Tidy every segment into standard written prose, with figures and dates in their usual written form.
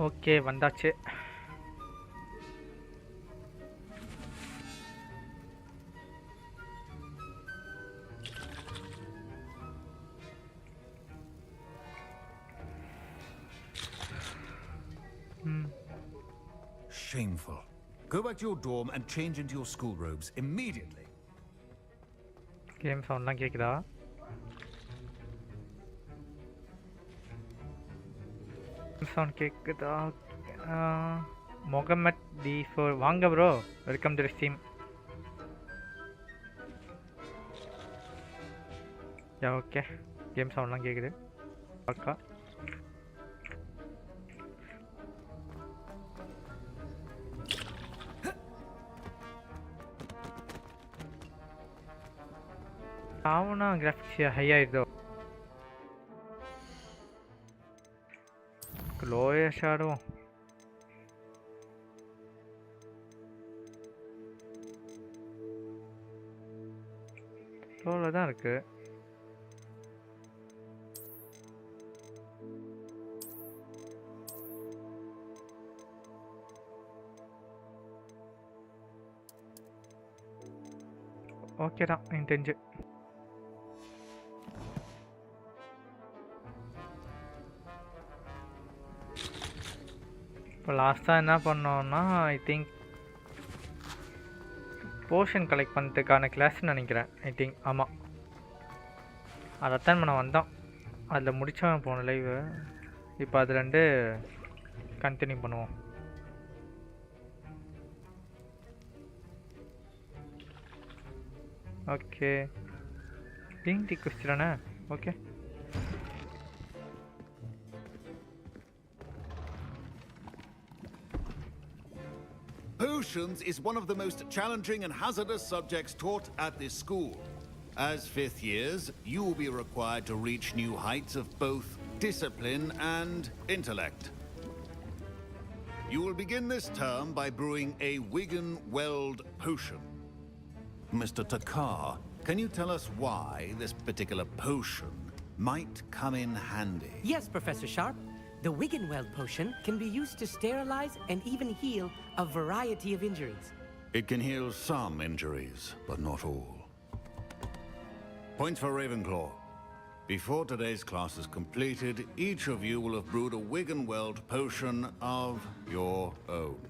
Okay வந்தாச்சு. Shameful. Go back to your dorm and change into your school robes immediately. Game சவுண்ட்லாம் கேட்குதா? Sound கேட்குதா? Mohammed D4 வாங்க bro, welcome to stream. Okay, game சவுண்ட்லாம் கேட்குது பக்கா. అవునా గ్రాఫిక్స్ హై ఆయిదో லோ ஷேடோ லோல தான் இருக்கு. ஓகே தான் எனக்கு தெரிஞ்சு. இப்போ லாஸ்ட்டாக என்ன பண்ணோன்னா ஐ திங்க் போர்ஷன் கலெக்ட் பண்ணுறதுக்கான கிளாஸ்ன்னு நினைக்கிறேன். ஐ திங்க் ஆமாம், அதைத்தான் நம்ம வந்தோம். அதில் முடித்தவன் போன லைவு. இப்போ அது ரெண்டு கண்டினியூ பண்ணுவோம். ஓகே, டிங்டி குஸ்டிரானே. Okay, Potions is one of the most challenging and hazardous subjects taught at this school. As fifth years, you will be required to reach new heights of both discipline and intellect. You will begin this term by brewing a Wigan-Weld potion. Mr. Takar, can you tell us why this particular potion might come in handy? Yes, Professor Sharp. The Wigan-Weld potion can be used to sterilize and even heal a variety of injuries. It can heal some injuries, but not all. Points for Ravenclaw. Before today's class is completed, each of you will have brewed a Wigan-Weld potion of your own.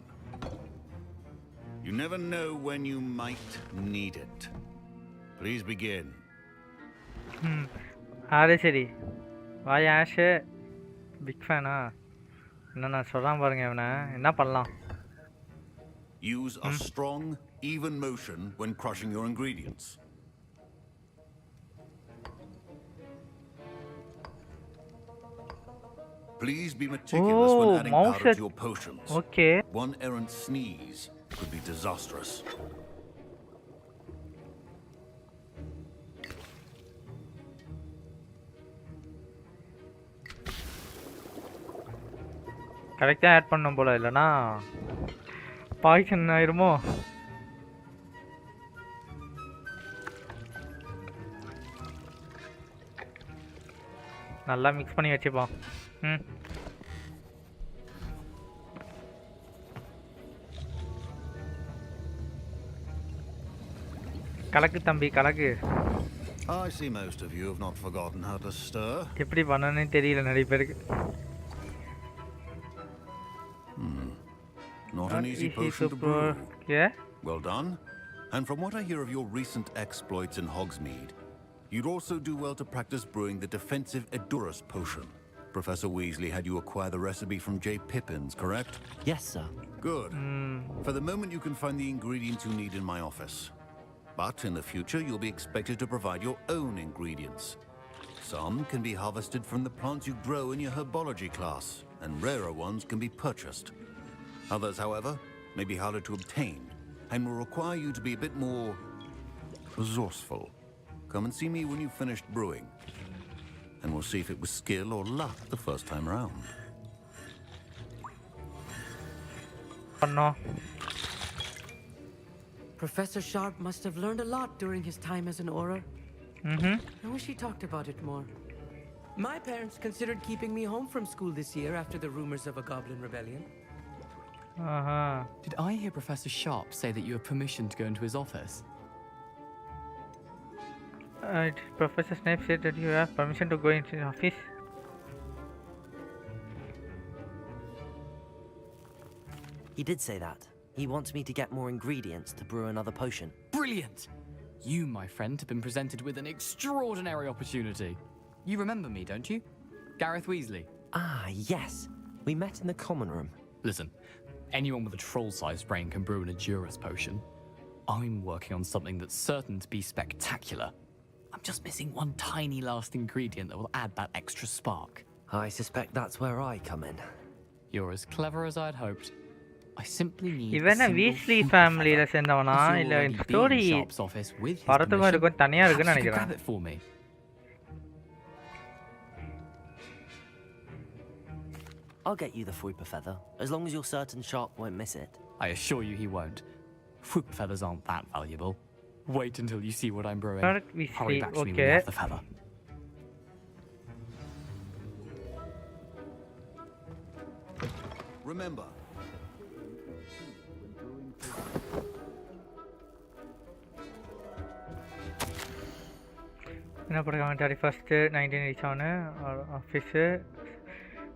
You never know when you might need it. Please begin. அது சரி. வாய் Ashu big ஃபேனா? என்னண்ணா சொல்கிறான் பாருங்க இவனை. என்ன பண்ணலாம்? Use a strong, even motion when crushing your ingredients. Please be meticulous when adding powder to your potions. Okay. One errant sneeze could be disastrous. கரெக்டாக ஆட் பண்ணும் போல, இல்லைனா பாய்சன் ஆயிருமோ? நல்லா மிக்ஸ் பண்ணி வச்சுப்போம். கலக்கு தம்பி கலக்கு. I see most of you have not forgotten how to stir. எப்படி பண்ணனே தெரியல நிறைய பேருக்கு. Not an easy potion to brew. Yeah. Well done. And from what I hear of your recent exploits in Hogsmeade, you'd also do well to practice brewing the defensive Edurus potion. Professor Weasley had you acquire the recipe from J. Pippin's, correct? Yes, sir. Good. For the moment, you can find the ingredients you need in my office. But in the future, you'll be expected to provide your own ingredients. Some can be harvested from the plants you grow in your herbology class, and rarer ones can be purchased. Others, however, may be harder to obtain and will require you to be a bit more resourceful. Come and see me when you've finished brewing, and we'll see if it was skill or luck the first time round. Oh no. Professor Sharp must have learned a lot during his time as an Auror. Mm-hmm. I wish he talked about it more. My parents considered keeping me home from school this year after the rumors of a goblin rebellion. Uh-huh. Did I hear Professor Sharp say that you have permission to go into his office? Professor Snape said that you have permission to go into the office. He did say that. He wants me to get more ingredients to brew another potion. Brilliant! You, my friend, have been presented with an extraordinary opportunity. You remember me, don't you? Gareth Weasley. Ah, yes. We met in the common room. Listen, anyone with a troll-sized brain can brew an Edurus potion. I'm working on something that's certain to be spectacular. I'm just missing one tiny last ingredient that will add that extra spark. I suspect that's where I come in. You're as clever as I'd hoped. I simply need இவன Weasley ஃபேமிலியில சேர்ந்தவனா இல்ல இந்த story படத்துக்கும் இருக்கும் தனியா இருக்குன்னு நினைக்கிறேன். I'll get you the Fwooper feather, as long as you're certain Sharp won't miss it. I assure you he won't. Fwooper feathers aren't that valuable. Wait until you see what I'm brewing. Hurry back to me when you have the feather. Remember. என்ன போட்டிருக்காங்க 31st 1987 office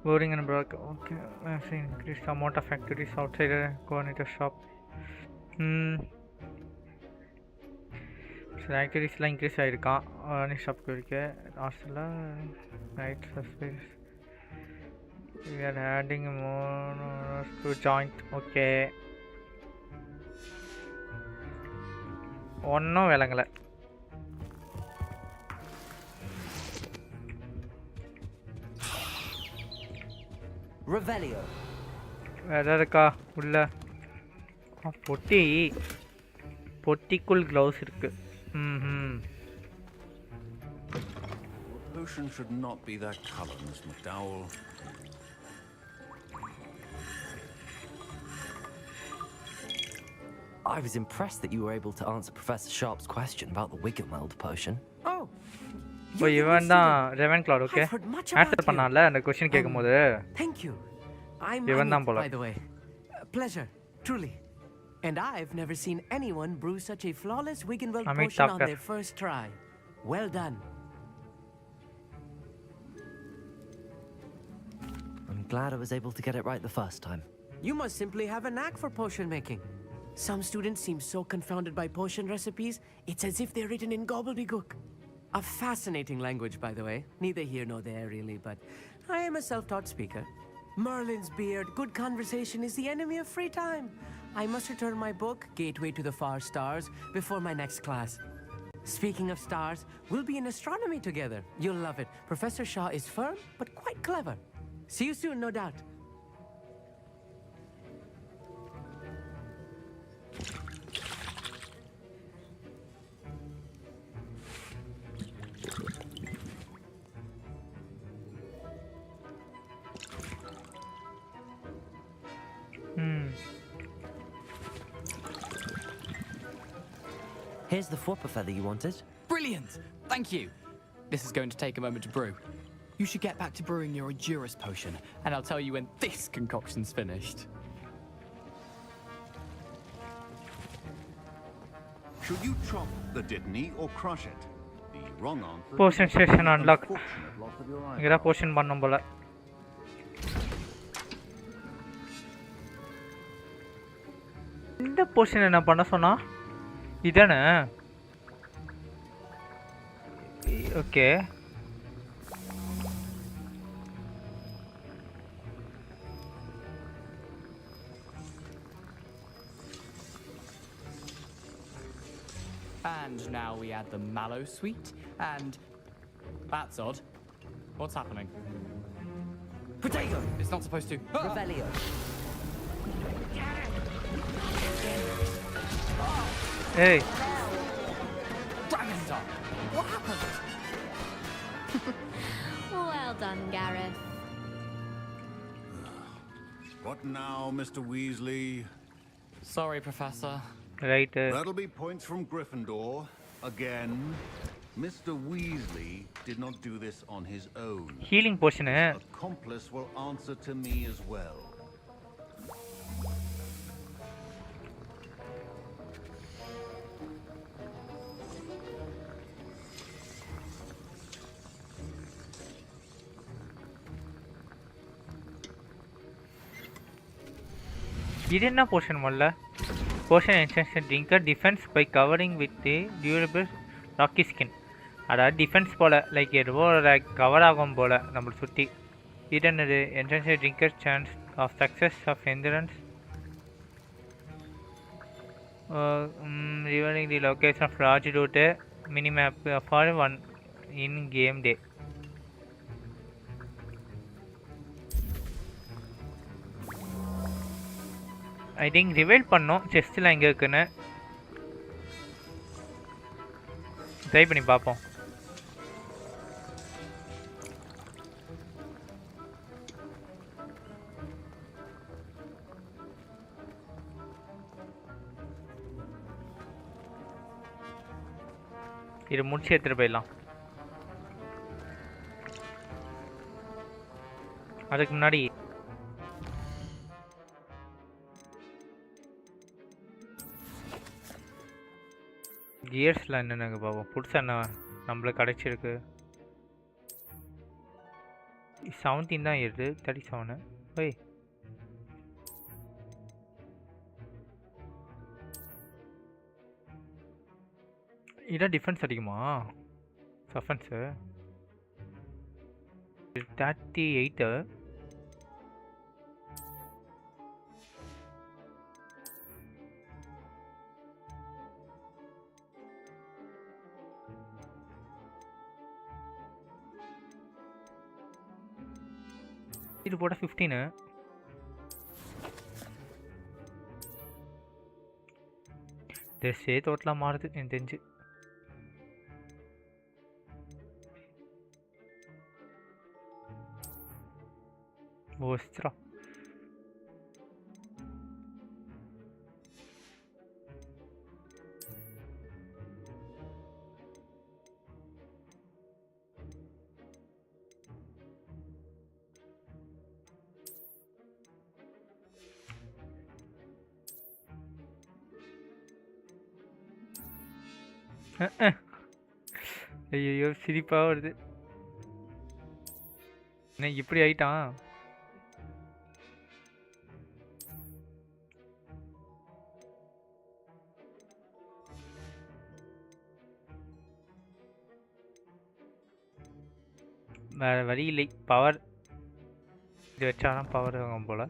boring and broke. Okay, I've increased the amount of activities outside the coordinator shop. So activities லாம் increase ஆயிருக்கான் coordinator shop இருக்கு ஹாஸ்டல்ல night space. We are adding more to joint. Okay, ஒன்றும் விளங்கலை. Revelio. வேற இருக்கா உள்ள? பொட்டிக்குள் gloves இருக்கு. Potion should not be that color, Miss McDowell. I was impressed that you were able to answer Professor Sharp's question about the Wiggenweld potion. Oh. இவன் தான் ரெவென்க்ளாட். Okay, answer பண்ணால அந்த question கேக்கும்போது. Thank you. I'm by the way. Pleasure, truly. And I've never seen anyone brew such a flawless Wiggenweld potion on their first try. Well done. I'm glad I was able to get it right the first time. You must simply have a knack for potion making. Some students seem so confounded by potion recipes, it's as if they're written in gobbledygook. A fascinating language, by the way. Neither here nor there, really, but I am a self-taught speaker. Merlin's beard, good conversation is the enemy of free time. I must return my book, Gateway to the Far Stars, before my next class. Speaking of stars, we'll be in astronomy together. You'll love it. Professor Shaw is firm, but quite clever. See you soon, no doubt. Here's the Fwooper feather you wanted. Brilliant! Thank you. This is going to take a moment to brew. You should get back to brewing your Edurus potion, and I'll tell you when this concoction's finished. Should you chop the Dittany or crush it? The wrong answer. Potion station unlocked. இங்கடா potion பண்ணோம் போல. இந்த potion என்ன பண்ண சொன்னா? இதானே? Okay. And now we add the mallow sweet, and that's odd. What's happening? Potato! It's not supposed to. Revelio. Hey. Dragon Tongue! What happened? Well done, Gareth. What now, Mr. Weasley? Sorry, Professor. Right. That'll be points from Gryffindor. Again. Mr. Weasley did not do this on his own. Healing potion Accomplice will answer to me as well. இது என்ன potion முதல்ல potion என்சன்ஷன் drinker defense by covering with durable rocky skin அதாவது defense போல் like எதுவோ cover ஆகும் போல் நம்மளை சுற்றி இது என்னது என்சன்ஷன் drinker chance of success of entrance revealing the location of large root mini map for one in game day I think reveal பண்ணோம் செஸ்ட்டில் எங்கே இருக்குன்னு ட்ரை பண்ணி பார்ப்போம் இது முடிச்சு எடுத்துகிட்டு போயிடலாம் அதுக்கு முன்னாடி கியர்ஸில் என்னென்னங்க பார்ப்போம் புதுசாக என்ன நம்மளுக்கு கிடச்சிருக்கு 17 தான் ஏறுது 37 ஓய் இதான் டிஃபென்ஸ் அடிக்குமா சஃபன்ஸு 38 இது போட 15 ட்ரெஸ்ஸே டோட்டலாக மாறுது எனக்கு தெரிஞ்சு ஓஸ்ட்ரா ஐயோ சிரிப்பாக வருது என்ன இப்படி ஆயிட்டான் வேறு வழி இல்லை பவர் இது வச்சாதான் பவர் ஆகும் போல்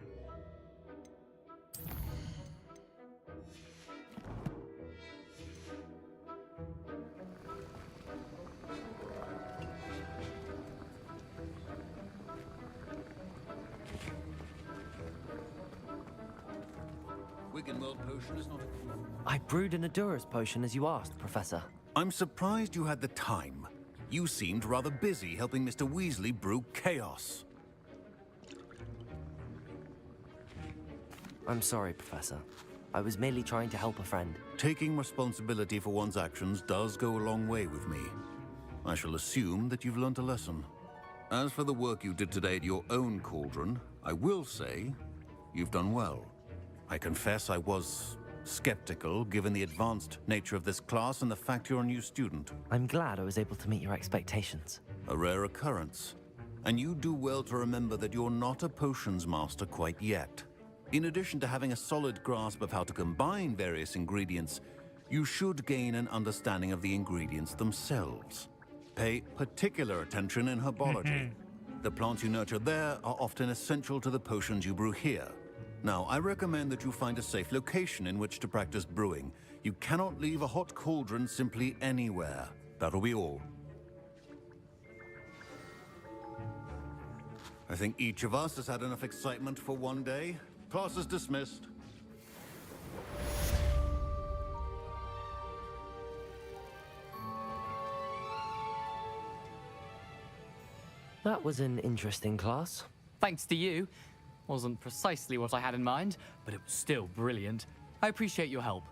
I brewed an Adura's potion as you asked, Professor. I'm surprised you had the time. You seemed rather busy helping Mr. Weasley brew chaos. I'm sorry, Professor. I was merely trying to help a friend. Taking responsibility for one's actions does go a long way with me. I shall assume that you've learnt a lesson. As for the work you did today at your own cauldron, I will say you've done well. I confess I was skeptical given the advanced nature of this class and the fact you're a new student. I'm glad I was able to meet your expectations. A rare occurrence. And you do well to remember that you're not a potions master quite yet. In addition to having a solid grasp of how to combine various ingredients, you should gain an understanding of the ingredients themselves. Pay particular attention in herbology. The plants you nurture there are often essential to the potions you brew here. Now, I recommend that you find a safe location in which to practice brewing. You cannot leave a hot cauldron simply anywhere. That'll be all. I think each of us has had enough excitement for one day. Class is dismissed. That was an interesting class. Thanks to you. Wasn't precisely what I had in mind, but it was still brilliant. I appreciate your help.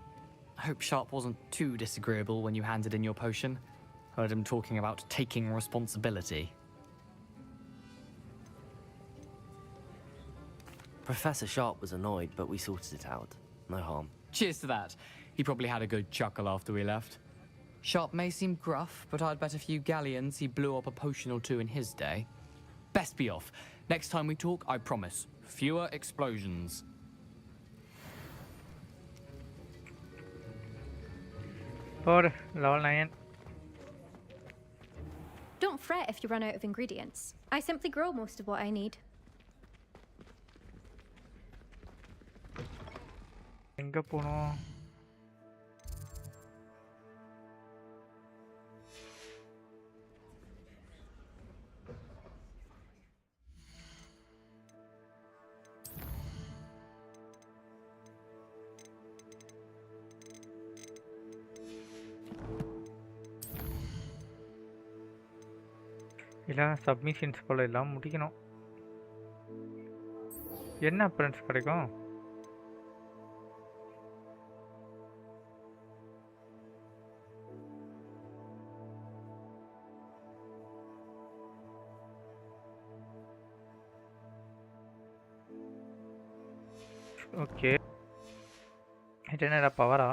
I hope Sharp wasn't too disagreeable when you handed in your potion. Heard him talking about taking responsibility. Professor Sharp was annoyed, but we sorted it out. No harm. Cheers to that. He probably had a good chuckle after we left. Sharp may seem gruff, but I'd bet a few galleons he blew up a potion or two in his day. Best be off. Next time we talk, I promise, fewer explosions. For level 9. Don't fret if you run out of ingredients. I simply grow most of what I need. எங்க போனோம்? இல்லை submissions போல எல்லாம் முடிக்கணும். என்ன அப்ரன்ஸ் கிடைக்கும்? Okay, இது என்னடா பவரா?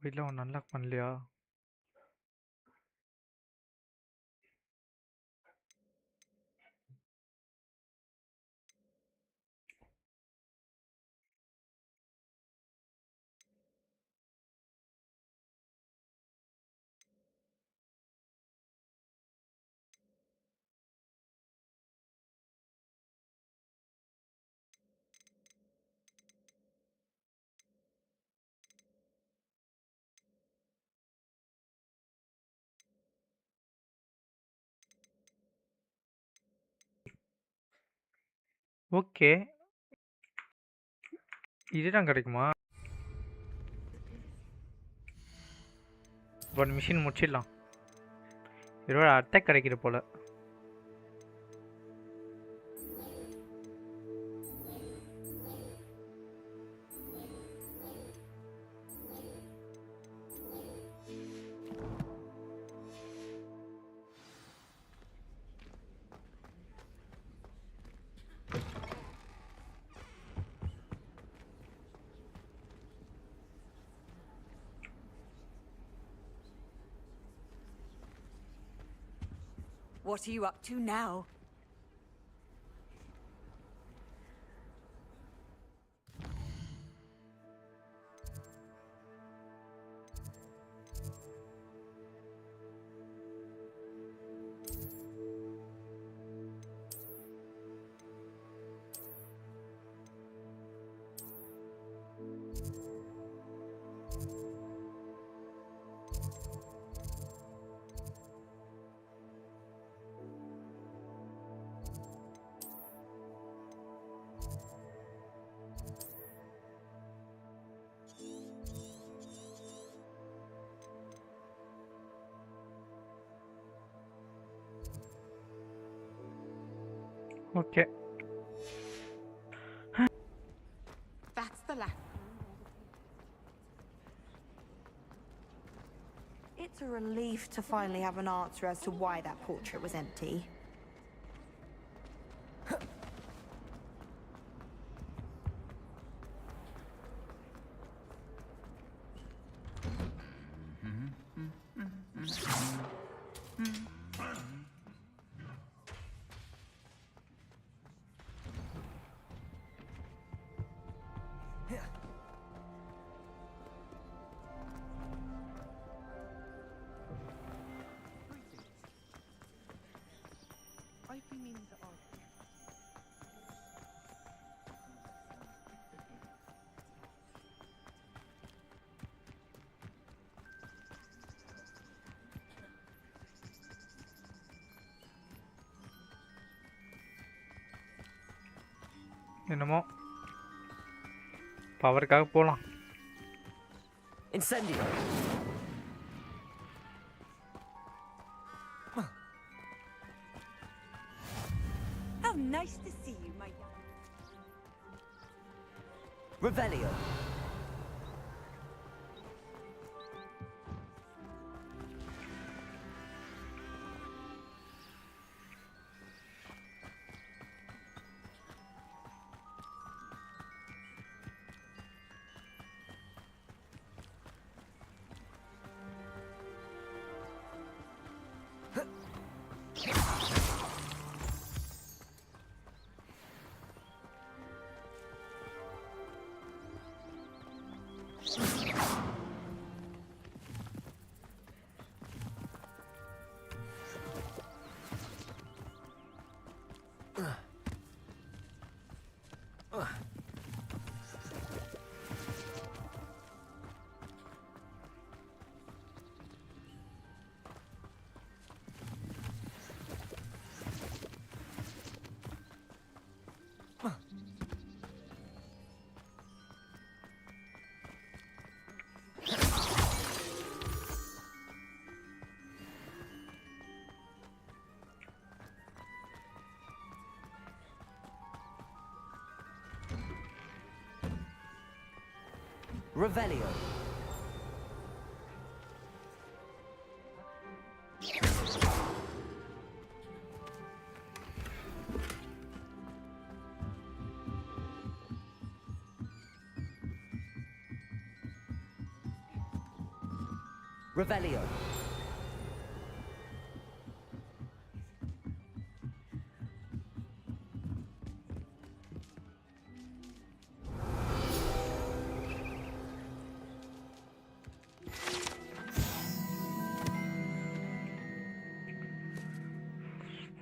இல்லை ஒன்று அன்லாக் பண்ணலையா? ஓகே, இதுதான் கிடைக்குமா? இப்போ மிஷின் முடிச்சிடலாம். இதோட அட்டாக் கிடைக்கிற போல. What are you up to now? Okay, That's the last. It's a relief to finally have an answer as to why that portrait was empty. I've been meaning to ask you. என்னமோ பவருக்காக போகலாம். Incendio! How nice to see you, my young. Revelio. Revelio. Revelio.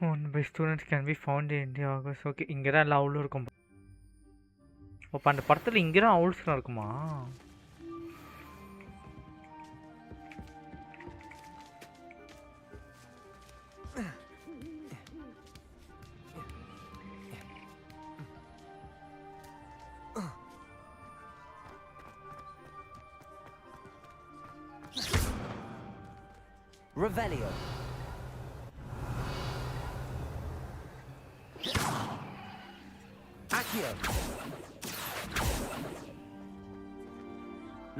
Owned by students can be found in India. August. Okay, இங்க தான் எல்லா owls இருக்கும். அப்ப அந்த படத்துல இங்க தான் owls இருக்குமா? Revelio. Accio.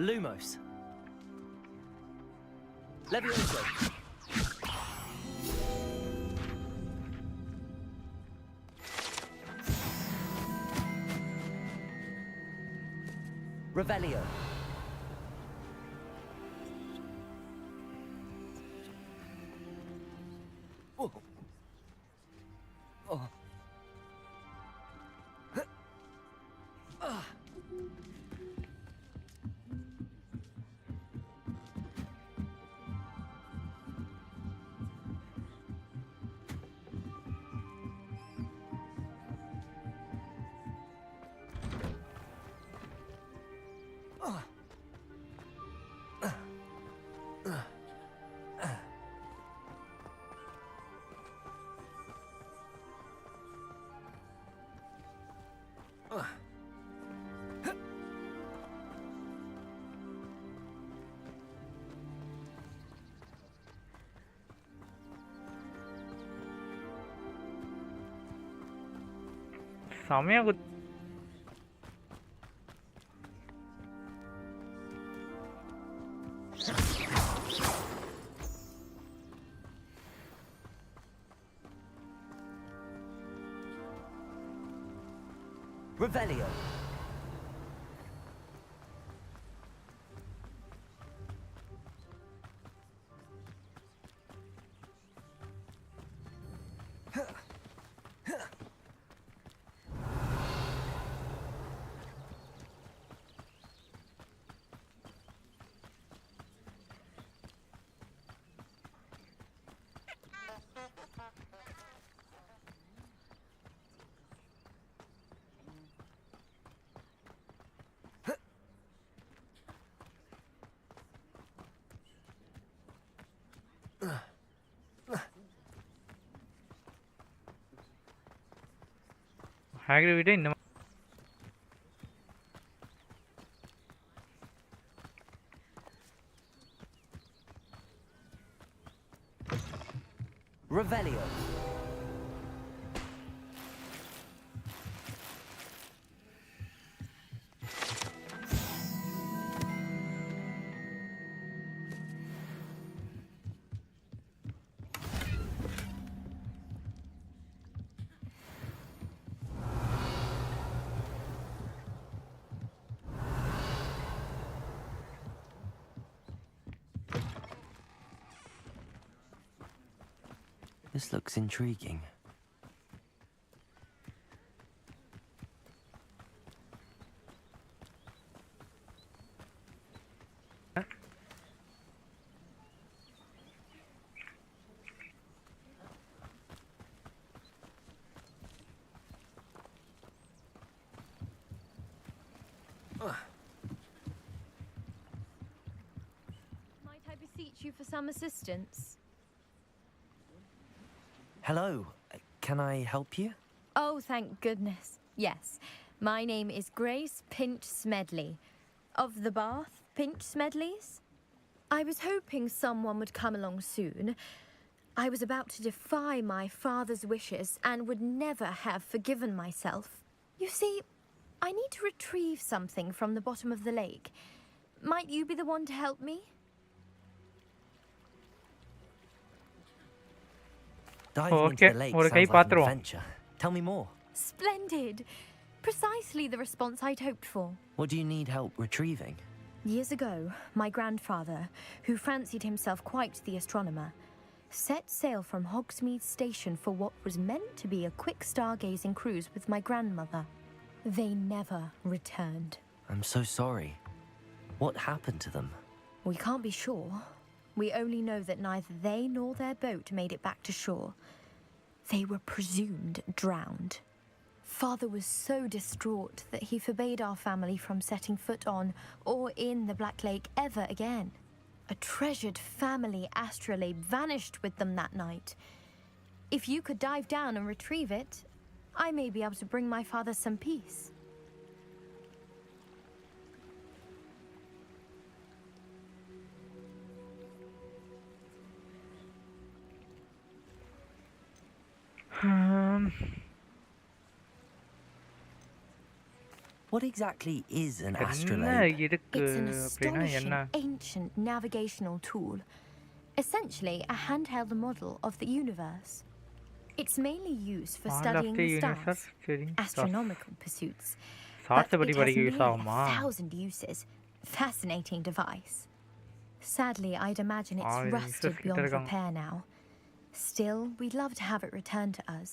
Lumos. Levioso. Revelio. Oh. Oh. செமையா Revelio. ஹேக்ரி விட இந்த Revelio. This looks intriguing. Might I beseech you for some assistance? Hello. Can I help you? Oh, thank goodness. Yes. My name is Grace Pinch Smedley. Of the Bath Pinch Smedleys? I was hoping someone would come along soon. I was about to defy my father's wishes and would never have forgiven myself. You see, I need to retrieve something from the bottom of the lake. Might you be the one to help me? Diving into Okay, the lake ஒரு கை sounds like an பாத்துருவோம். adventure. Tell me more. Splendid! Precisely the response I'd hoped for. What do you need help retrieving? Years ago, my grandfather, who fancied himself quite the astronomer, set sail from Hogsmeade Station for what was meant to be a quick stargazing cruise with my grandmother. They never returned. I'm so sorry. What happened to them? We can't be sure. We only know that neither they nor their boat made it back to shore. They were presumed drowned. Father was so distraught that he forbade our family from setting foot on or in the Black Lake ever again. A treasured family astrolabe vanished with them that night. If you could dive down and retrieve it, I may be able to bring my father some peace. What exactly is an என்ன astrolabe? இருக்கு It's an அப்படின்னா astonishing என்ன? ancient navigational tool. Essentially, a handheld model of the universe. It's mainly used for All of studying the the universe stars, studying stars. astronomical pursuits. Stars But பத்தி it has படிக்க use nearly ஆகுமா? 1,000 uses. Fascinating device. Sadly, I'd imagine it's All the rusted uses beyond இருக்காங்க. repair now. Still, we'd love to have it returned to us.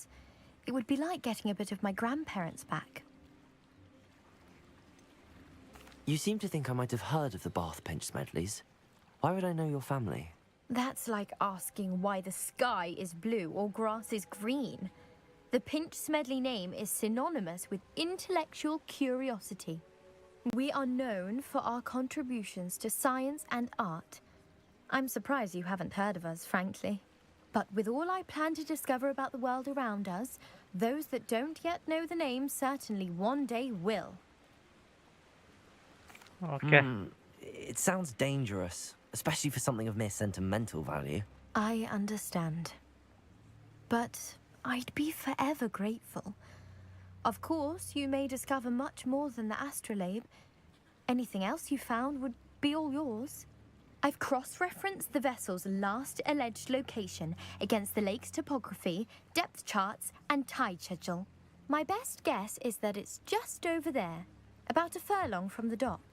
It would be like getting a bit of my grandparents back. You seem to think I might have heard of the Bath Pinch Smedleys. Why would I know your family? That's like asking why the sky is blue or grass is green. The Pinch Smedley name is synonymous with intellectual curiosity. We are known for our contributions to science and art. I'm surprised you haven't heard of us, frankly. But with all I plan to discover about the world around us, those that don't yet know the name certainly one day will. Okay. It sounds dangerous, especially for something of mere sentimental value. I understand. But I'd be forever grateful. Of course, you may discover much more than the astrolabe. Anything else you found would be all yours. I've cross-referenced the vessel's last alleged location against the lake's topography, depth charts, and tide schedule. My best guess is that it's just over there, about a furlong from the dock.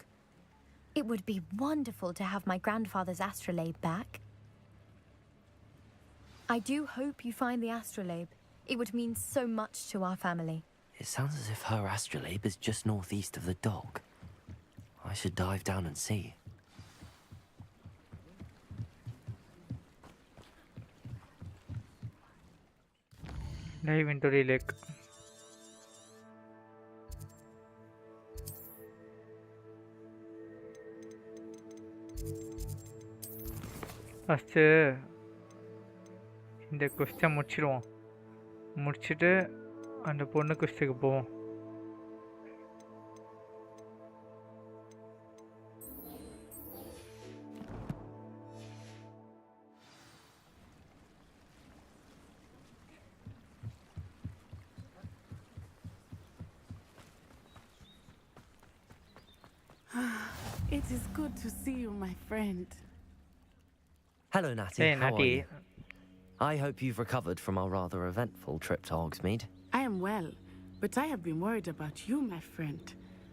It would be wonderful to have my grandfather's astrolabe back. I do hope you find the astrolabe. It would mean so much to our family. It sounds as if her astrolabe is just northeast of the dock. I should dive down and see. Dive into the lake. First இந்த question முடிச்சிடுவோம். முடிச்சுட்டு அந்த பொண்ணு கொஸ்டினுக்கு போவோம். It is good to see you, my friend. Hello, Natty. Hey, How are Natty. you? I hope you've recovered from our rather eventful trip to Hogsmeade. I am well, but I have been worried about you, my friend.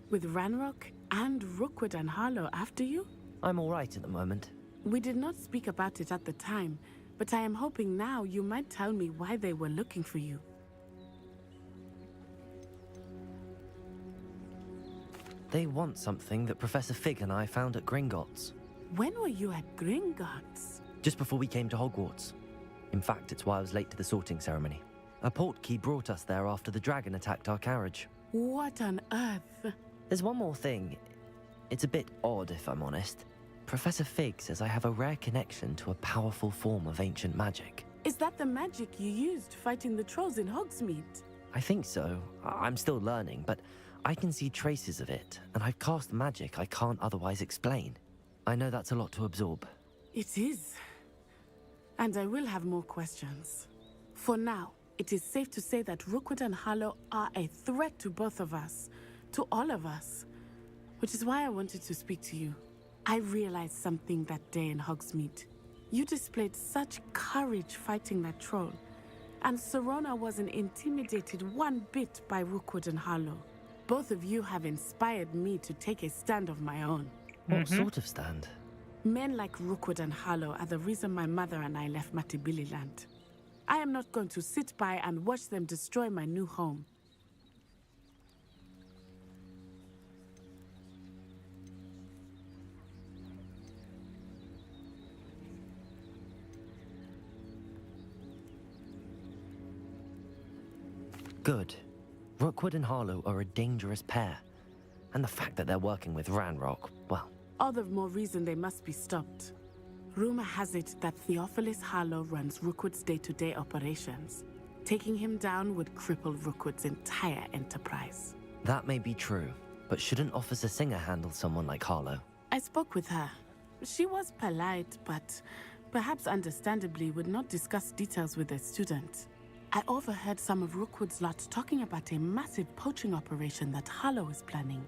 With Ranrock and Rookwood and Harlow after you? I'm all right at the moment. We did not speak about it at the time, but I am hoping now you might tell me why they were looking for you. They want something that Professor Fig and I found at Gringotts. When were you at Gringotts? Just before we came to Hogwarts. In fact, it's why I was late to the sorting ceremony. A portkey brought us there after the dragon attacked our carriage. What on earth? There's one more thing. It's a bit odd, if I'm honest. Professor Fig says I have a rare connection to a powerful form of ancient magic. Is that the magic you used fighting the trolls in Hogsmeade? I think so. I'm still learning, but I can see traces of it, and I've cast magic I can't otherwise explain. I know that's a lot to absorb. It is. And I will have more questions. For now, it is safe to say that Rookwood and Harlow are a threat to both of us, to all of us. Which is why I wanted to speak to you. I realized something that day in Hogsmeade. You displayed such courage fighting that troll, and Serona wasn't intimidated one bit by Rookwood and Harlow. Both of you have inspired me to take a stand of my own. What sort of stand? Men like Rookwood and Harlow are the reason my mother and I left Matabeleland. I am not going to sit by and watch them destroy my new home. Good. Rookwood and Harlow are a dangerous pair. And the fact that they're working with Ranrock, well... All the more reason they must be stopped. Rumor has it that Theophilus Harlow runs Rookwood's day-to-day operations. Taking him down would cripple Rookwood's entire enterprise. That may be true, but shouldn't Officer Singer handle someone like Harlow? I spoke with her. She was polite, but perhaps understandably would not discuss details with a student. I overheard some of Rookwood's lot talking about a massive poaching operation that Harlow is planning.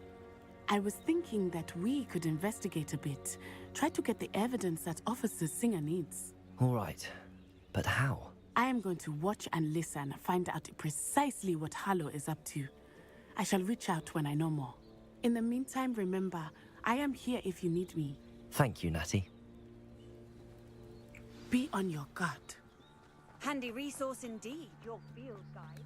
I was thinking that we could investigate a bit, try to get the evidence that Officer Singer needs. All right, but how? I am going to watch and listen, find out precisely what Harlow is up to. I shall reach out when I know more. In the meantime, remember, I am here if you need me. Thank you, Natty. Be on your guard. Handy resource indeed, your field guide.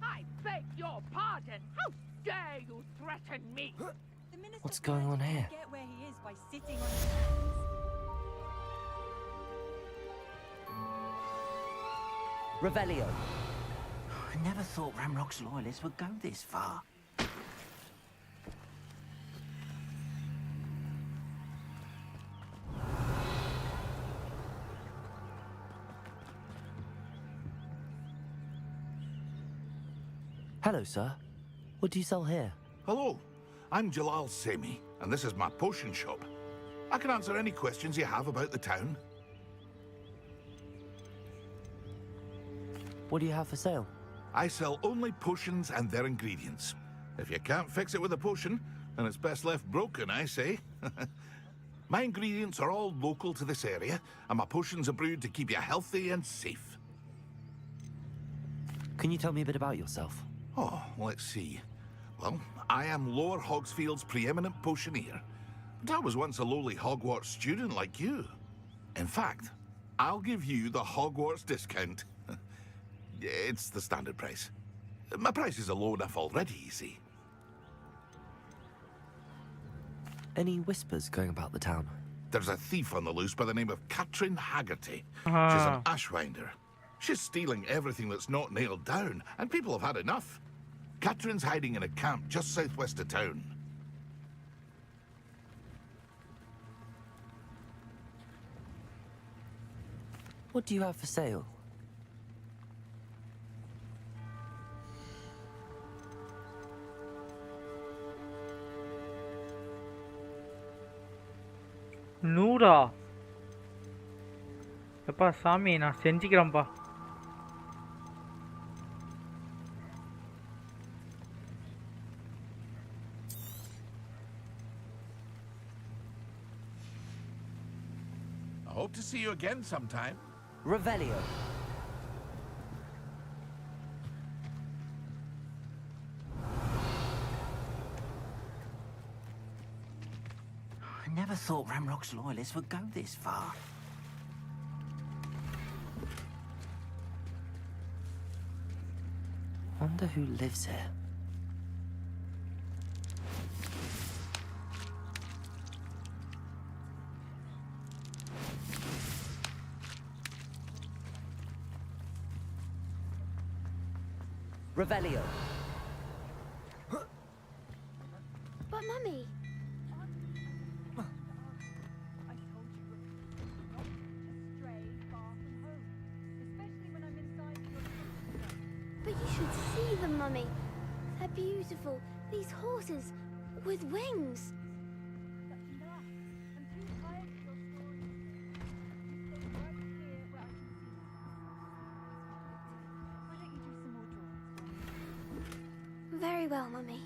I beg your pardon. How dare you threaten me? The minister What's going on here? Get where he is by sitting on his hands. Revelio. I never thought Ramrock's loyalists would go this far. Hello, sir. What do you sell here? Hello, I'm Jalal Semi, and this is my potion shop. I can answer any questions you have about the town. What do you have for sale? I sell only potions and their ingredients. If you can't fix it with a potion, then it's best left broken, I say. My ingredients are all local to this area, and my potions are brewed to keep you healthy and safe. Can you tell me a bit about yourself? Oh, let's see. Well, I am Lower Hogsfield's preeminent potioneer. But I was once a lowly Hogwarts student like you. In fact, I'll give you the Hogwarts discount. It's the standard price. My prices are low enough already, you see. Any whispers going about the town? There's a thief on the loose by the name of Katrin Haggerty. She's an ashwinder. She's stealing everything that's not nailed down, and people have had enough. Katrin's hiding in a camp just southwest of town. What do you have for sale? நூறா எப்பா சாமி நான் செஞ்சுக்கிறேன்ப்பா I hope to see you again sometime. Revelio. I never thought Ramrock's loyalists would go this far. Wonder who lives here. Revelio. But Mummy, but you should see them, Mummy. They're beautiful. These horses with wings. Very well, Mummy.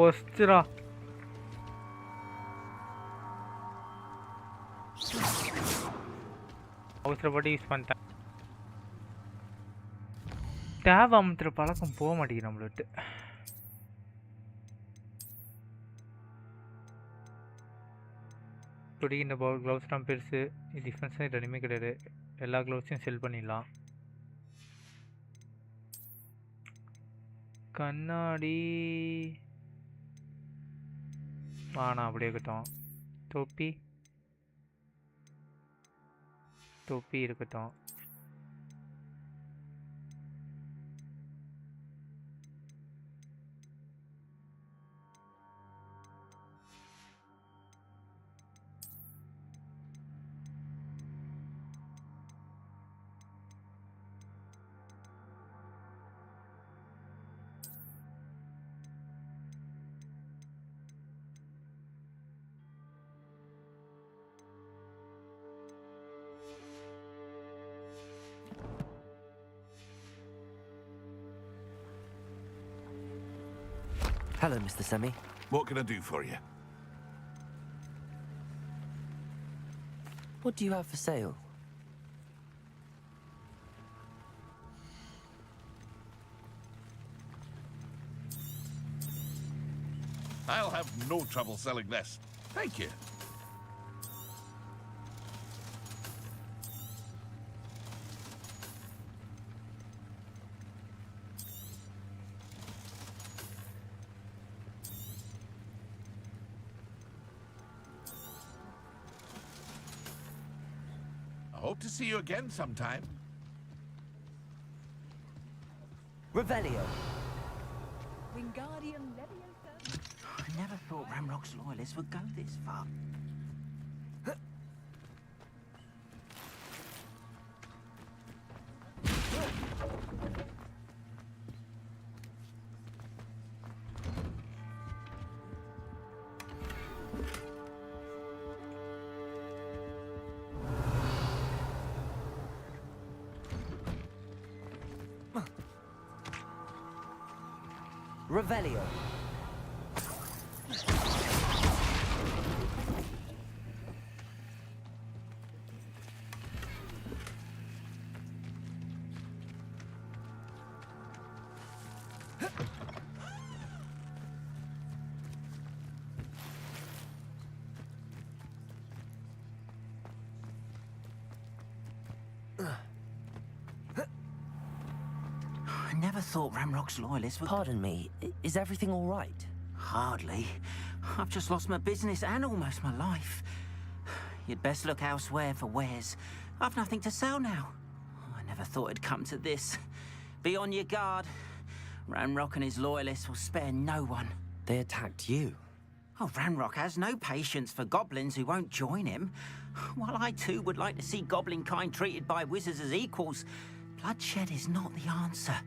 Osetra அவசரப்பட்டு use பண்ணிட்டேன். Tape அமுத்துற பழக்கம் போக மாட்டேங்குது நம்மளுக்கு. இப்படி இந்த gloves தான் பெருசு. டிஃபென்ஸ் ரெண்டுமே கிடையாது. எல்லா க்ளவுஸையும் செல் பண்ணிடலாம். கண்ணாடி நான் அப்படியே இருக்கட்டும். தொப்பி தொப்பி இருக்கட்டும். Hello, Mr. Semi. What can I do for you? What do you have for sale? I'll have no trouble selling this. Thank you. Hope to see you again sometime. Revelio. Wingardium Leviosa. I never thought Ramrock's loyalists would go this far. Revelio. I never thought Ramrock's loyalists would... Pardon me, is everything all right? Hardly. I've just lost my business and almost my life. You'd best look elsewhere for wares. I've nothing to sell now. I never thought it'd come to this. Be on your guard. Ramrock and his loyalists will spare no one. They attacked you? Oh, Ramrock has no patience for goblins who won't join him. While I too would like to see goblin kind treated by wizards as equals, bloodshed is not the answer.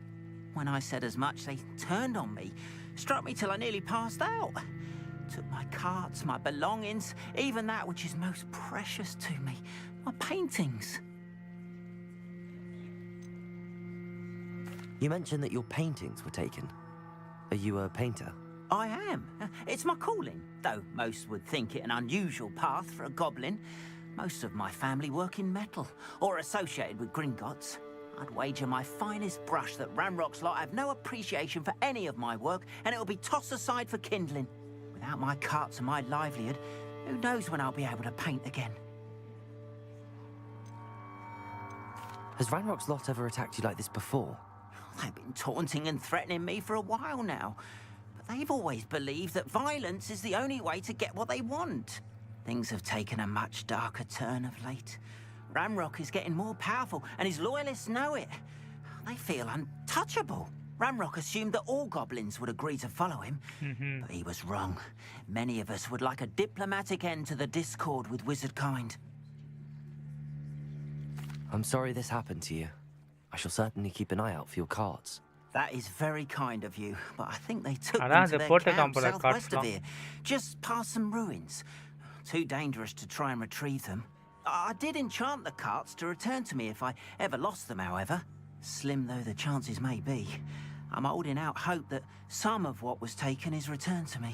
When I said as much, they turned on me, struck me till I nearly passed out. Took my carts, my belongings, even that which is most precious to me, my paintings. You mentioned that your paintings were taken. Are you a painter? I am. It's my calling, though most would think it an unusual path for a goblin. Most of my family work in metal, or associated with Gringotts. I'd wager my finest brush that Ranrock's lot have no appreciation for any of my work, and it'll be tossed aside for kindling. Without my carts and my livelihood, who knows when I'll be able to paint again? Has Ranrock's lot ever attacked you like this before? They've been taunting and threatening me for a while now. But they've always believed that violence is the only way to get what they want. Things have taken a much darker turn of late. Ranrock is getting more powerful, and his loyalists know it. They feel untouchable. Ranrock assumed that all goblins would agree to follow him, but he was wrong. Many of us would like a diplomatic end to the discord with wizard kind. I'm sorry this happened to you. I shall certainly keep an eye out for your carts. That is very kind of you, but I think they took Adan, them to the their porta camp campo, la southwest of carta. here, just past some ruins. Too dangerous to try and retrieve them. I did enchant the carts to return to me if I ever lost them, however. Slim though the chances may be, I'm holding out hope that some of what was taken is returned to me.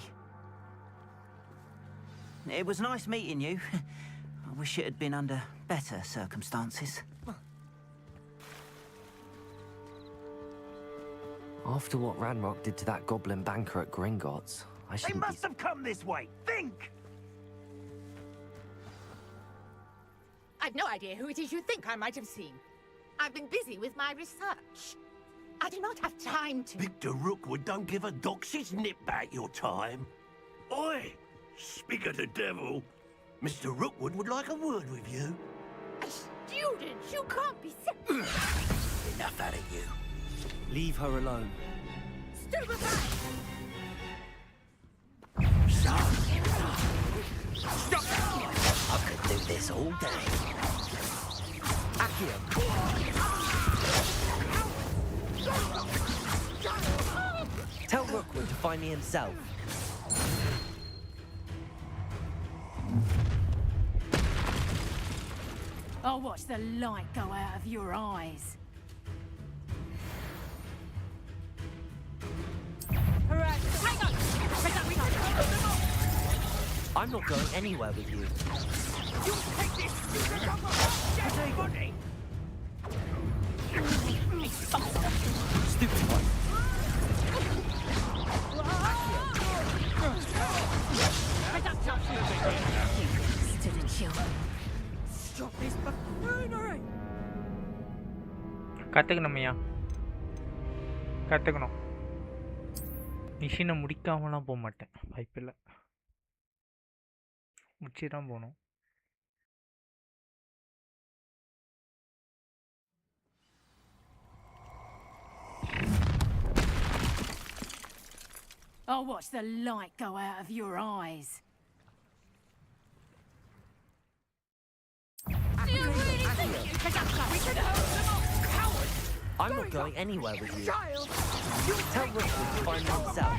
It was nice meeting you. I wish it had been under better circumstances. After what Ranrock did to that goblin banker at Gringotts, I They shouldn't must have come this way. Think! I've no idea who it is you think I might have seen. I've been busy with my research. I do not have time to... Victor Rookwood don't give a doxy's nip back your time. Oi! Speak of the devil. Mr. Rookwood would like a word with you. A student? You can't be... Enough out of you. leave her alone. Stupefy! Stop! I could do this all day. Tell Rookwood to find me himself. I'll watch the light go out of your eyes. Hang on! I'm not going anywhere with you. You take this stupid rubber dead body! Stupid one. Stood and chill. Stop this buffoonery! கற்றுக்கணுமையா கற்றுக்கணும் மிஷினை முடிக்காமலாம் போக மாட்டேன் வாய்ப்பில்லை முடிச்சு தான் போகணும் I'll watch the light go out of your eyes. Do you really think you can hold them off, coward? I'm not going anywhere with you. Child! Tell Rookwood to find me himself.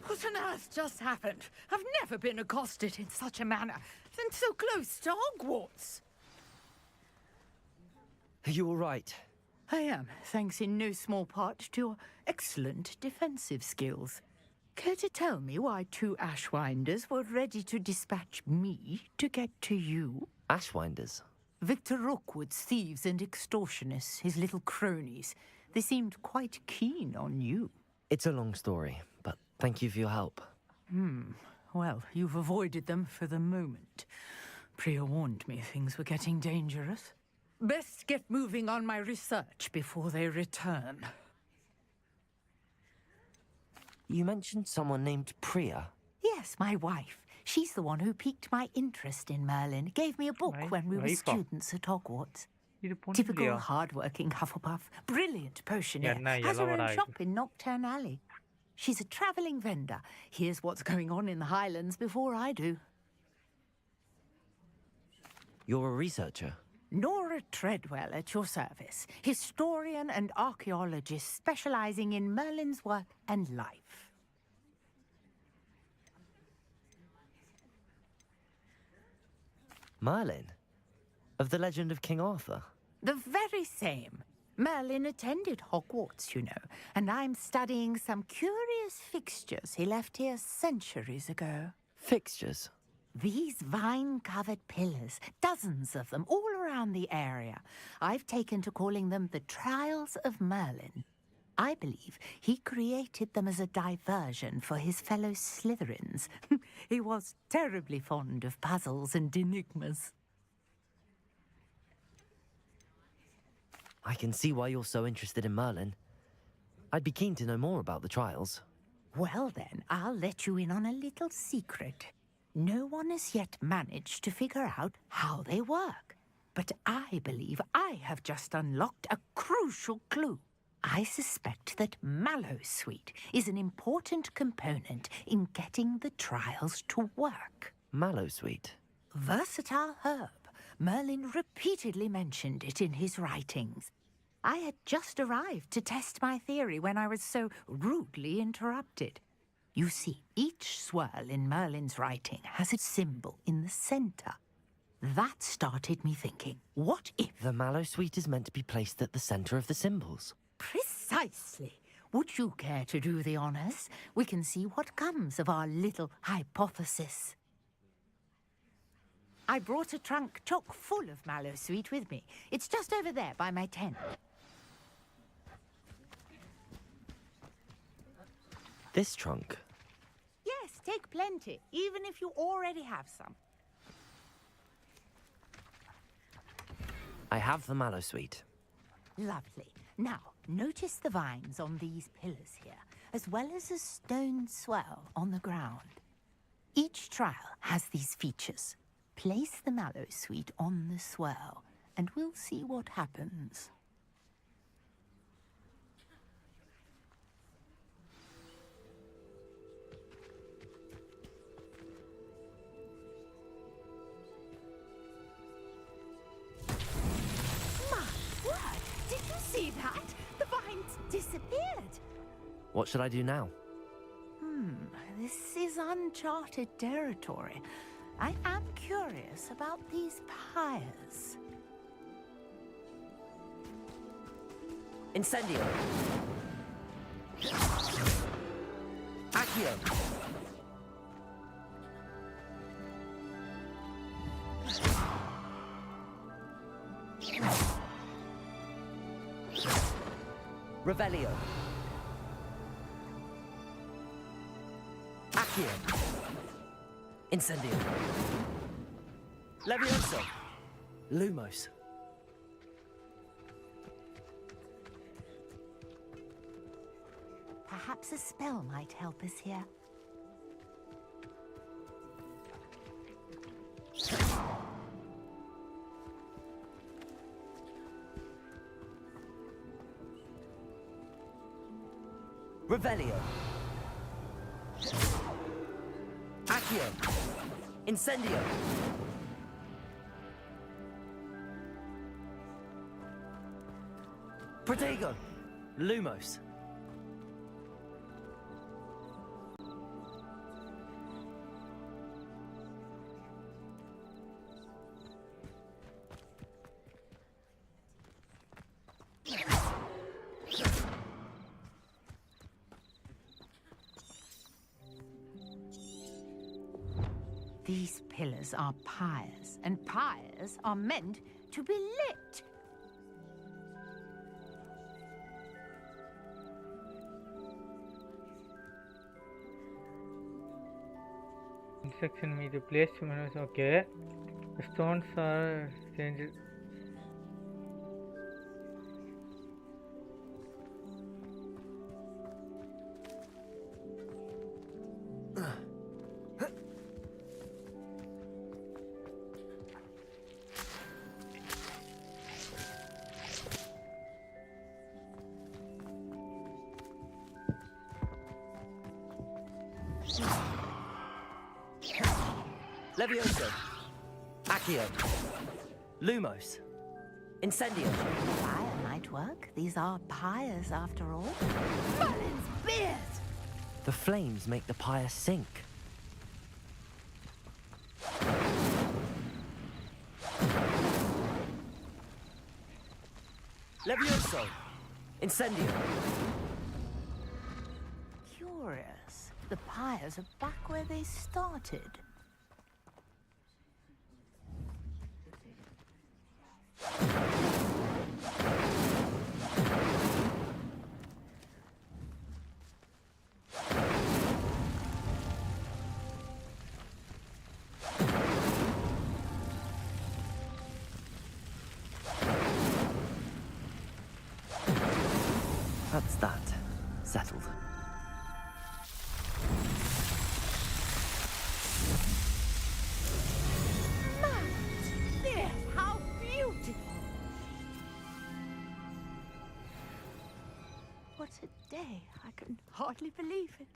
What on earth just happened? I've never been accosted in such a manner, and so close to Hogwarts. Are you all right? I am, thanks in no small part to your excellent defensive skills. Care to tell me why two Ashwinders were ready to dispatch me to get to you? Ashwinders? Victor Rookwood's thieves and extortionists, his little cronies. They seemed quite keen on you. It's a long story, but thank you for your help. Well, you've avoided them for the moment. Priya warned me things were getting dangerous. Best get moving on my research before they return. You mentioned someone named Priya. Yes, my wife. She's the one who piqued my interest in Merlin. Gave me a book when we were students at Hogwarts. Typical hard-working Hufflepuff. Brilliant potioneer. Has her own shop in Nocturne Alley. She's a travelling vendor. Hears what's going on in the Highlands before I do. You're a researcher? Nora Treadwell at your service. Historian and archaeologist specialising in Merlin's work and life. Merlin? Of the legend of King Arthur? The very same. Merlin attended Hogwarts, you know, and I'm studying some curious fixtures he left here centuries ago. Fixtures? These vine-covered pillars, dozens of them, all around the area. I've taken to calling them the Trials of Merlin. I believe he created them as a diversion for his fellow Slytherins. He was terribly fond of puzzles and enigmas. I can see why you're so interested in Merlin. I'd be keen to know more about the trials. Well then, I'll let you in on a little secret. No one has yet managed to figure out how they work. But I believe I have just unlocked a crucial clue. I suspect that Mallowsweet is an important component in getting the trials to work. Mallowsweet? Versatile herb. Merlin repeatedly mentioned it in his writings. I had just arrived to test my theory when I was so rudely interrupted. You see, each swirl in Merlin's writing has a symbol in the center. That started me thinking, what if... The Mallowsweet is meant to be placed at the center of the symbols. Precisely. Would you care to do the honors? We can see what comes of our little hypothesis. I brought a trunk chock full of Mallowsweet with me. It's just over there by my tent. This trunk? Yes, take plenty, even if you already have some. I have the Mallowsweet. Lovely. Now, notice the vines on these pillars here, as well as a stone swell on the ground. Each trial has these features. Place the Mallowsweet on the swell, and we'll see what happens. Did you see that? The vines disappeared. What should I do now? This is uncharted territory. I am curious about these pyres. Incendio! Accio! Revelio. Accio. Incendio. Levioso. Lumos. Perhaps a spell might help us here. Revelio. Accio. Incendio. Protego. Lumos. These pillars are pyres, and pyres are meant to be lit. Instruction me to place menus. Okay. Stones are changed. Levioso. Accio. Lumos. Incendio. Fire might work. These are pyres after all. Merlin's beard! The flames make the pyre sink. Levioso! Incendio! Curious. The pyres are back where they started. That's that. Settled. Yes, how beautiful! What a day. I can hardly believe it.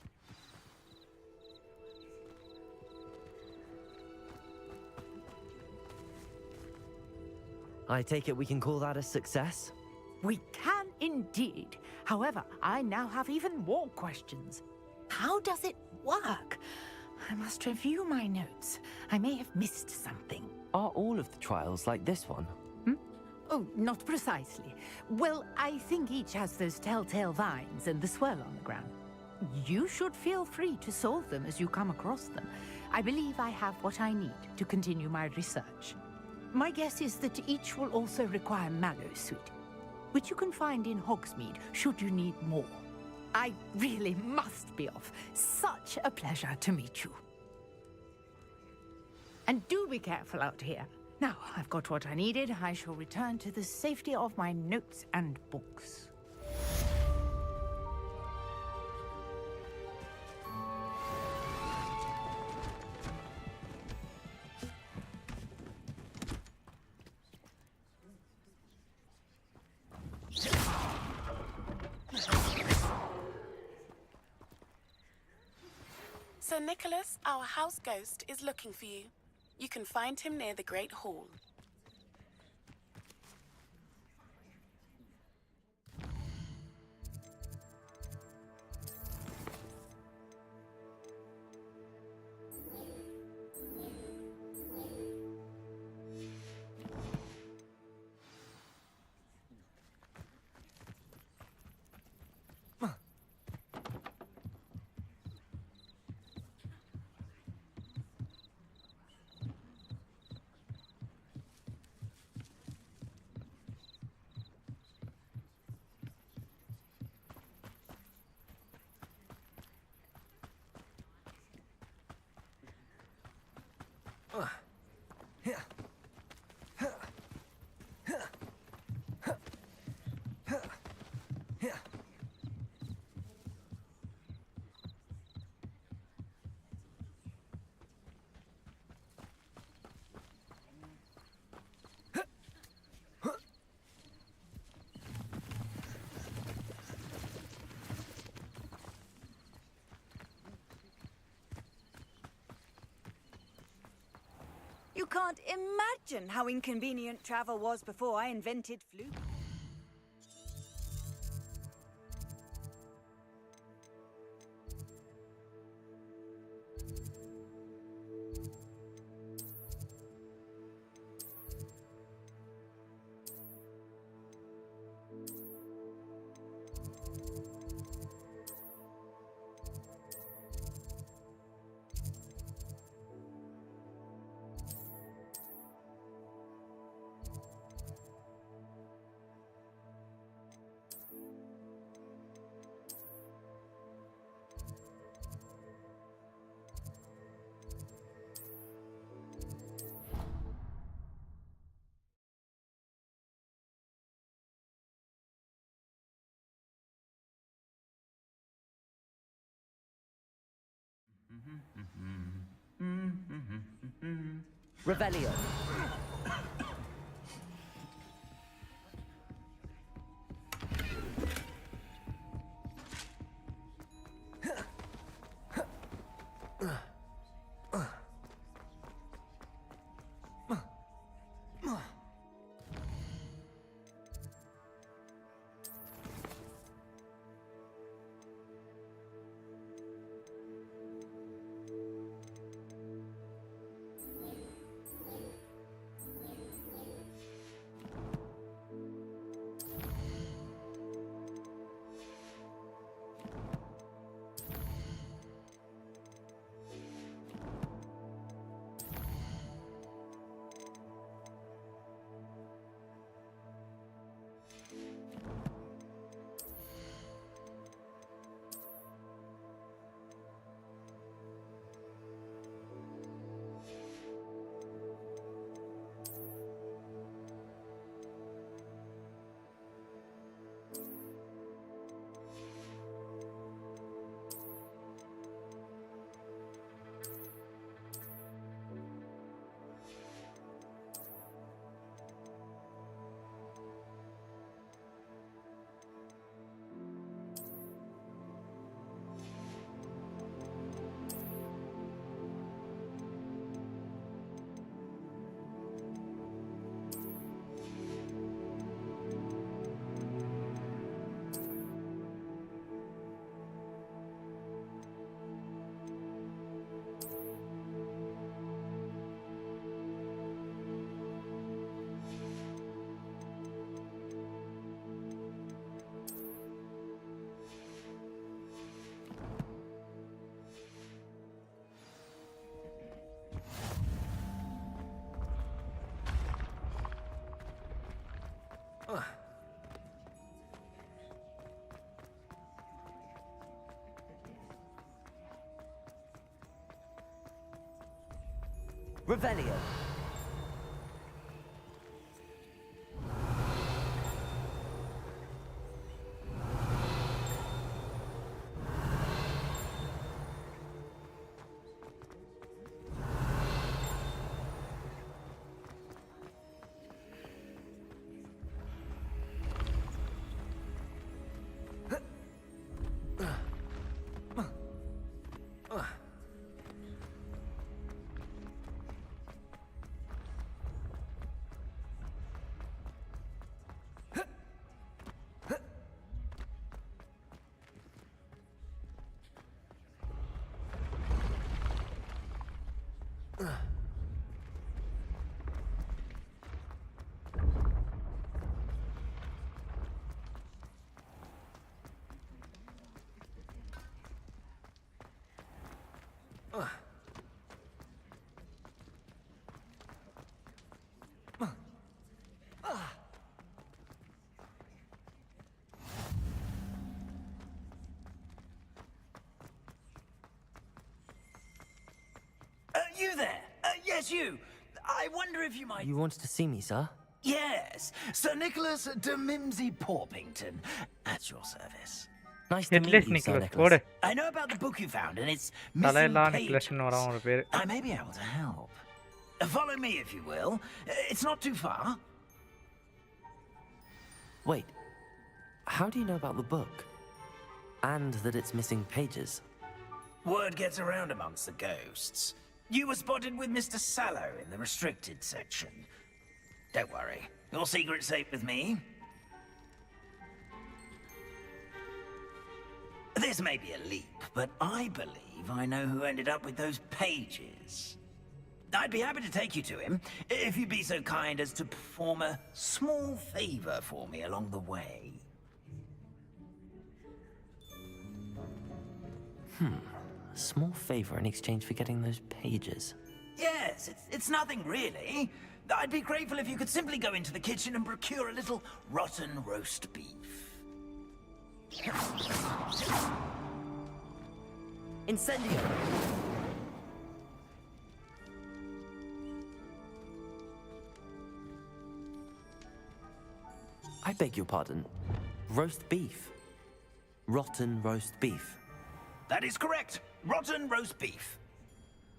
I take it we can call that a success? We can indeed. However, I now have even more questions. How does it work? I must review my notes. I may have missed something. Are all of the trials like this one? Oh, not precisely. Well, I think each has those telltale vines and the swirl on the ground. You should feel free to solve them as you come across them. I believe I have what I need to continue my research. My guess is that each will also require mallow sweet, which you can find in Hogsmeade should you need more. I really must be off. Such a pleasure to meet you. And do be careful out here. Now, I've got what I needed. I shall return to the safety of my notes and books. Sir Nicholas, our house ghost, is looking for you. You can find him near the Great Hall. You can't imagine how inconvenient travel was before I invented flute. Revelio. Revelio. You there? Yes, you. I wonder if you might... You wanted to see me, sir? Yes, Sir Nicholas de Mimsy Porpington, at your service. Nice to meet you, Sir Nicholas. I know about the book you found and its missing pages. I may be able to help. Follow me, if you will. It's not too far. Wait, how do you know about the book? And that it's missing pages? Word gets around amongst the ghosts. You were spotted with Mr. Sallow in the restricted section. Don't worry, your secret's safe with me. This may be a leap, but I believe I know who ended up with those pages. I'd be happy to take you to him, if you'd be so kind as to perform a small favor for me along the way. A small favor in exchange for getting those pages. Yes, it's nothing really. I'd be grateful if you could simply go into the kitchen and procure a little rotten roast beef. Incendio! I beg your pardon. Roast beef. Rotten roast beef. That is correct. Rotten roast beef.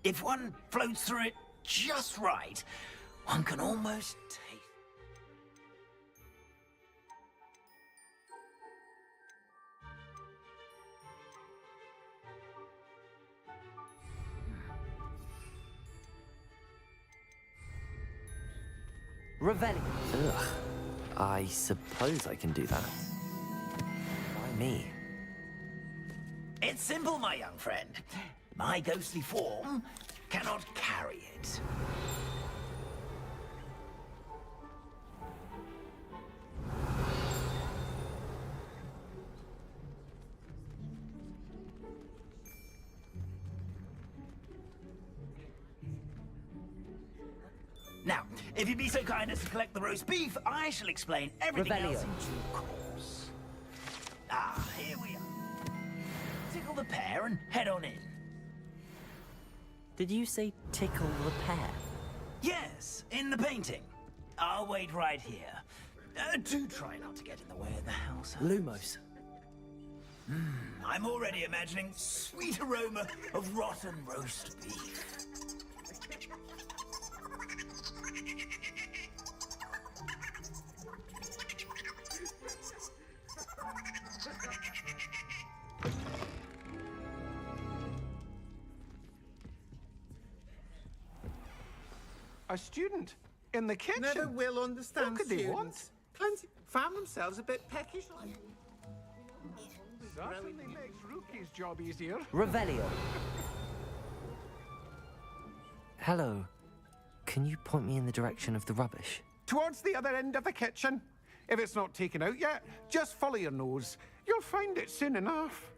If one floats through it just right, one can almost taste... Revelli. Ugh. I suppose I can do that. Why me? It's simple, my young friend. My ghostly form cannot carry it. Now, if you'd be so kind as to collect the roast beef, I shall explain everything else in due course. Ah, here we are. Tickle the pear and head on in. Did you say tickle the pear? Yes, in the painting. I'll wait right here. Do try not to get in the way of the house. Lumos. I'm already imagining sweet aroma of rotten roast beef. A student in the kitchen. Never will understand What could they want? students. Plenty found themselves a bit peckish like. Certainly makes Rookie's job easier. Revelio. Hello. Can you point me in the direction of the rubbish? Towards the other end of the kitchen. If it's not taken out yet, just follow your nose. You'll find it soon enough.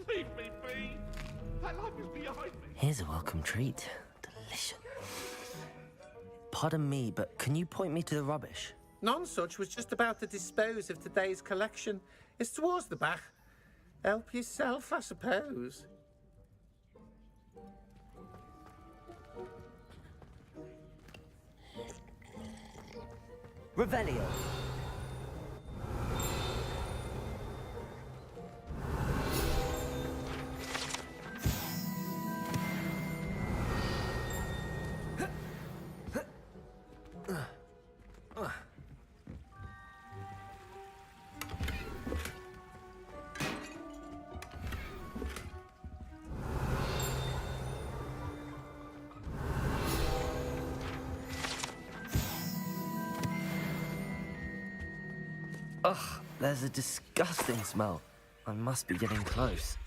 Leave me be. My life is behind me. Here's a welcome treat. Delicious. Pardon me, but can you point me to the rubbish? Nonsuch was just about to dispose of today's collection. It's towards the back. Help yourself, I suppose. Revelio. Ugh, there's a disgusting smell. I must be getting close.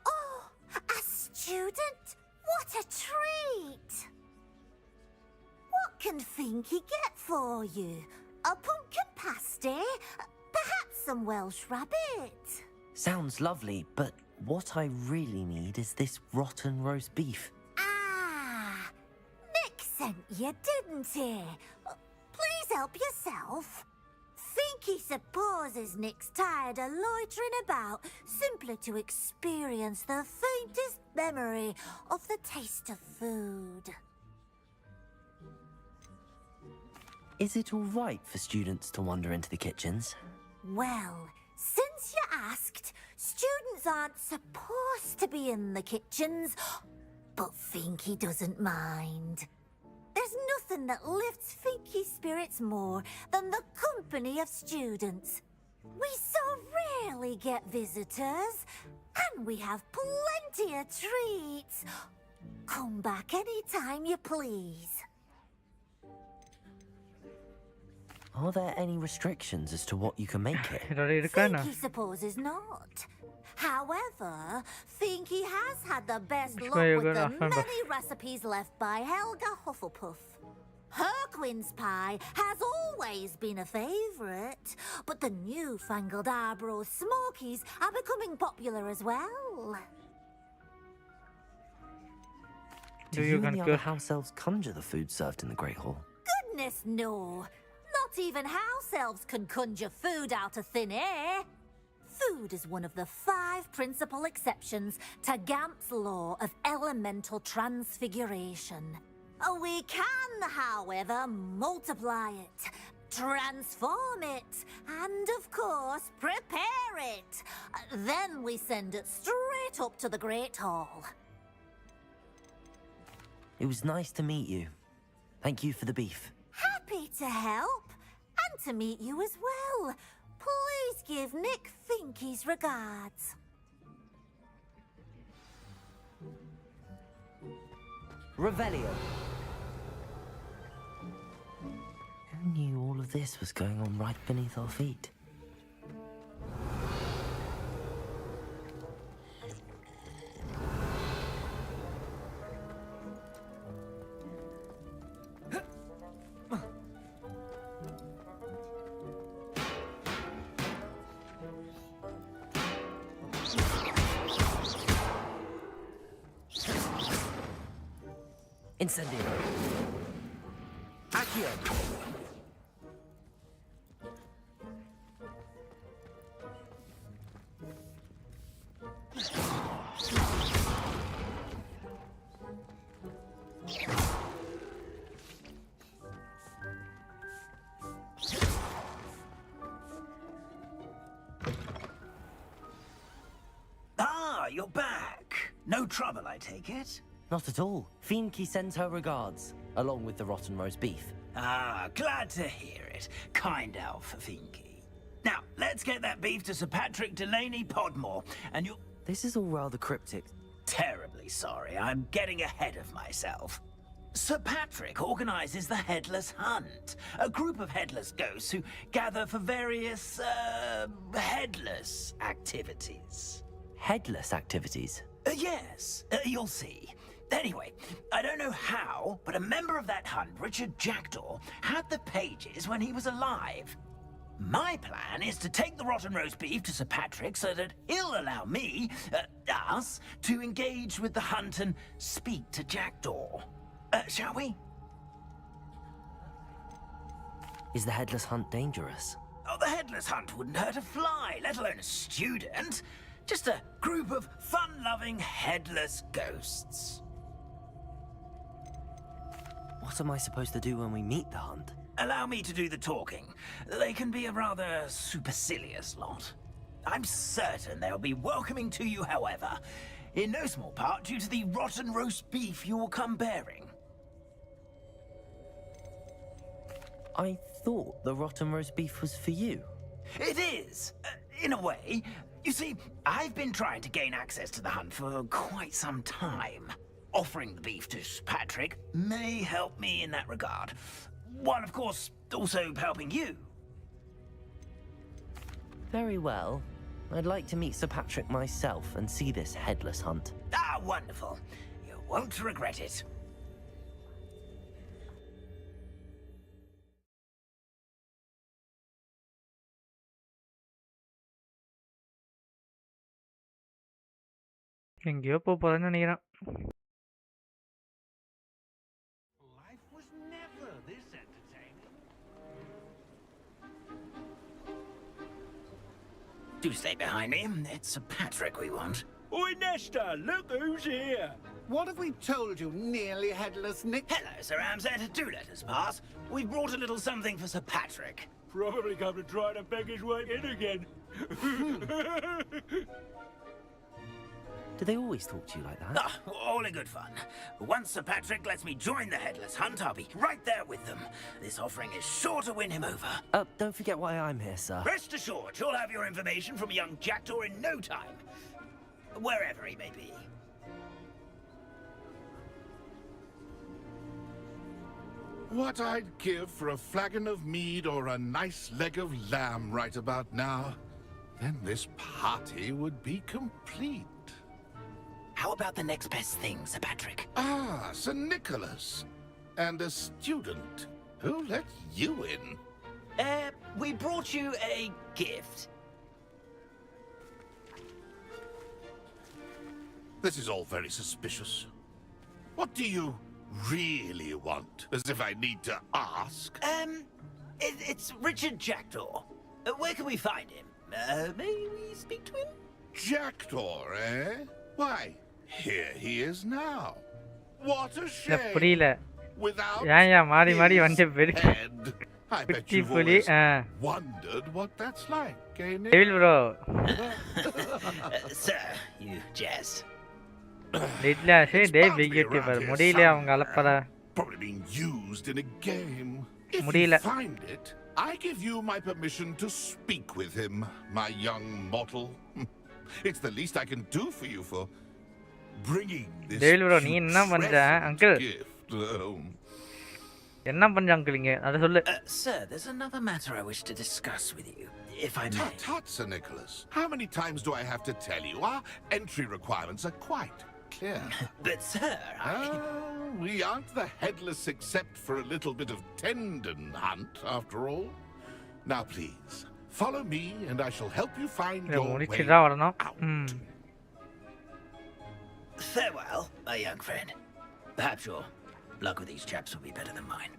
Oh, a student? What a treat! What can Finky get for you? A pumpkin pasty? Perhaps some Welsh rabbit? Sounds lovely, but what I really need is this rotten roast beef. Ah, Nick sent you, didn't he? Please help yourself. Finky supposes Nick's tired of loitering about simply to experience the faintest memory of the taste of food. Is it all right for students to wander into the kitchens? Well, since you asked, students aren't supposed to be in the kitchens, but Finky doesn't mind. There's nothing that lifts Finky's spirits more than the company of students. We so rarely get visitors, and we have plenty of treats. Come back any time you please. Are there any restrictions as to what you can make here? Finky supposes not. However, Finky has had the best luck with the many recipes left by Helga Hufflepuff. Her quince pie has always been a favourite, but the newfangled Arbroath Smokies are becoming popular as well. Do you and the other house elves conjure the food served in the Great Hall? Goodness no! Not even house elves can conjure food out of thin air. Food is one of the 5 principal exceptions to Gamp's law of elemental transfiguration. We can, however, multiply it, transform it, and of course, prepare it. Then we send it straight up to the Great Hall. It was nice to meet you. Thank you for the beef. Happy to help, and to meet you as well. Please give Nick Finky's regards. Revelio. Who knew all of this was going on right beneath our feet? Incendio. Accio. Ah, you're back. No trouble, I take it? Not at all. Finky sends her regards, along with the rotten roast beef. Ah, glad to hear it. Kind elf, Finky. Now, let's get that beef to Sir Patrick Delaney Podmore, and you'll... This is all rather cryptic. Terribly sorry, I'm getting ahead of myself. Sir Patrick organizes the Headless Hunt, a group of headless ghosts who gather for various, headless activities. Headless activities? Yes, you'll see. Anyway, I don't know how, but a member of that hunt, Richard Jackdaw, had the pages when he was alive. My plan is to take the rotten roast beef to Sir Patrick so that he'll allow me, us, to engage with the hunt and speak to Jackdaw. Shall we? Is the headless hunt dangerous? Oh, the headless hunt wouldn't hurt a fly, let alone a student. Just a group of fun-loving headless ghosts. What am I supposed to do when we meet the hunt? Allow me to do the talking. They can be a rather supercilious lot. I'm certain they'll be welcoming to you, however, in no small part due to the rotten roast beef you will come bearing. I thought the rotten roast beef was for you. It is, in a way. You see, I've been trying to gain access to the hunt for quite some time. Offering the beef to Sir Patrick may help me in that regard. While, of course, also helping you. Very well. I'd like to meet Sir Patrick myself and see this headless hunt. Ah, wonderful. You won't regret it. எங்கேயோ போறேன்னு நினைக்கிறேன். Life was never this entertaining. Do stay behind me. It's Sir Patrick we want. Oi, Nesta, look who's here. What have we told you, nearly headless Nick? Hello, Sir Ramsay. Do let us pass. We've brought a little something for Sir Patrick. Probably come to try to beg his way in again. Do they always talk to you like that? Ah, all in good fun. Once Sir Patrick lets me join the headless hunt, I'll be right there with them. This offering is sure to win him over. Don't forget why I'm here, sir. Rest assured, you'll have your information from a young jackdaw in no time. Wherever he may be. What I'd give for a flagon of mead or a nice leg of lamb right about now. Then this party would be complete. How about the next best thing, Sir Patrick? Ah, Sir Nicholas. And a student. Who let you in? We brought you a gift. This is all very suspicious. What do you really want? As if I need to ask. It's Richard Jackdaw. Where can we find him? May we speak to him? Jackdaw, eh? Why, here he is now. What a shame. புரியல. Without மாறி மாறி வந்து பெருக்கு. I bet you've always wondered what that's like, eh, Nick? Devil bro. Sir, you jest. Lidla say they big it पर முடியல அவங்க அலப்பற. Probably being used in a game. If முடியல. you find it, I give you my permission to speak with him, my young mortal. It's the least I can do for you for bringing this Devil bro நீ என்ன பண்ற uncle? gift home. என்ன பண்ற uncle இங்க அத சொல்லு. Sir, there's another matter I wish to discuss with you, if I may. Tut, Sir Nicholas. How many times do I have to tell you? Our entry requirements are quite clear. But sir, we aren't the headless except for a little bit of tendon hunt, after all. Now, please, follow me and I shall help you find your way out. Farewell, my young friend. Perhaps your luck with these chaps will be better than mine.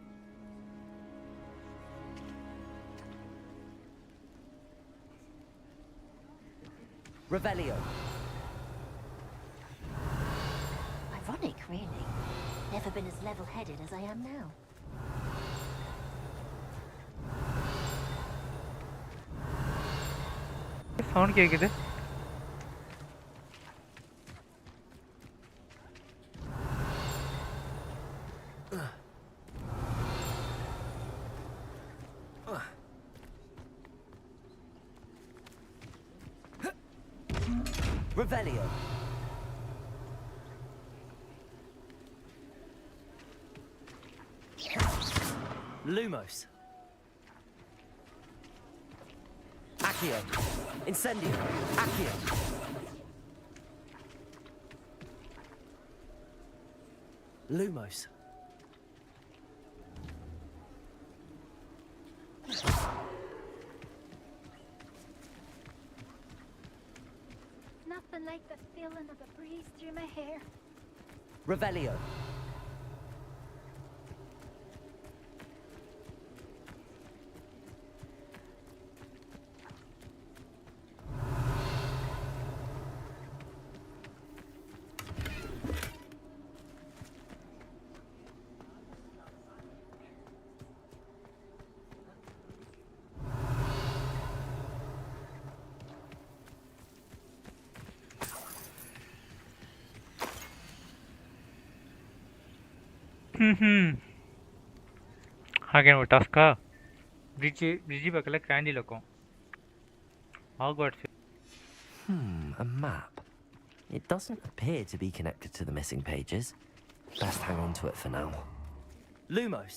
Revelio. Ironic, really. Never been as level-headed as I am now. Sound கேக்குது. Revelio. Lumos. Accio. Incendio. Accio. Lumos. Nothing like the feeling of a breeze through my hair. Revelio. Again ஒரு டாஸ்கா bridge பக்கத்துல candle இருக்கும் Hogwarts. A map. It doesn't appear to be connected to the missing pages. Best hang on to it for now. Lumos.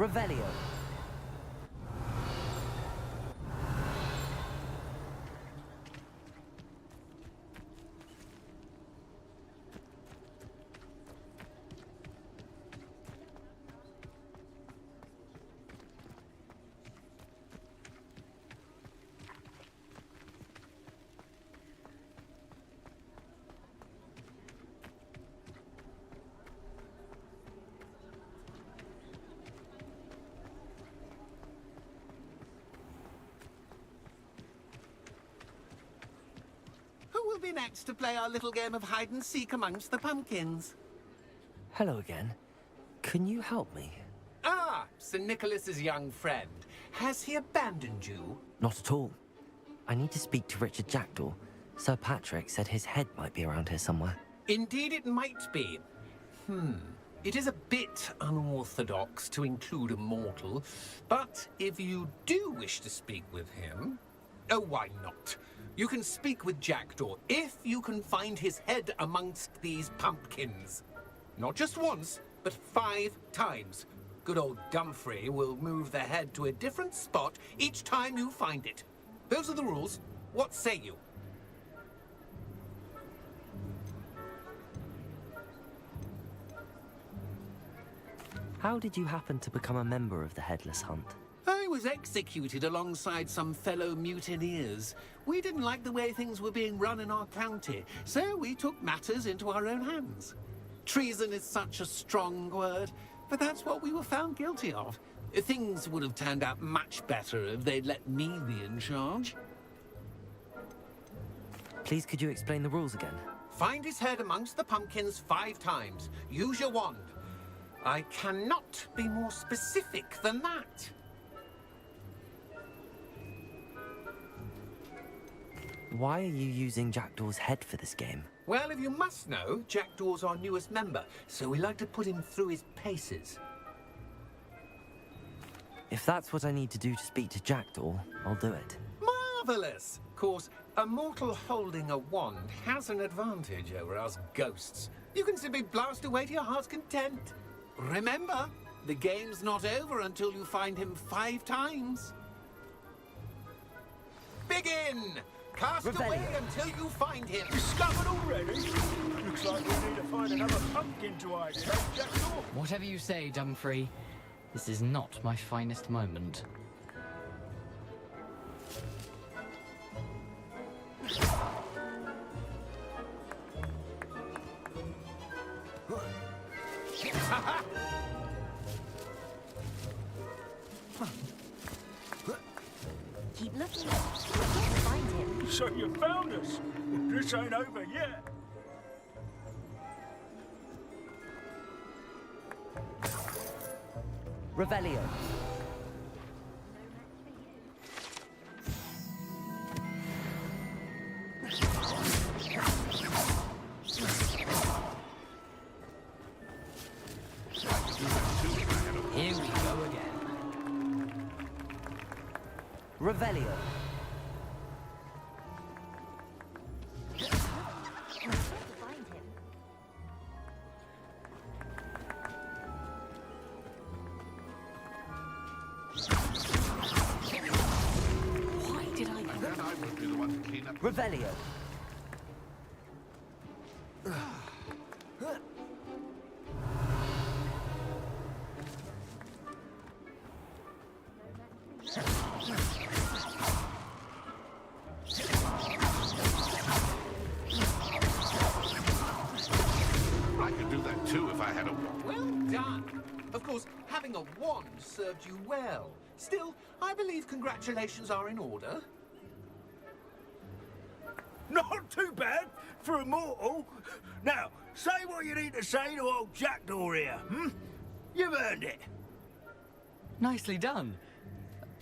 Revelio. Who will be next to play our little game of hide and seek amongst the pumpkins? Hello again. Can you help me? Ah, Sir Nicholas's young friend. Has he abandoned you? Not at all. I need to speak to Richard Jackdaw. Sir Patrick said his head might be around here somewhere. Indeed it might be. It is a bit unorthodox to include a mortal, but if you do wish to speak with him... Oh, why not? You can speak with Jackdaw if you can find his head amongst these pumpkins. Not just once, but 5 times. Good old Dumfrey will move the head to a different spot each time you find it. Those are the rules. What say you? How did you happen to become a member of the Headless Hunt? I was executed alongside some fellow mutineers. We didn't like the way things were being run in our county, so we took matters into our own hands. Treason is such a strong word, but that's what we were found guilty of. Things would have turned out much better if they'd let me be in charge. Please, could you explain the rules again? Find his head amongst the pumpkins 5 times. Use your wand. I cannot be more specific than that. Why are you using Jackdaw's head for this game? Well, if you must know, Jackdaw's our newest member, so we like to put him through his paces. If that's what I need to do to speak to Jackdaw, I'll do it. Marvellous! Of course, a mortal holding a wand has an advantage over us ghosts. You can simply blast away to your heart's content. Remember, the game's not over until you find him 5 times. Begin! Cast away until you find him. Discovered already? Looks like we need to find another pumpkin to hide in, eh, Jackdaw? Whatever you say, Dumfrey. This is not my finest moment. Keep looking. Can't find him. So you found us. This ain't over yet. Revelio. Here we go again. Revelio. Why did I And then I would be the one to clean up. Revelio. I could do that too if I had a... Well done. Of course, having a wand served you well. Still, I believe congratulations are in order. Not too bad for a mortal. Now, say what you need to say to old Jackdaw here, You've earned it. Nicely done.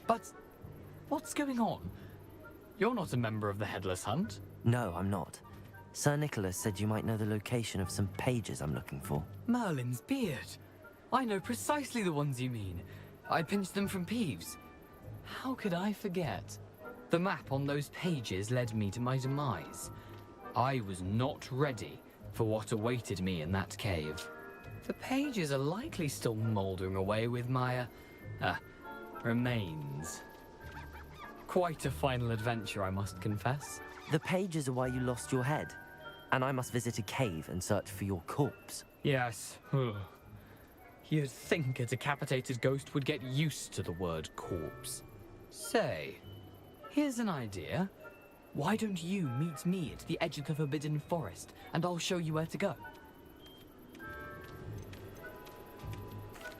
But what's going on? You're not a member of the Headless Hunt? No, I'm not. Sir Nicholas said you might know the location of some pages I'm looking for. Merlin's beard. I know precisely the ones you mean. I pinched them from Peeves. How could I forget? The map on those pages led me to my demise. I was not ready for what awaited me in that cave. The pages are likely still mouldering away with my, remains. Quite a final adventure, I must confess. The pages are why you lost your head, and I must visit a cave and search for your corpse. Yes. You'd think a decapitated ghost would get used to the word corpse. Say, here's an idea. Why don't you meet me at the edge of the Forbidden Forest, and I'll show you where to go?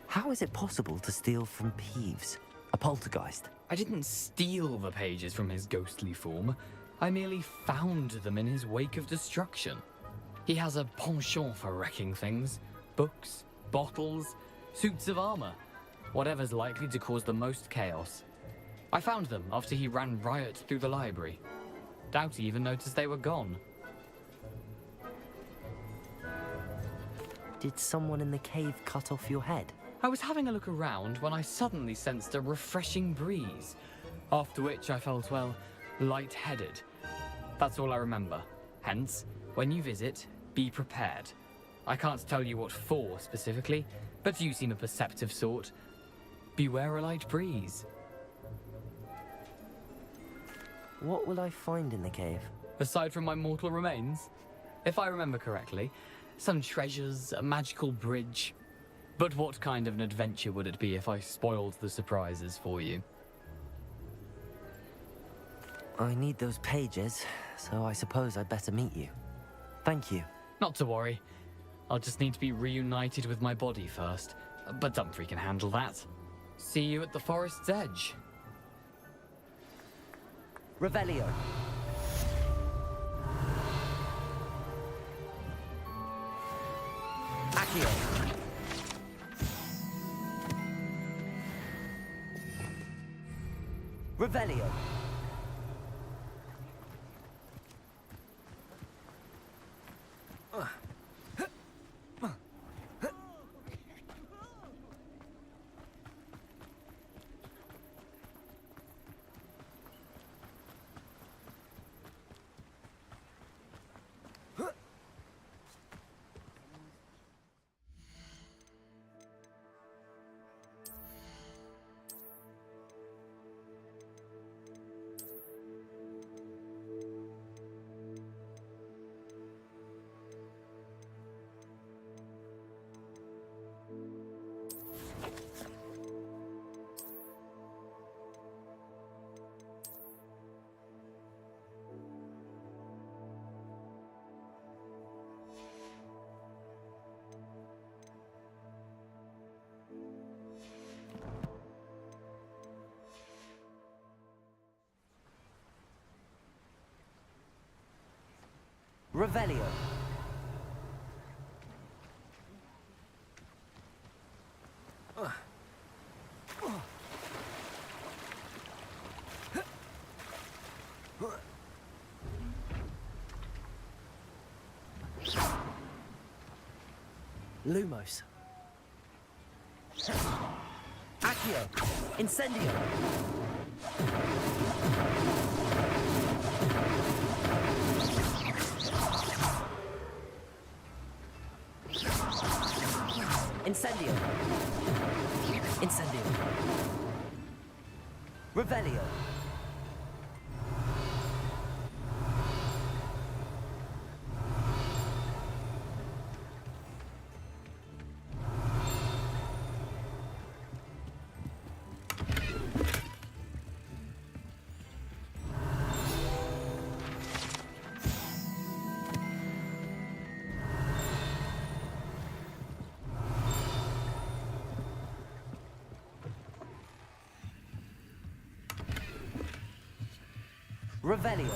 How is it possible to steal from Peeves, a poltergeist? I didn't steal the pages from his ghostly form. I merely found them in his wake of destruction. He has a penchant for wrecking things. Books, bottles, suits of armor. Whatever's likely to cause the most chaos. I found them after he ran riot through the library. Doubt he even noticed they were gone. Did someone in the cave cut off your head? I was having a look around when I suddenly sensed a refreshing breeze, after which I felt, well, lightheaded. That's all I remember. Hence, when you visit, be prepared. I can't tell you what for specifically, but you seem a perceptive sort. Beware a light breeze. What will I find in the cave? Aside from my mortal remains, if I remember correctly, some treasures, a magical bridge. But what kind of an adventure would it be if I spoiled the surprises for you? I need those pages, so I suppose I'd better meet you. Thank you. Not to worry. I'll just need to be reunited with my body first. But Dumfries can handle that. See you at the forest's edge. Revelio. Accio. Revelio. Revelio. Lumos. Accio. Incendio. Incendio. Incendio. Revelio. Revelio.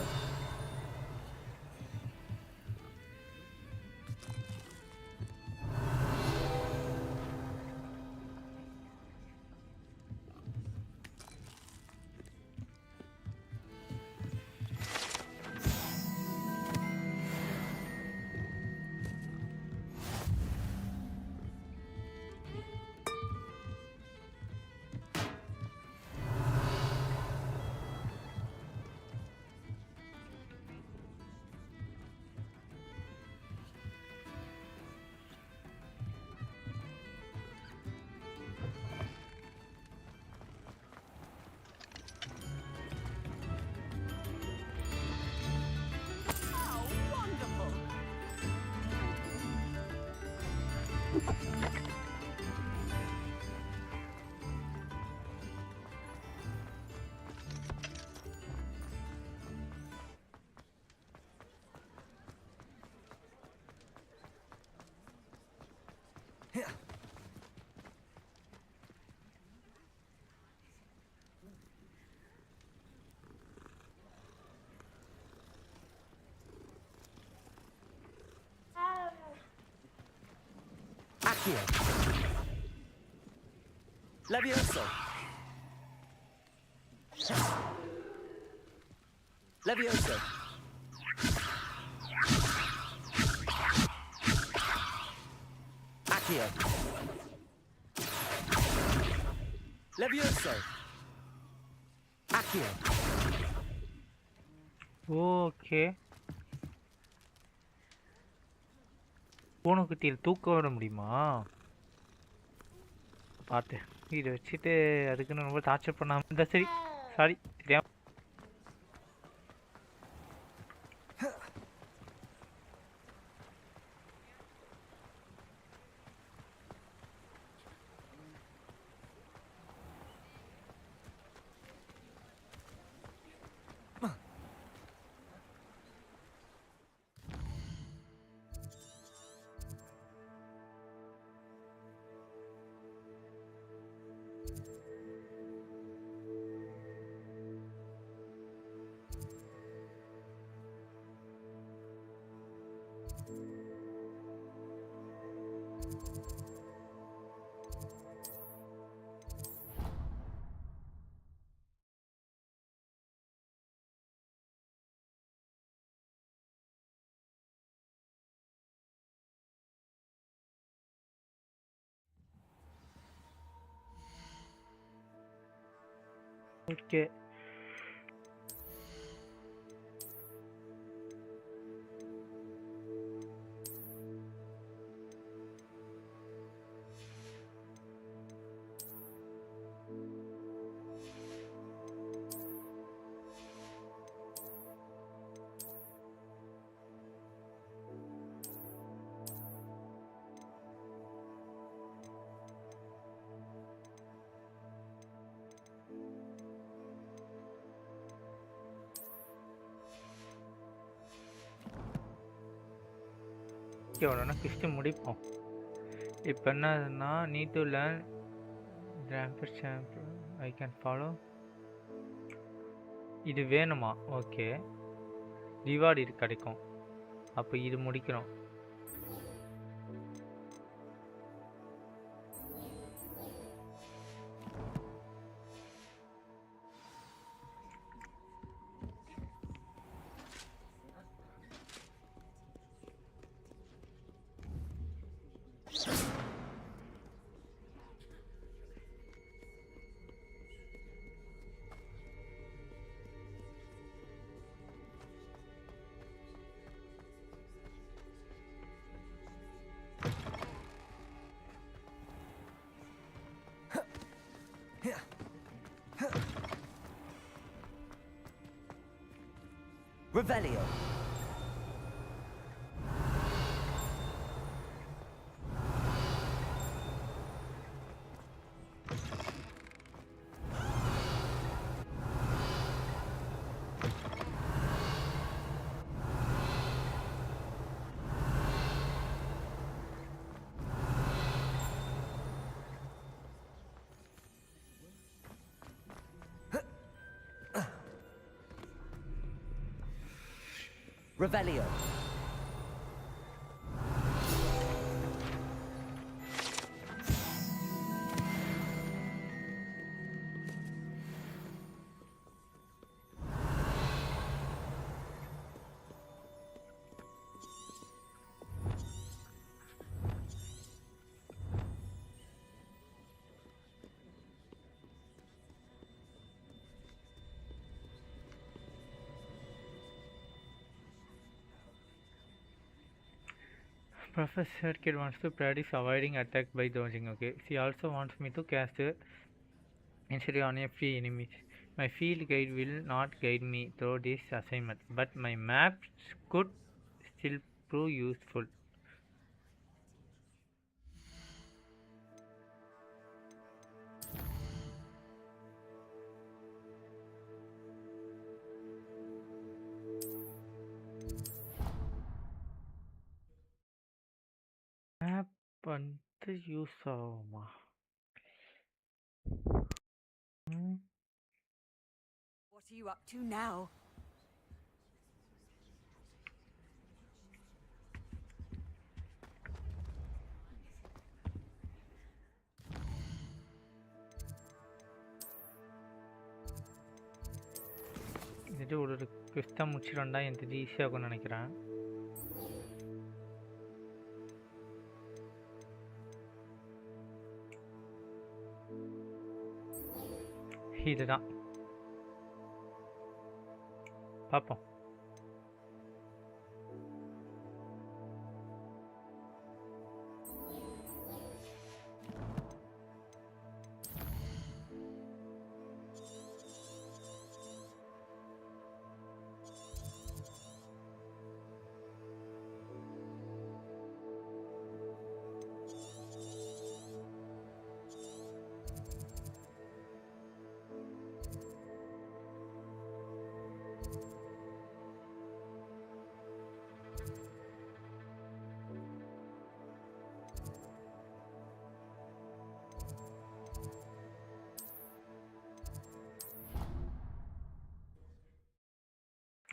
Accio. Levioso. Levioso. Accio. Levioso. Accio. Okay. பூனைக்குட்டியில் தூக்க விட முடியுமா? பார்த்து இதை வச்சுட்டு அதுக்குன்னு ரொம்ப torture பண்ணாமல் இருந்தால் சரி. சாரி தெரியாம. ஓகே. உடனே கிறிஸ்டி முடிப்போம். இப்போ என்னதுன்னா need to learn I can follow. இது வேணுமா? ஓகே, ரிவார்டு இது கிடைக்கும். அப்போ இது முடிக்கிறோம். Revelio. Revelio. Professor Kid wants to practice avoiding attack by dodging. Okay, she also wants me to cast a instead on a free enemy. My field guide will not guide me through this assignment, but my maps could still prove useful. Map வந்து use ஆகுமா? What are you up to now? வந்து ஒரு குவிஸ்தான் முடிச்சிட்டோம்னா எனக்கு ஈஸியாக இருக்கும்னு நினைக்கிறேன். இதுதான் பார்ப்போம்.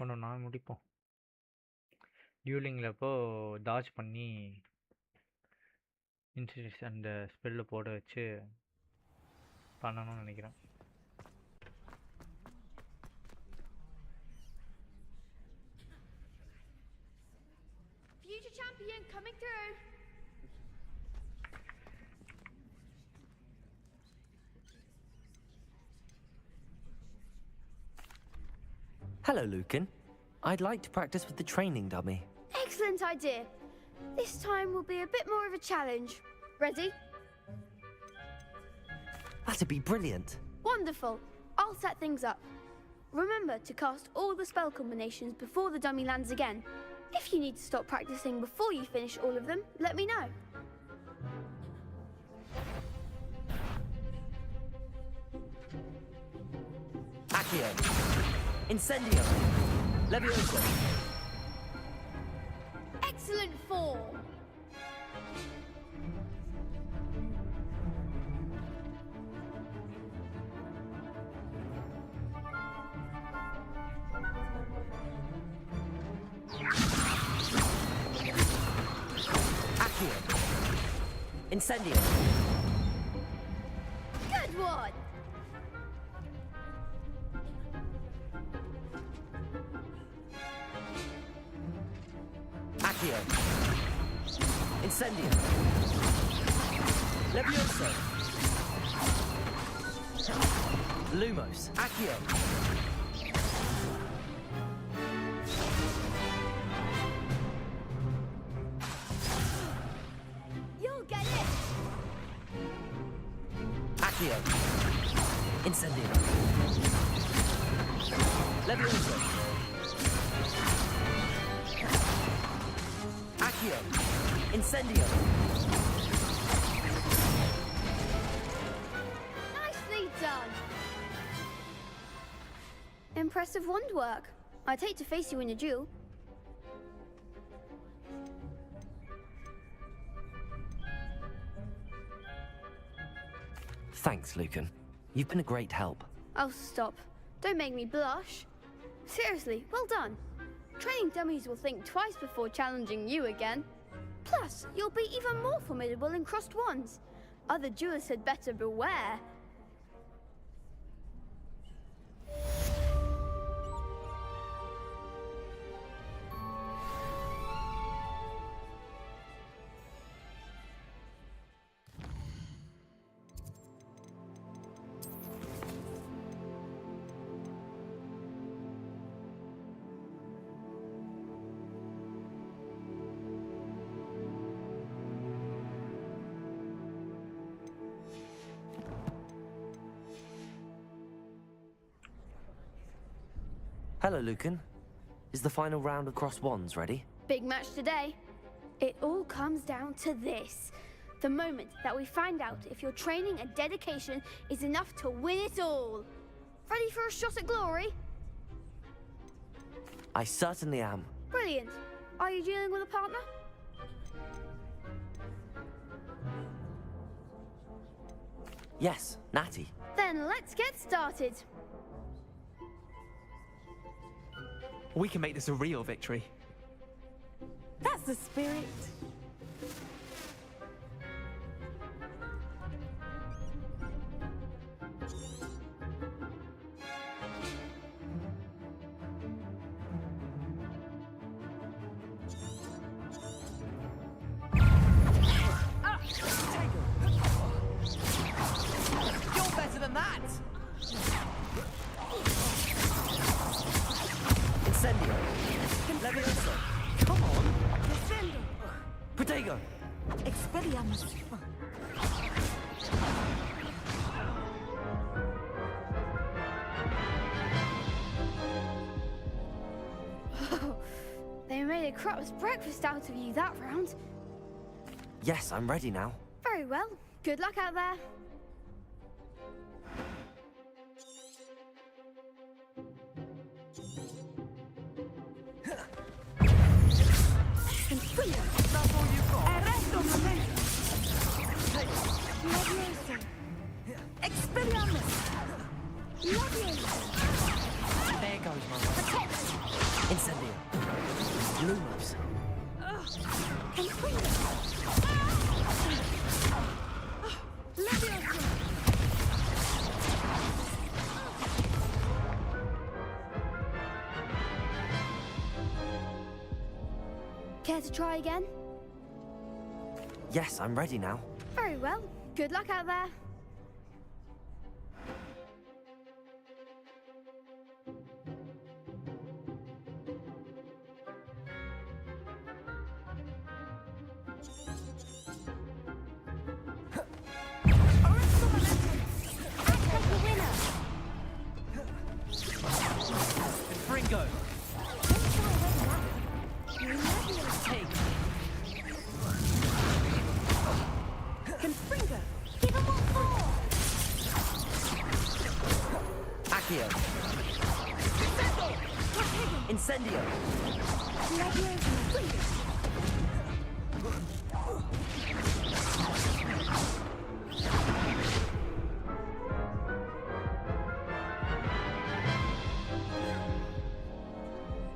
ஒன்று நான் முடிப்போம். டியூலிங்கில் அப்போ டாஜ் பண்ணி இன்சிடென்ட்ஸ் அந்த ஸ்பெல்லை போட வச்சு பண்ணணும்னு நினைக்கிறேன். Future champion coming through. Hello, Lucan. I'd like to practice with the training dummy. Excellent idea. This time will be a bit more of a challenge. Ready? That'd be brilliant. Wonderful. I'll set things up. Remember to cast all the spell combinations before the dummy lands again. If you need to stop practicing before you finish all of them, let me know. Accio. Incendio. Levioso. Excellent form. Accio. Incendio. Good one. Accio. Incendio. Levioso. Lumos. Accio. You'll get it. Accio. Incendio. Levioso. Accio. Incendio. Nicely done. Impressive wand work. I'd hate to face you in a duel. Thanks, Lucan. You've been a great help. Oh, stop. Don't make me blush. Seriously, well done. Training dummies will think twice before challenging you again. Plus, you'll be even more formidable in crossed wands. Other duelists had better beware. Hello, Lucan. Is the final round of Cross Wands ready? Big match today. It all comes down to this. The moment that we find out if your training and dedication is enough to win it all. Ready for a shot at glory? I certainly am. Brilliant. Are you dealing with a partner? Yes, Natty. Then let's get started. We can make this a real victory. That's the spirit. Incendio. Levioso. Come on. Defendo. Protego. Expelliarmus. They made a crap's breakfast out of you that round. Yes, I'm ready now. Very well. Good luck out there. That's all you've got. Arresto momento. Levioso. Expelliarmus. Levioso. There goes my life. Incendio. Lumos. Levioso. Care to try again? Yes, I'm ready now. Very well. Good luck out there. Fringo. Confringo. Give him what for. Accio. Incendio.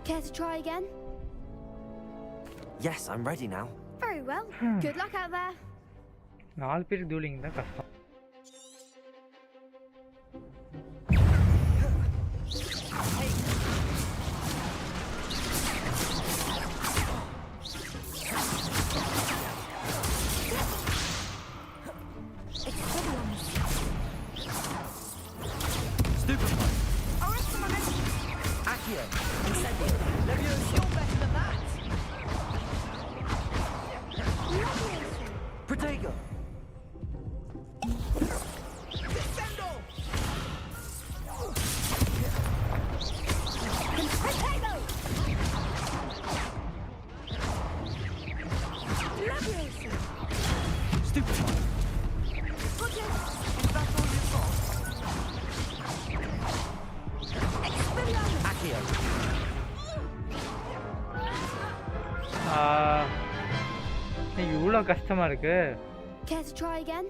Care to try again? Yes, I'm ready now. Very well. Good luck out there. 4 பேருக்கு dueling தான் கஷ்டம். Stupefy. Accio. Incendio. Levioso. You're better than that. Protego. Descendo. Potato! Levioso. Stupefy. Is that all you've got? Expelliarmus. Accio. இவ்வளோ கஷ்டமா இருக்கு. Care to try again?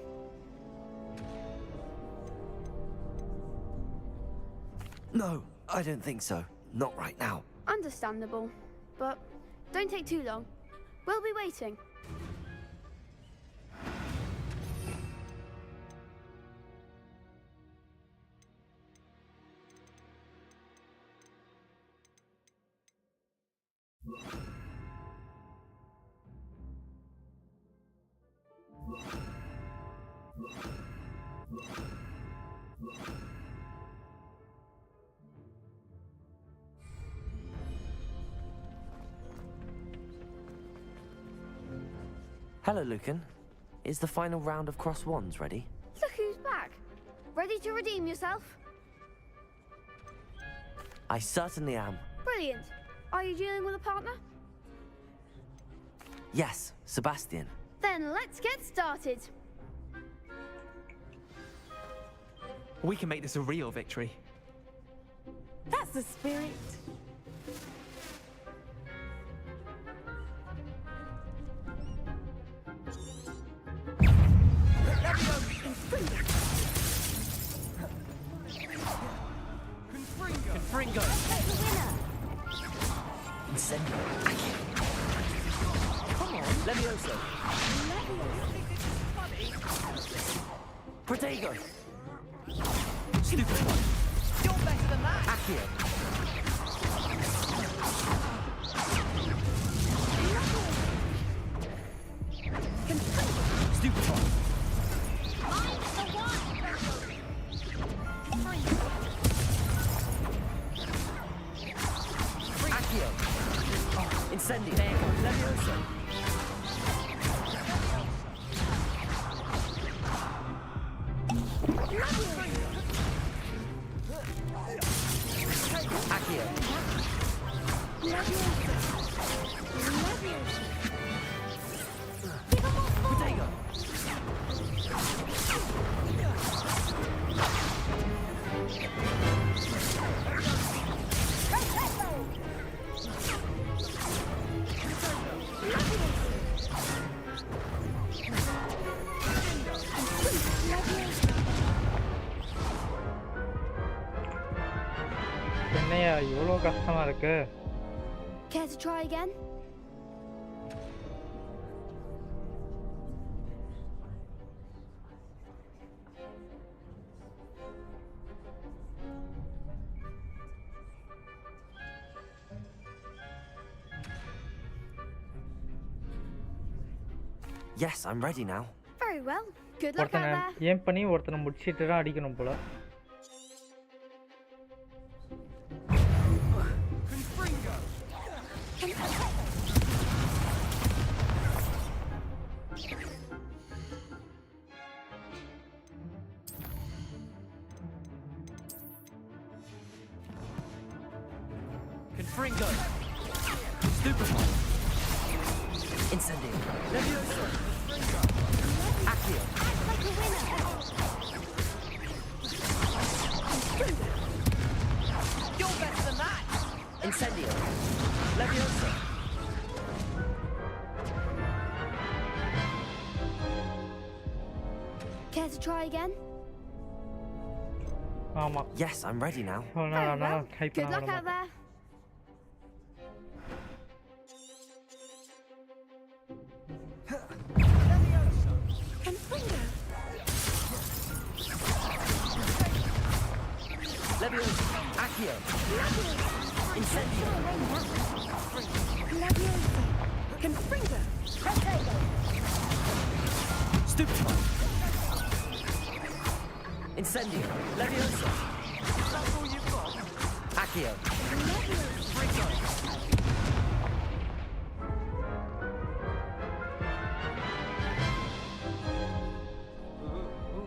No, I don't think so. Not right now. Understandable. But don't take too long. We'll be waiting. Hello, Lucan. Is the final round of Cross Wands ready? Look who's back. Ready to redeem yourself? I certainly am. Brilliant. Are you dealing with a partner? Yes, Sebastian. Then let's get started. We can make this a real victory. That's the spirit. Confringo. Incendio. Come on. Levioso. Protego. Stupefy. You're better than that. Accio. Stupefy. Accio. Incendio. Leviosa. Accio. Protego. என்னையா இவ்வளோ கஷ்டமா இருக்கு? Care to try again? Yes, I'm ready now. Very well. Good luck out there. ஏன் பண்ணி ஒருத்தனை முடிச்சிட்டு தான் அடிக்கணும் போல. Confringo. Stupefy. Incendio. Leviosa. Accio. Act like a winner. You're better than that. Incendio. Leviosa. Care to try again? ஆமா. Yes, I'm ready now. Very well. Good luck out there. Leviosa. Accio. Incendio. Leviosa. Confringo. Stupefy. Incendio. Leviosa. That's all you've got? Accio. Confringo.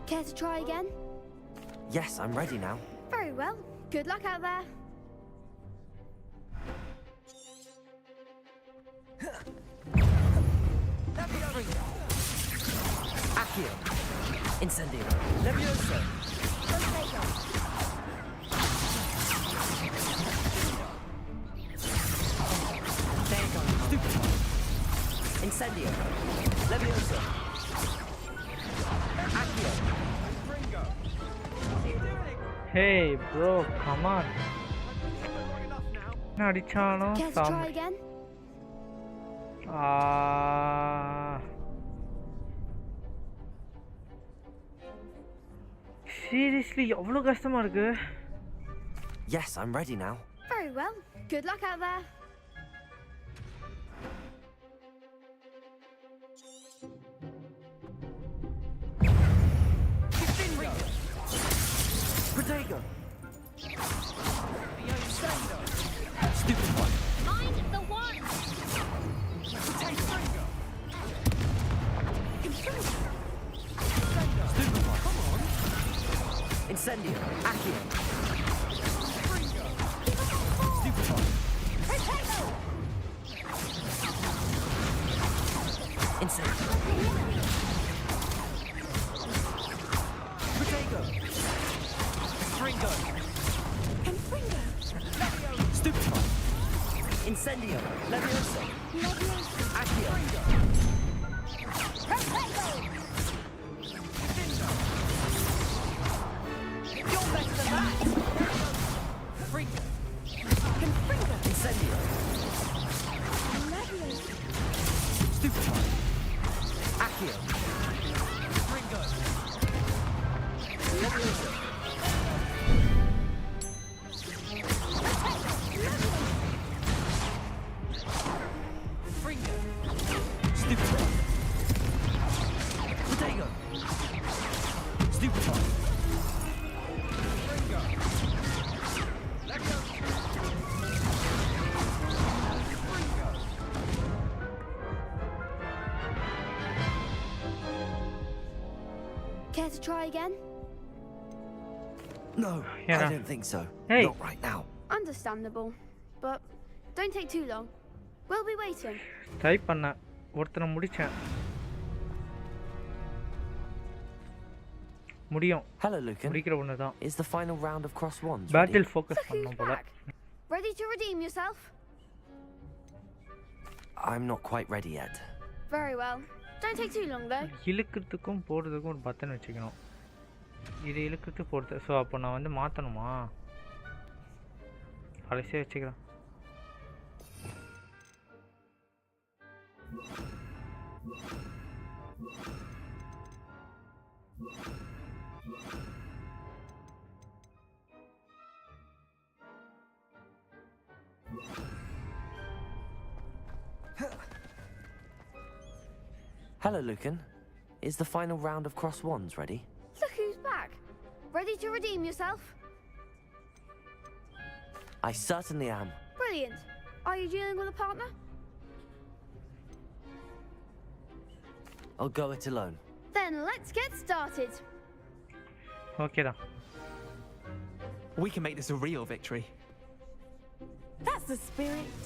Care to try again? Yes, I'm ready now. Very well. Good luck out there. Accio. Incendio. Leviosa. Stupefy. Incendio. Leviosa. Accio. Hey bro, come on. என்ன அடிச்சாலும் Care to try again? Seriously, அவ்வளோ கஷ்டமா இருக்கு. Yes, I'm ready now. Very well. Good luck out there. Protego. Stupefy. Mind the one! Stupefy. Come on. Incendio. Accio. Stupefy. Incendio. Protego. Confringo. Stupefy. Incendio. Leviosa. Accio. You're better than that. Fringo. Incendio. Stupefy. Accio. Fringo. Leviosa. Stupefy. Protego. Stupefy. Care to try again? No, Yeah. I don't think so. Hey. Not right now. Understandable. But don't take too long. We'll be waiting. Try பண்ணேன் ஒருத்தனை முடிச்சேன் முடியும் Hello, Lucan. முடிக்கிற ஒன்று தான் Is the final round of cross wands battle ready? Focus பண்ணணும் போல Ready to redeem yourself? I'm not quite ready yet. Very well. Don't take too long though. இழுக்கிறதுக்கும் போடுறதுக்கும் ஒரு பட்டன் வச்சுக்கணும் இது இழுக்கிறது போடுறது ஸோ அப்போ நான் வந்து மாற்றணுமா கடைசியாக வச்சுக்கிறேன் Hello, Lucan. Is the final round of cross wands ready? Look who's back. Ready to redeem yourself? I certainly am. Brilliant. Are you dealing with a partner? I'll go it alone. Then let's get started. Okay தான் We can make this a real victory. That's the spirit.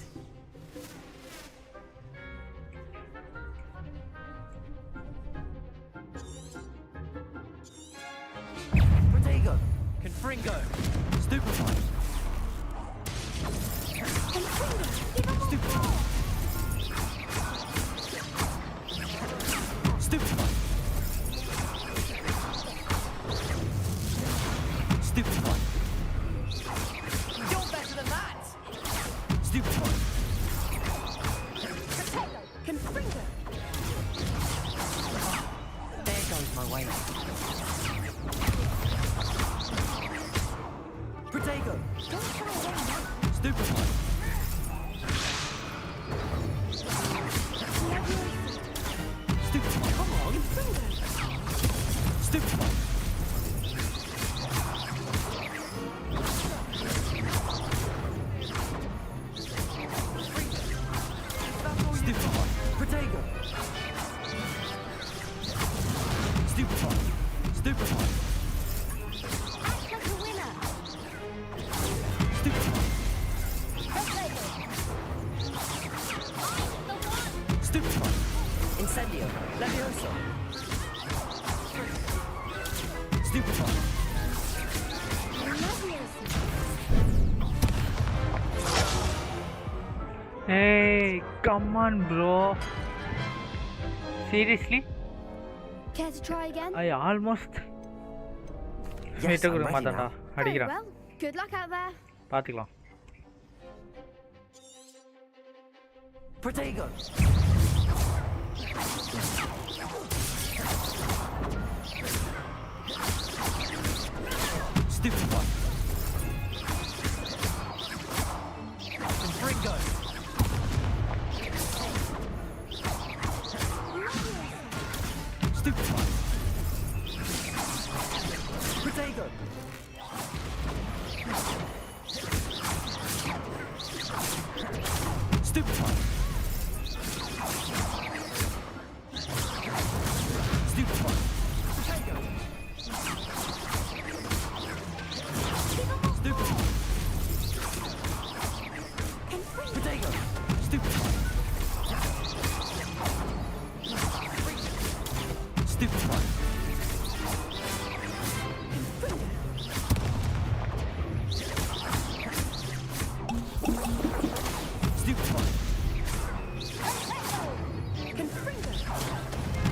Protego! Confringo! Stupefy! Stupefy! Stupefy! Stupefy! You're better than that! Stupefy! Confringo! There goes my way. Protego! Stupefy! Stupefy! Come on! Stupefy! Stupefy! Protego! Stupefy! Stupefy! Act like a winner! Stupefy! Stupefy! Incendio! Levioso! Stupefy! Hey, come on, bro. Seriously? Care to try again? I almost. Yes, I'm ready now. Very அடிக்கிறேன் well. Good luck out there. பார்த்துக்கலாம் Protego! Stupefy! Confringo! Stupefy! Protego! Stupefy! Stupefy! Protego! Stupefy! Protego! Stupefy! Stupefy! Stupefy!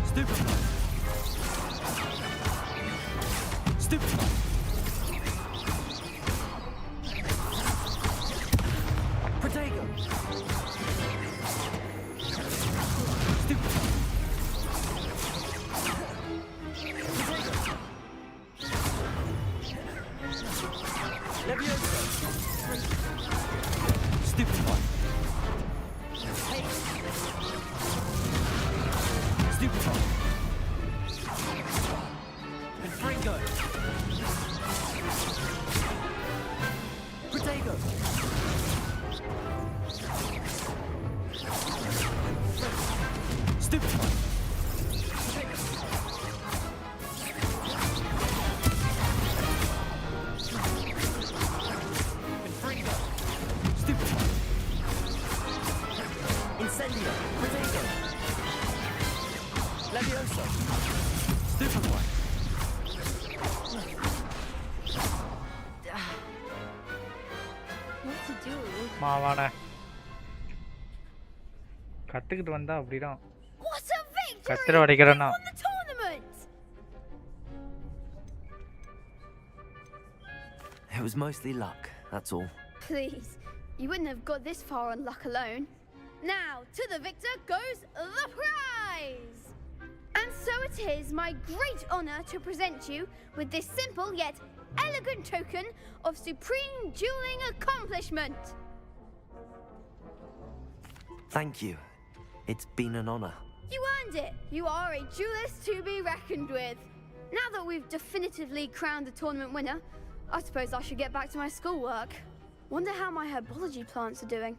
Stupefy! Stupefy! Protego! Stupefy! Protego! Levioso! Stupefy! Stupefy! Confringo! Protego! Incendio! Protego! Levioso! Superboy! What to do? மாவான கத்துக்கிட்டு வந்தா அப்படிதான் What a victory! கத்திர வடைக்கிறேன்னா We won the tournament! It was mostly luck, that's all. Please, you wouldn't have got this far on luck alone. Now, to the victor goes the prize! And so it is my great honor to present you with this simple yet elegant token of supreme dueling accomplishment. Thank you. It's been an honor. You earned it. You are a duelist to be reckoned with. Now that we've definitively crowned the tournament winner, I suppose I should get back to my schoolwork. Wonder how my herbology plants are doing.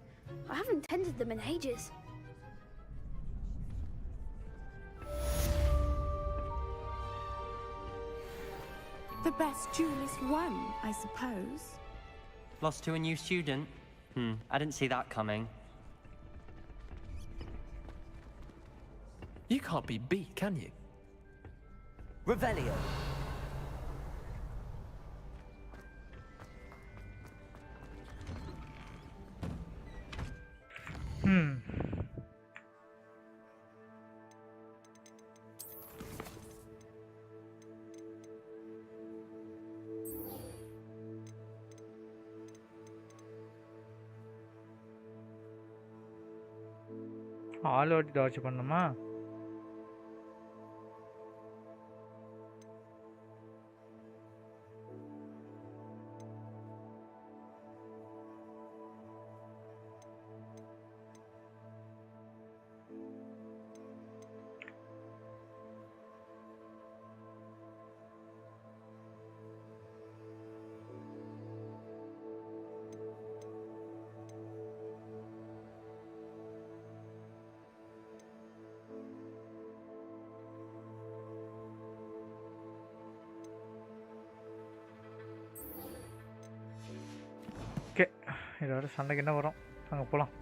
I haven't tended them in ages. The best duelist won, I suppose. Lost to a new student? I didn't see that coming. You can't be beat, can you? Revelio. ஆள் ஓட்டி torch பண்ணுமா okay இதோட சண்டைக்கு என்ன வரும் அங்கே போகலாம்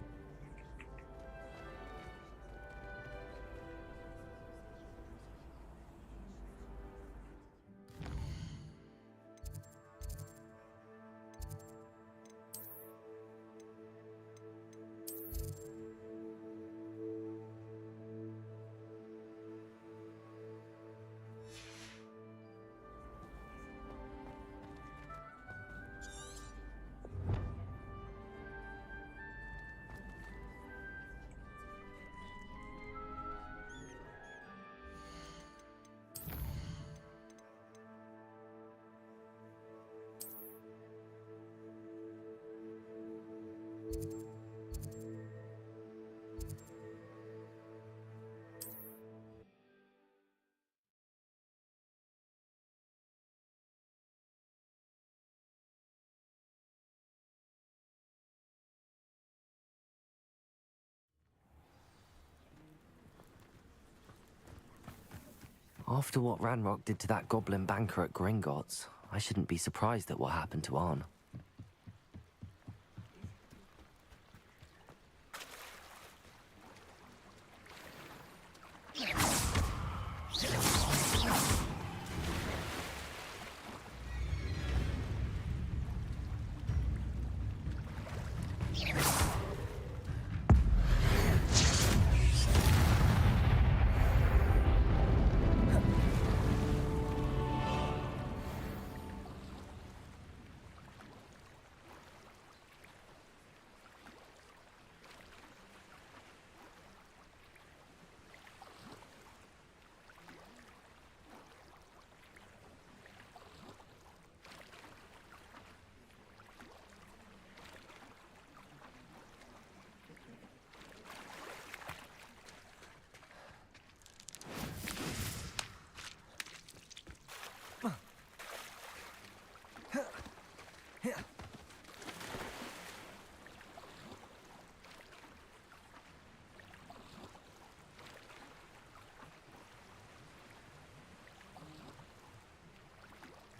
After what Ranrock did to that goblin banker at Gringotts, I shouldn't be surprised at what happened to Arn.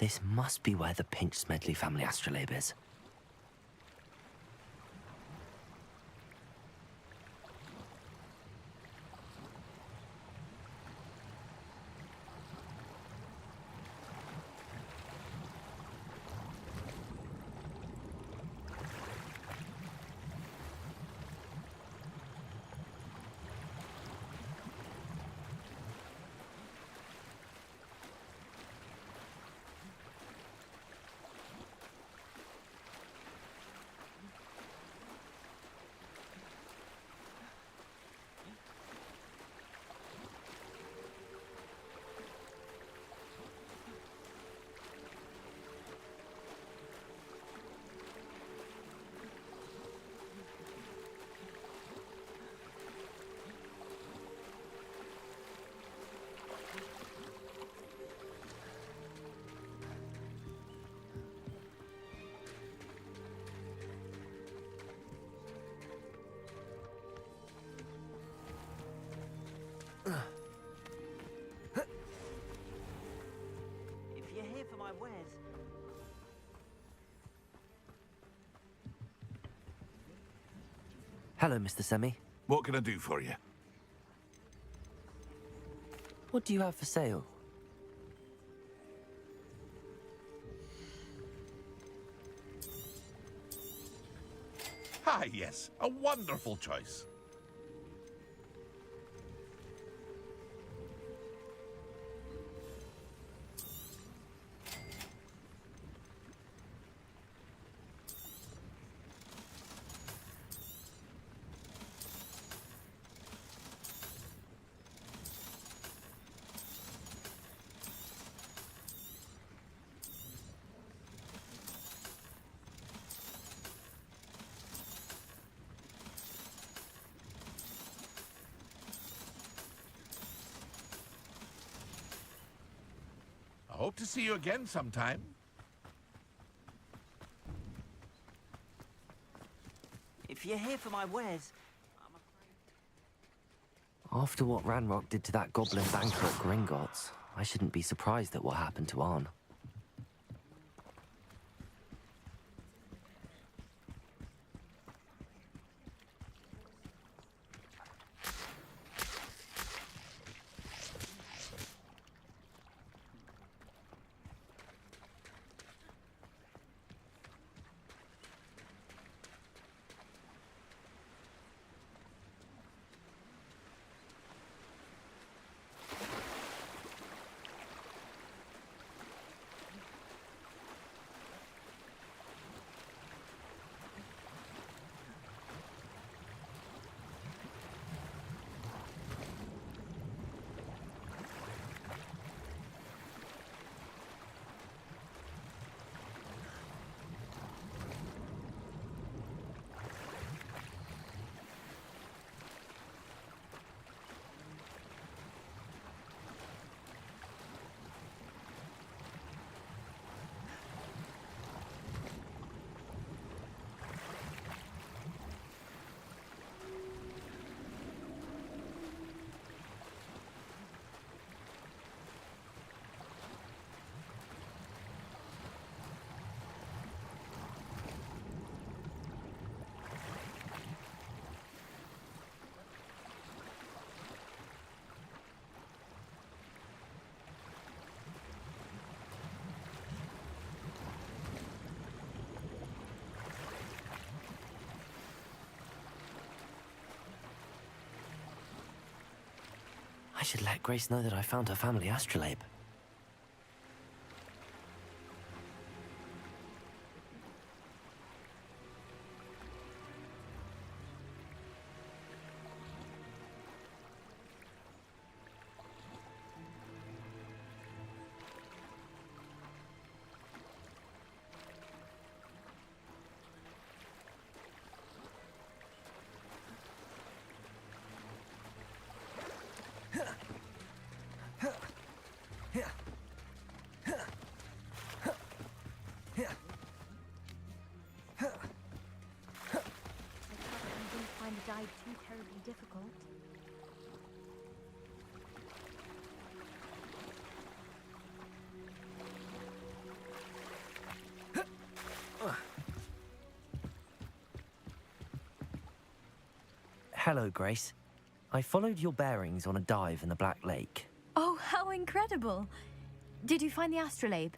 This must be where the Pinch Smedley family astrolabe is. Hello, Mr. Semi. What can I do for you? What do you have for sale? Ah, yes. A wonderful choice. I hope to see you again sometime. If you're here for my wares, After what Ranrock did to that goblin banker at Gringotts, I shouldn't be surprised at what happened to Arn. I should let Grace know that I found her family astrolabe. Dive too terribly difficult. Hello, Grace. I followed your bearings on a dive in the Black Lake. Oh, how incredible! Did you find the astrolabe?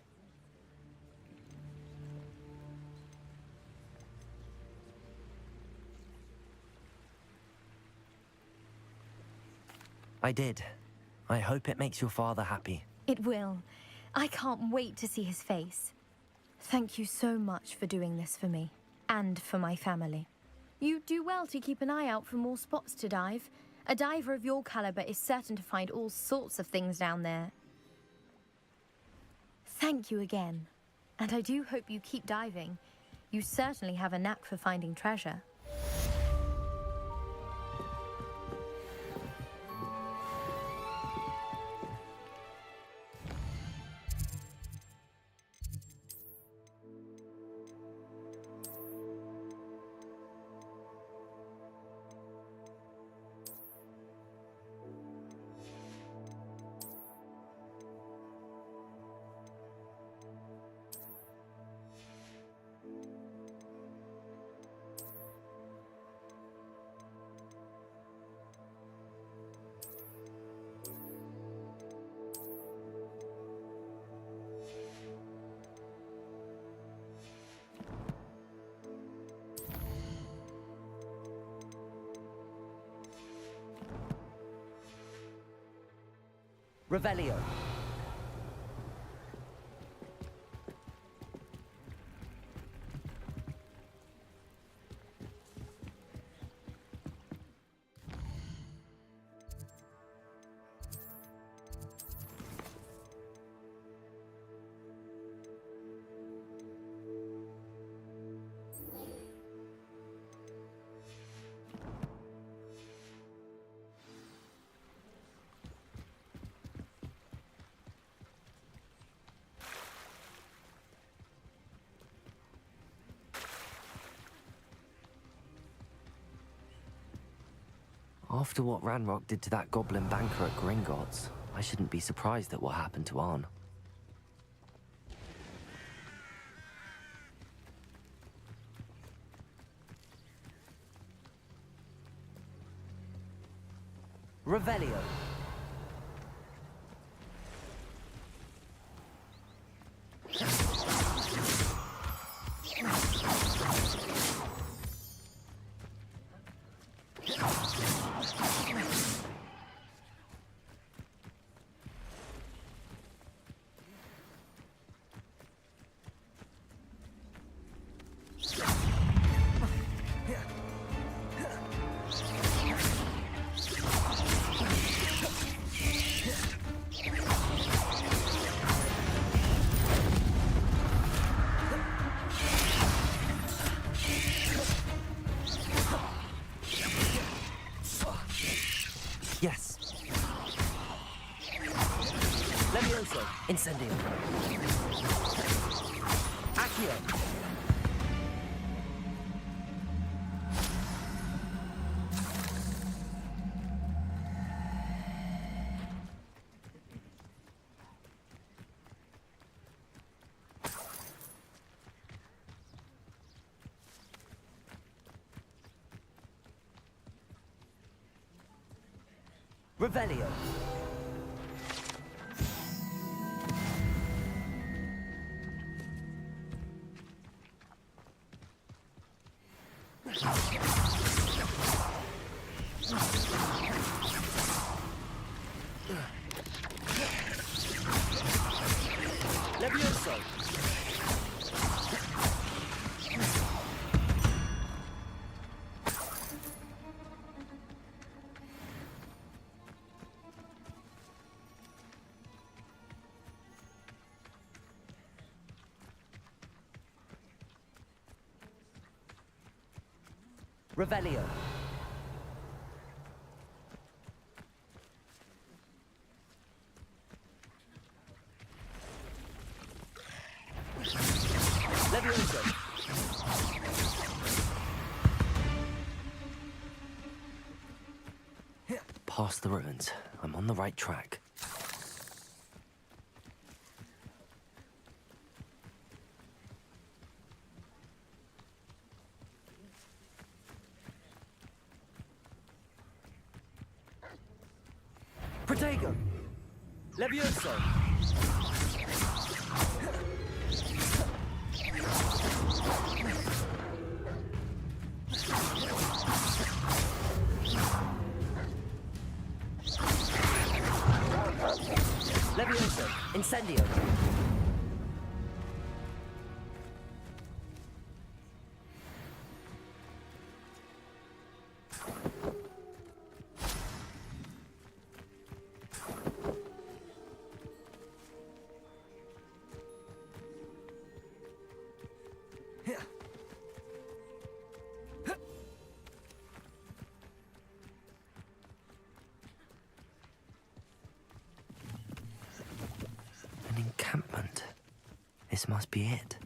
I did. I hope it makes your father happy. It will. I can't wait to see his face. Thank you so much for doing this for me, and for my family. You do well to keep an eye out for more spots to dive. A diver of your caliber is certain to find all sorts of things down there. Thank you again. And I do hope you keep diving. You certainly have a knack for finding treasure. Revelio. After what Ranrock did to that goblin banker at Gringotts, I shouldn't be surprised at what happened to Arn. Revelio. Yes. Levioso. Incendio. Accio. Revelio. Levioso. Revelio. Levioso. Past the ruins. I'm on the right track. Protego! Levioso! Levioso! Incendio! An encampment. This must be it.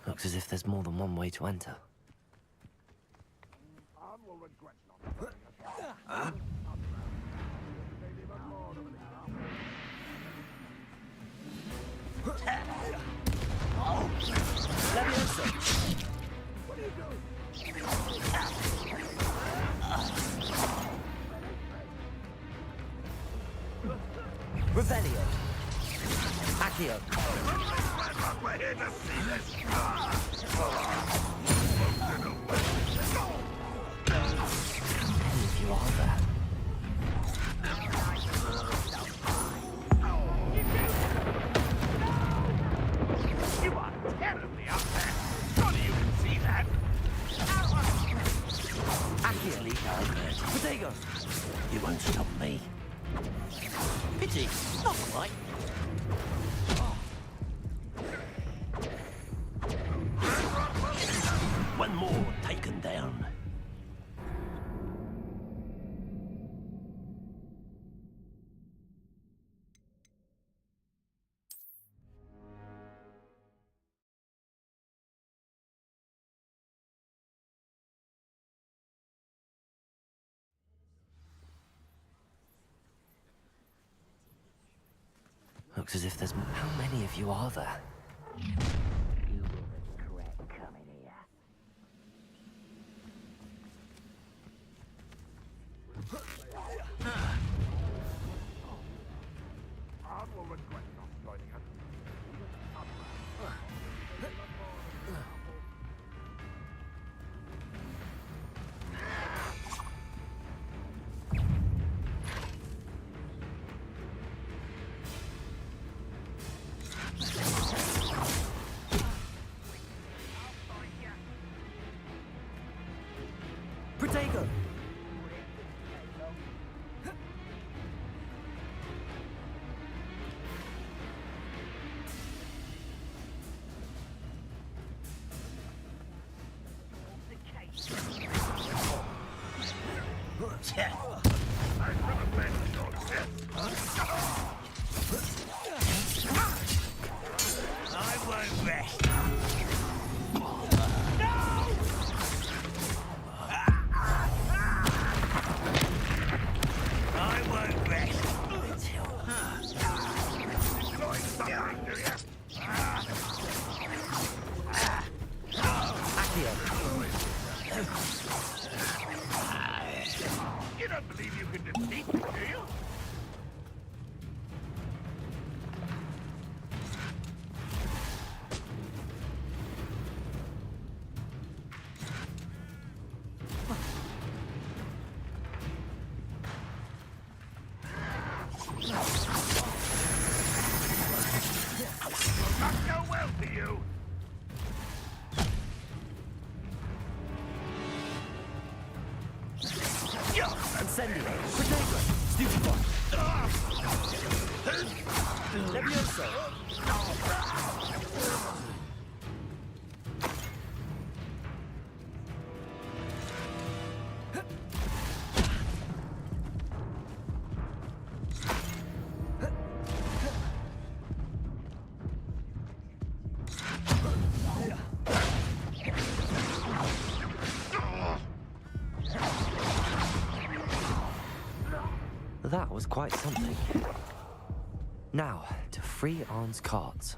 Looks as if there's more than one way to enter. Huh? Levioso! Revelio! Accio. We're here to see this. If you are there. You are terribly up there. Surely you can see that. Accio. Potato. You won't stop me. Pity. Not quite. One more taken down. Looks as if there's... How many of you are there? You will regret coming here. I will regret not joining us. Protego! I won't rest. I won't rest until... Enjoying something, do you? You don't believe you can defeat me, do you? Not go well for you. Incendio! Protego! Stupefy! Levioso! That was quite something. Now, to free Arn's cards.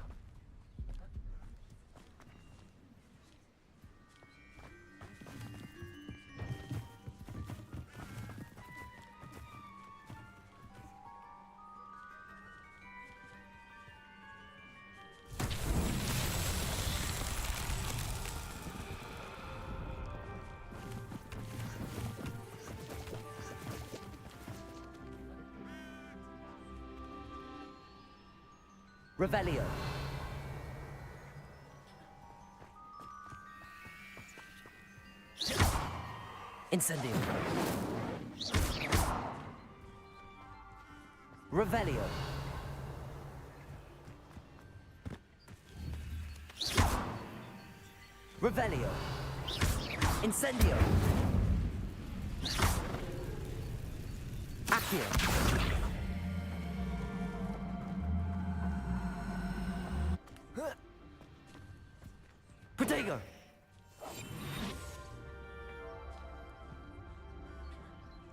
Revelio. Incendio. Revelio. Revelio. Incendio. Accio. Protego!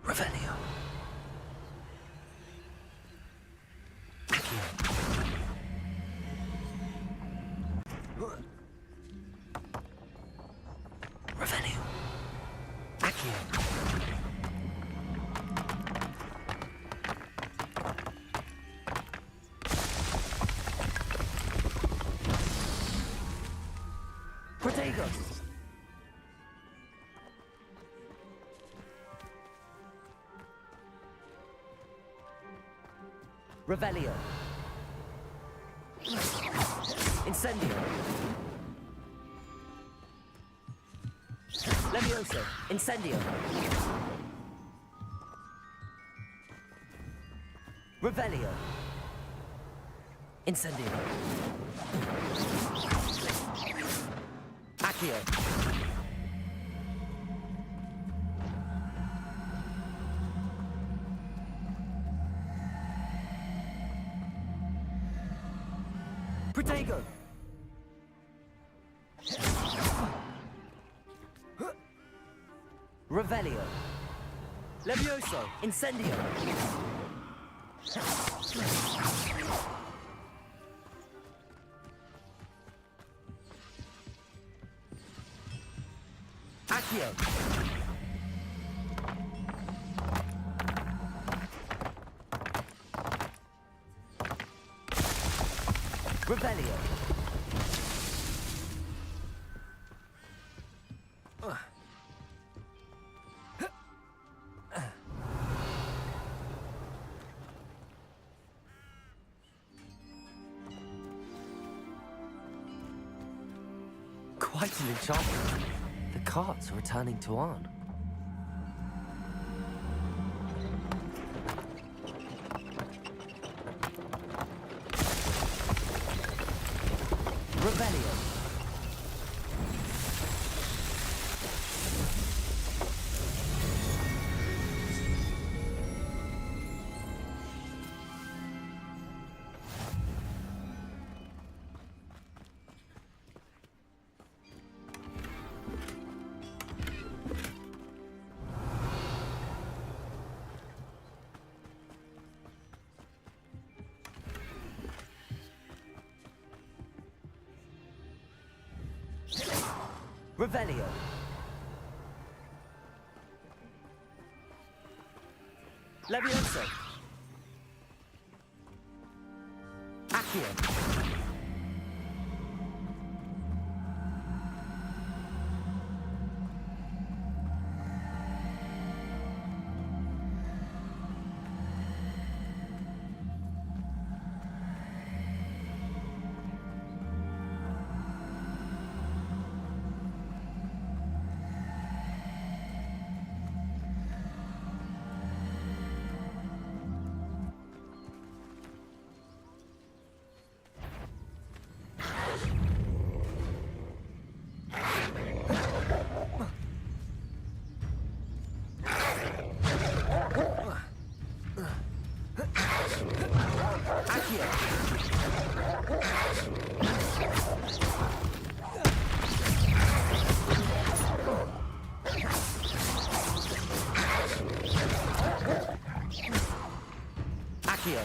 Revelio. Accio. Revelio. Accio. Protego! Revelio. Incendio. Levioso. Incendio. Revelio. Incendio. Accio. Protego. Revelio. Levioso. Incendio. Accio. Revelio. Quite an enchantment. The carts are returning to Arn. Revelio. Revelio. Levioso. Accio. Accio.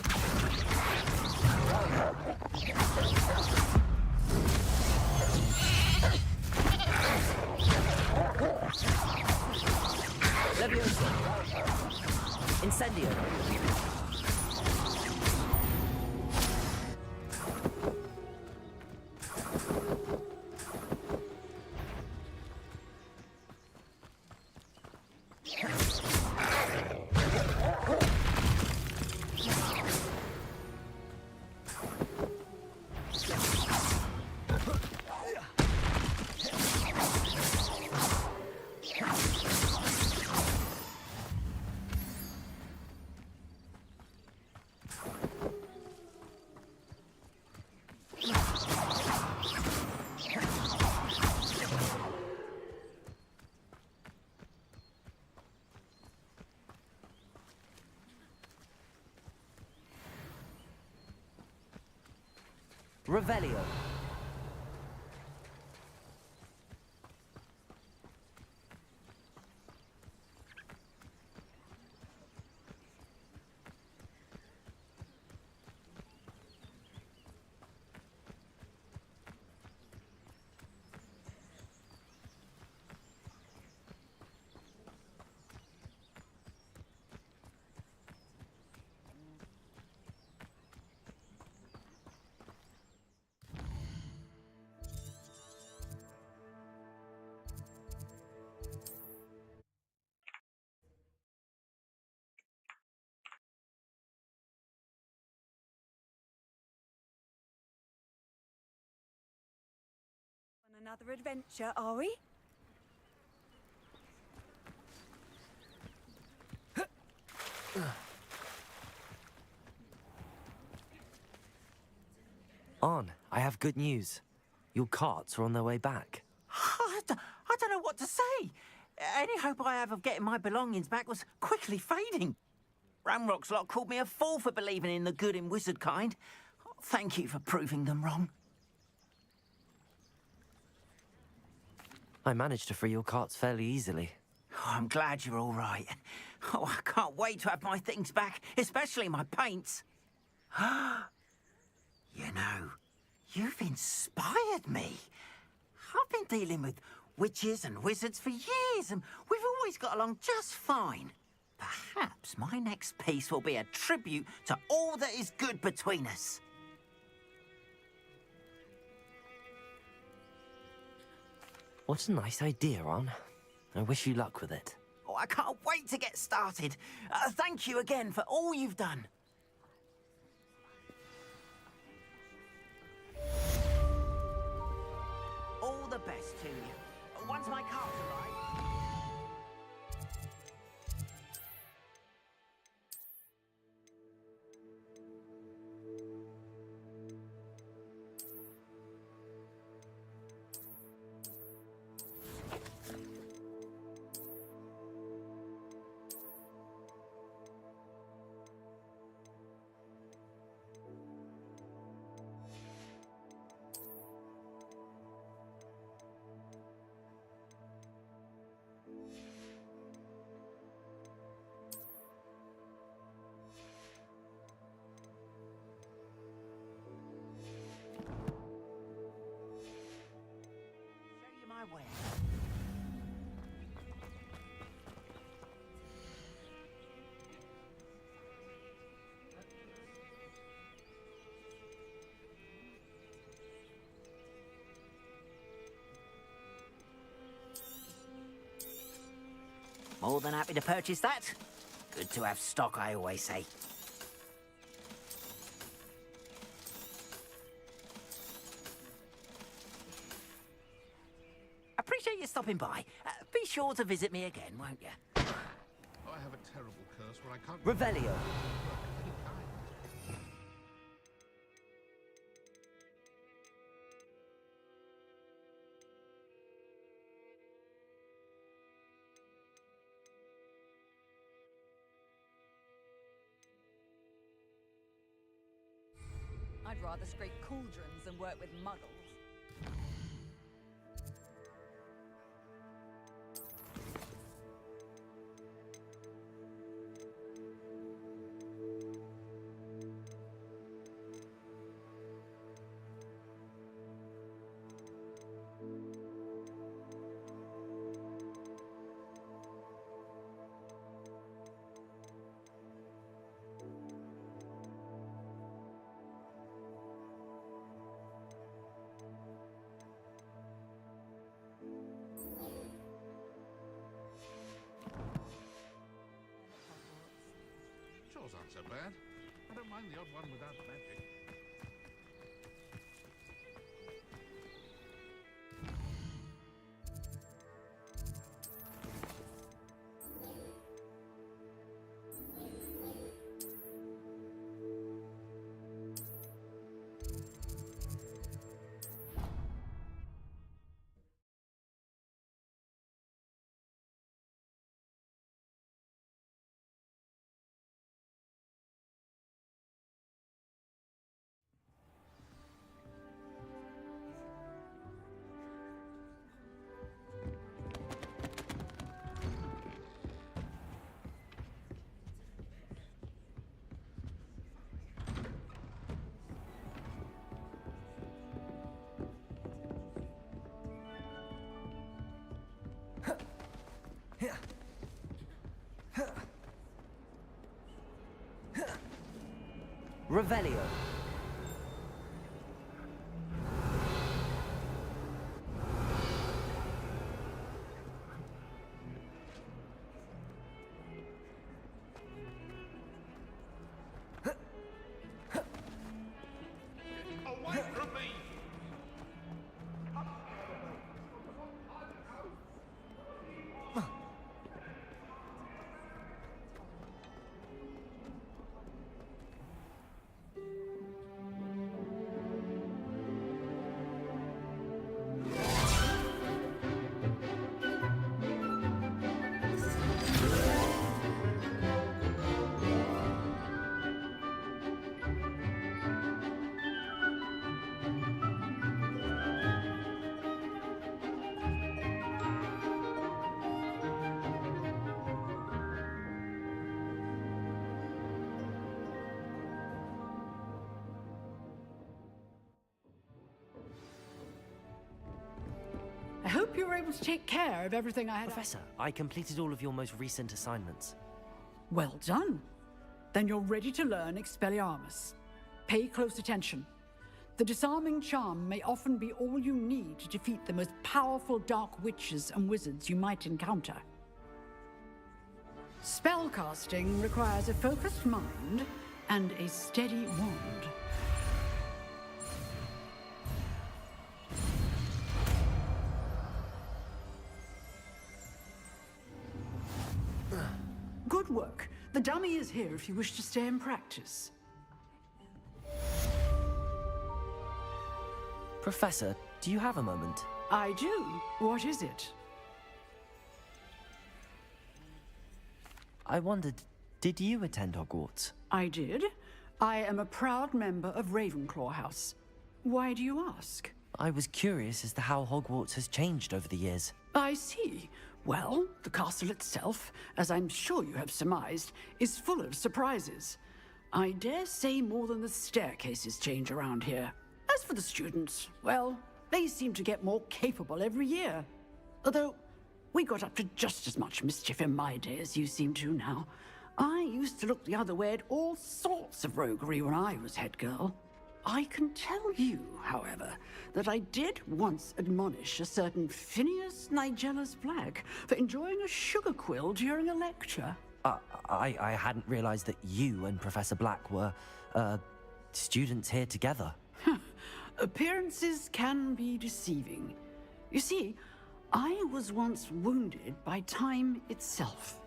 Levioso. Incendio. Revelio. another adventure, are we? On, I have good news. Your carts are on their way back. I don't know what to say. Any hope I have of getting my belongings back was quickly fading. Ramrock's lot called me a fool for believing in the good in wizard kind. Thank you for proving them wrong. I managed to free your carts fairly easily. Oh, I'm glad you're all right. Oh, I can't wait to have my things back, especially my paints. You know, you've inspired me. I've been dealing with witches and wizards for years, and we've always got along just fine. Perhaps my next piece will be a tribute to all that is good between us. What a nice idea, On. I wish you luck with it. Oh, I can't wait to get started. Thank you again for all you've done. All the best to you. Once my cards arrive... Way. More than happy to purchase that. Good to have stock, I always say. Appreciate you stopping by. Be sure to visit me again, won't you? I have a terrible curse where I can't... Revelio. I'd rather scrape cauldrons than work with muggles. Chores aren't so bad. I don't mind the odd one without magic. Revelio. Away from me! were able to take care of everything I had... Professor, I completed all of your most recent assignments. Well done. Then you're ready to learn Expelliarmus. Pay close attention. The disarming charm may often be all you need to defeat the most powerful dark witches and wizards you might encounter. Spellcasting requires a focused mind and a steady wand. Good work. The dummy is here if you wish to stay and practice. Professor, do you have a moment? I do. What is it? I wondered, did you attend Hogwarts? I did. I am a proud member of Ravenclaw House. Why do you ask? I was curious as to how Hogwarts has changed over the years. I see. Well, the castle itself, as I'm sure you have surmised, is full of surprises. I dare say more than the staircases change around here. As for the students, well, they seem to get more capable every year. Although, we got up to just as much mischief in my day as you seem to now. I used to look the other way at all sorts of roguery when I was head girl. I can tell you, however, that I did once admonish a certain Phineas Nigellus Black for enjoying a sugar quill during a lecture. I hadn't realized that you and Professor Black were, students here together. Appearances can be deceiving. You see, I was once wounded by time itself.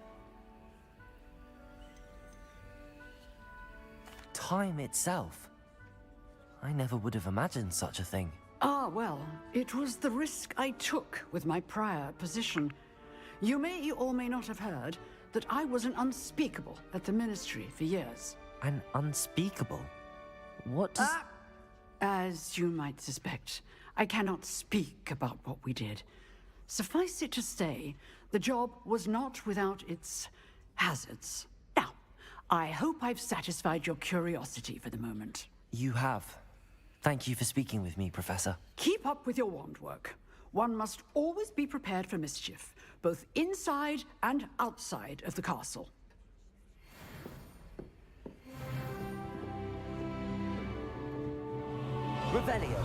Time itself? I never would have imagined such a thing. Ah, well, it was the risk I took with my prior position. You may or may not have heard that I was an unspeakable at the Ministry for years. An unspeakable? What does... As you might suspect, I cannot speak about what we did. Suffice it to say, the job was not without its hazards. Now, I hope I've satisfied your curiosity for the moment. You have. Thank you for speaking with me, Professor. Keep up with your wand work. One must always be prepared for mischief, both inside and outside of the castle. Revelio.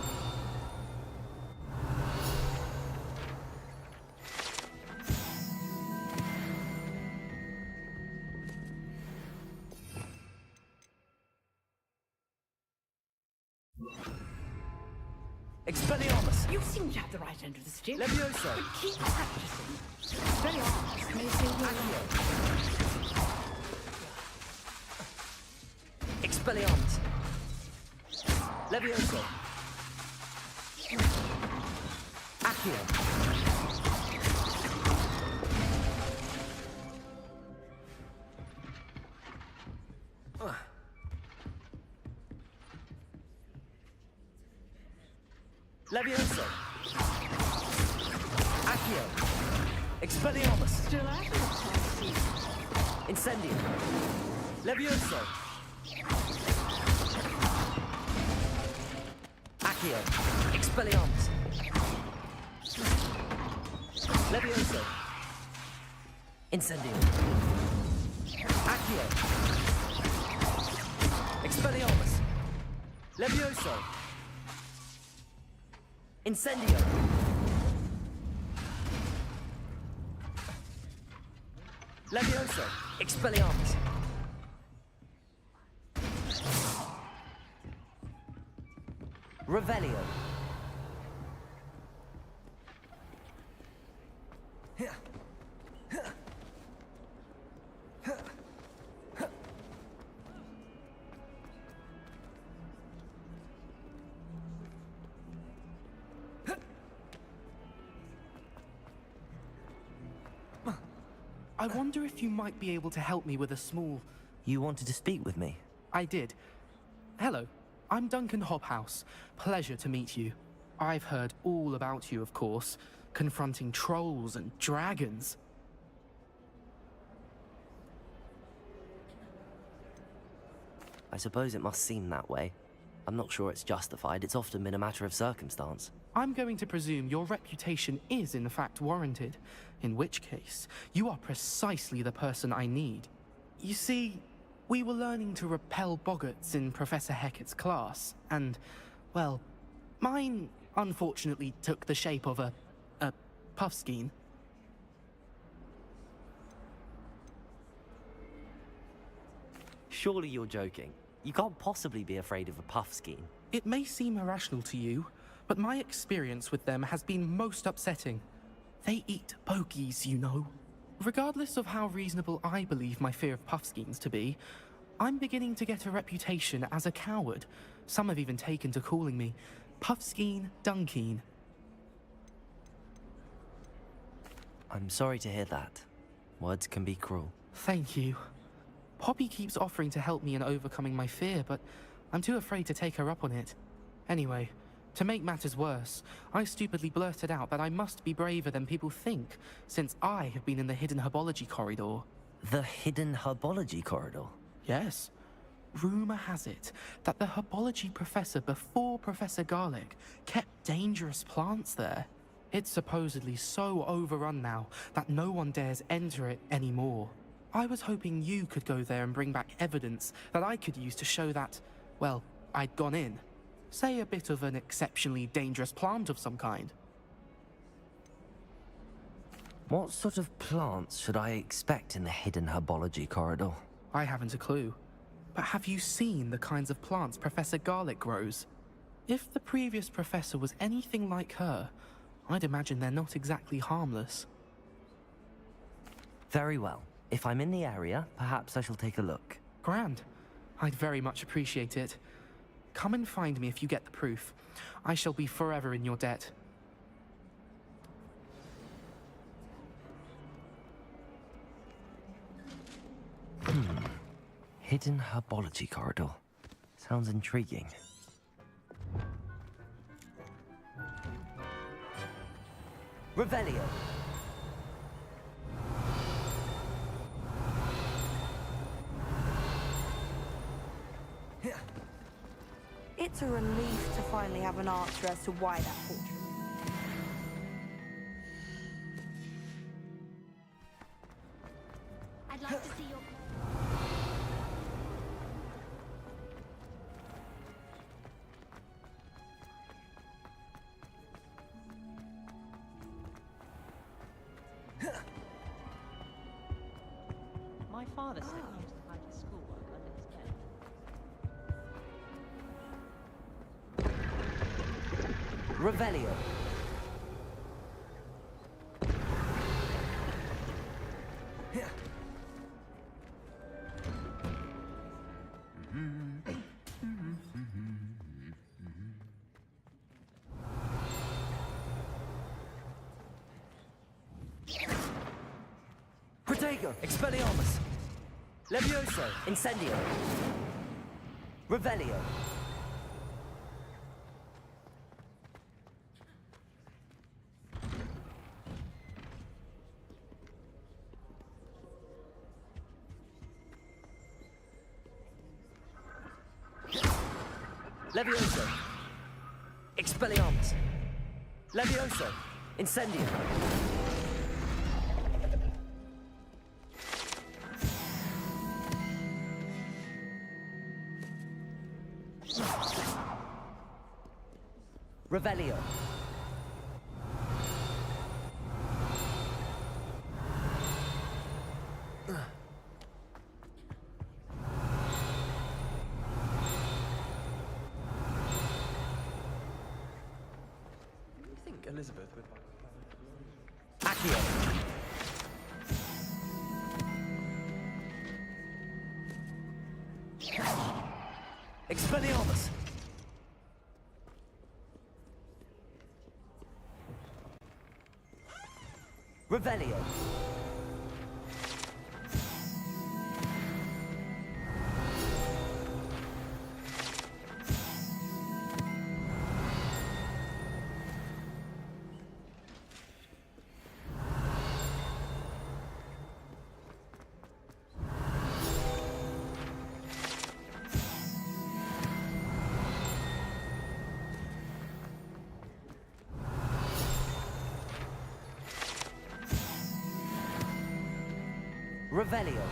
Expelliarmus! You seem to have the right end of the stick. Levioso! But keep practicing. Expelliarmus may save your life. Expelliarmus! Levioso! Accio! Levioso! Accio! Expelliarmus! Still at it, I see. Incendio! Levioso! Accio! Expelliarmus! Levioso! Incendio! Accio! Expelliarmus! Levioso! Incendio! Levioso! Expelliarmus! Revelio! I wonder if you might be able to help me with a small... You wanted to speak with me? I did. Hello, I'm Duncan Hobhouse. Pleasure to meet you. I've heard all about you, of course, confronting trolls and dragons. I suppose it must seem that way. I'm not sure it's justified. It's often been a matter of circumstance. I'm going to presume your reputation is in fact warranted, in which case, you are precisely the person I need. You see, we were learning to repel boggarts in Professor Hecat's class, and, well, mine unfortunately took the shape of a puffskein. Surely you're joking. You can't possibly be afraid of a puffskein. It may seem irrational to you, but my experience with them has been most upsetting. They eat bogies, you know. Regardless of how reasonable I believe my fear of puffskeins to be, I'm beginning to get a reputation as a coward. Some have even taken to calling me Puffskein Dunkeen. I'm sorry to hear that. Words can be cruel. Thank you. Poppy keeps offering to help me in overcoming my fear, but I'm too afraid to take her up on it. Anyway, to make matters worse, I stupidly blurted out that I must be braver than people think, since I have been in the hidden herbology corridor. The hidden herbology corridor? Yes. Rumor has it that the herbology professor before Professor Garlic kept dangerous plants there. It's supposedly so overrun now that no one dares enter it anymore. I was hoping you could go there and bring back evidence that I could use to show that, well, I'd gone in. Say a bit of an exceptionally dangerous plant of some kind. What sort of plants should I expect in the hidden herbology corridor? I haven't a clue. But have you seen the kinds of plants Professor Garlic grows? If the previous professor was anything like her, I'd imagine they're not exactly harmless. Very well. If I'm in the area, perhaps I shall take a look. Grand. I'd very much appreciate it. Come and find me if you get the proof. I shall be forever in your debt. Hidden herbology corridor. Sounds intriguing. Revelio. It's a relief to finally have an answer as to why that portrait. I'd like to see your... My father said he used to find his schoolwork under his bed. Revelio. Protego, Expelliarmus. Levioso, Incendio. Revelio. Levioso. Expelliarmus. Levioso. Incendio. Revelio. I think Elizabeth would... Accio. Expelliarmus. Revelio. Revelio.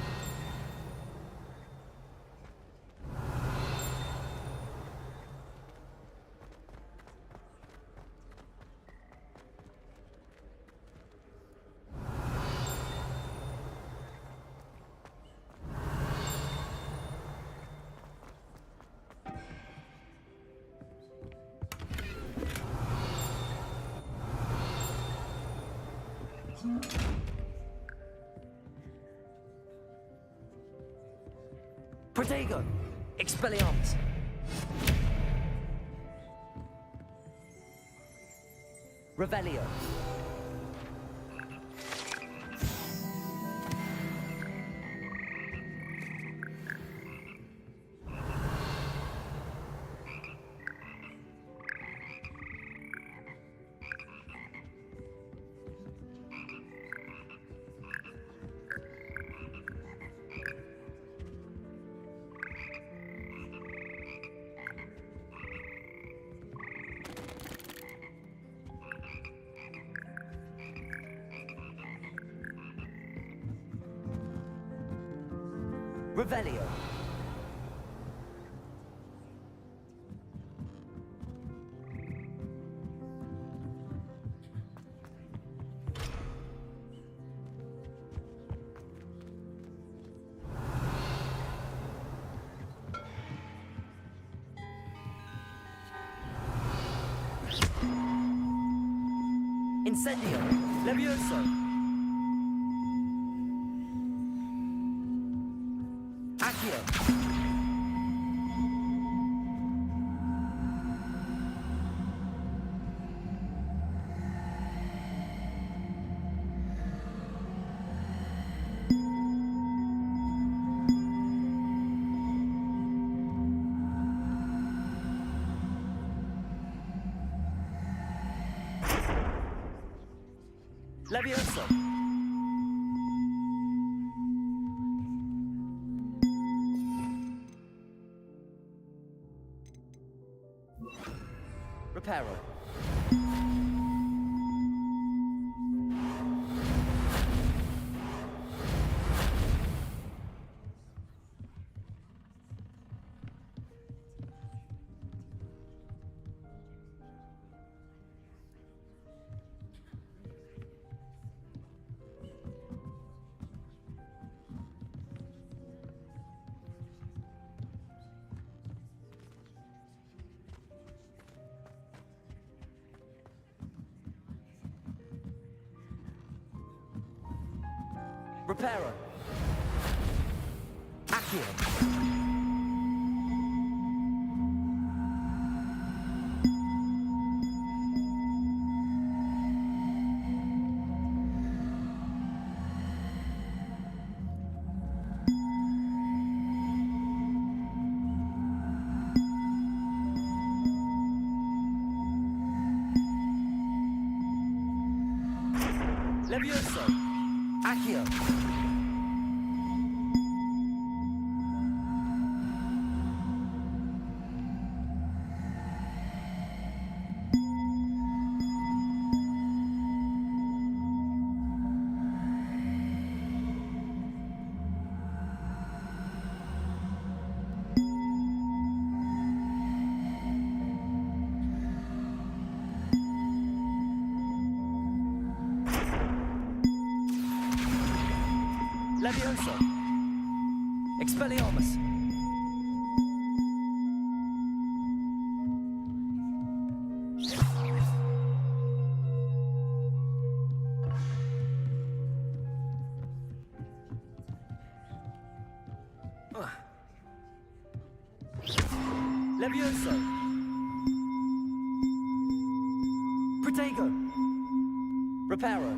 Protego! Expelliarmus! Revelio! Revelio. Incendio. Levioso. Levioso. Reparo. Reparo. Accio. Levioso. Accio. Levioso. Expelliarmus. Levioso. Protego. Reparo.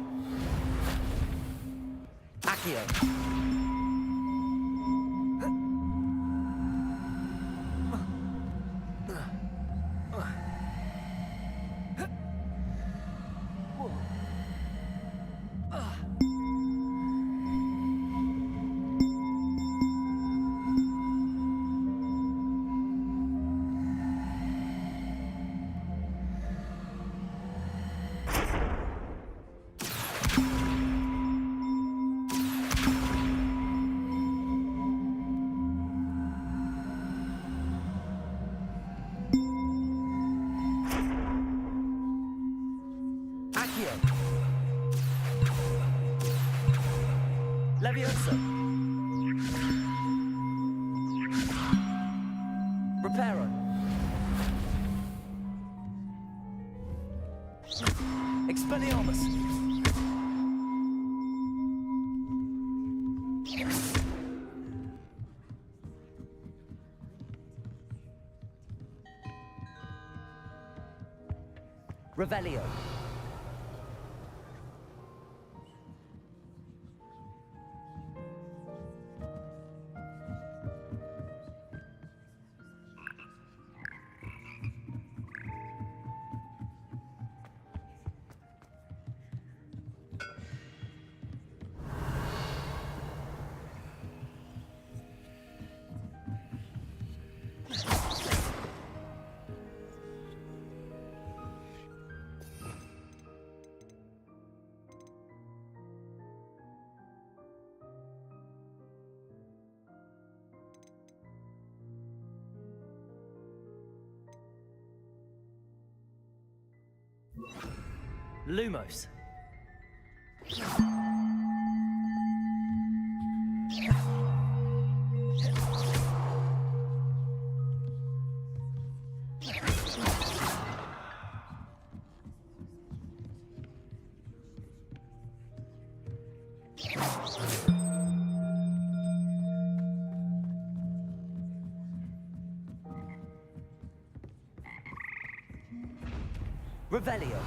Accio. Leviosa! Reparo! Expelliarmus! Revelio. Lumos. Revelio.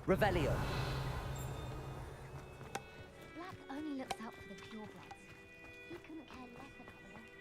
Revelio. Black only looks out for the purebloods. He couldn't care less about the rest.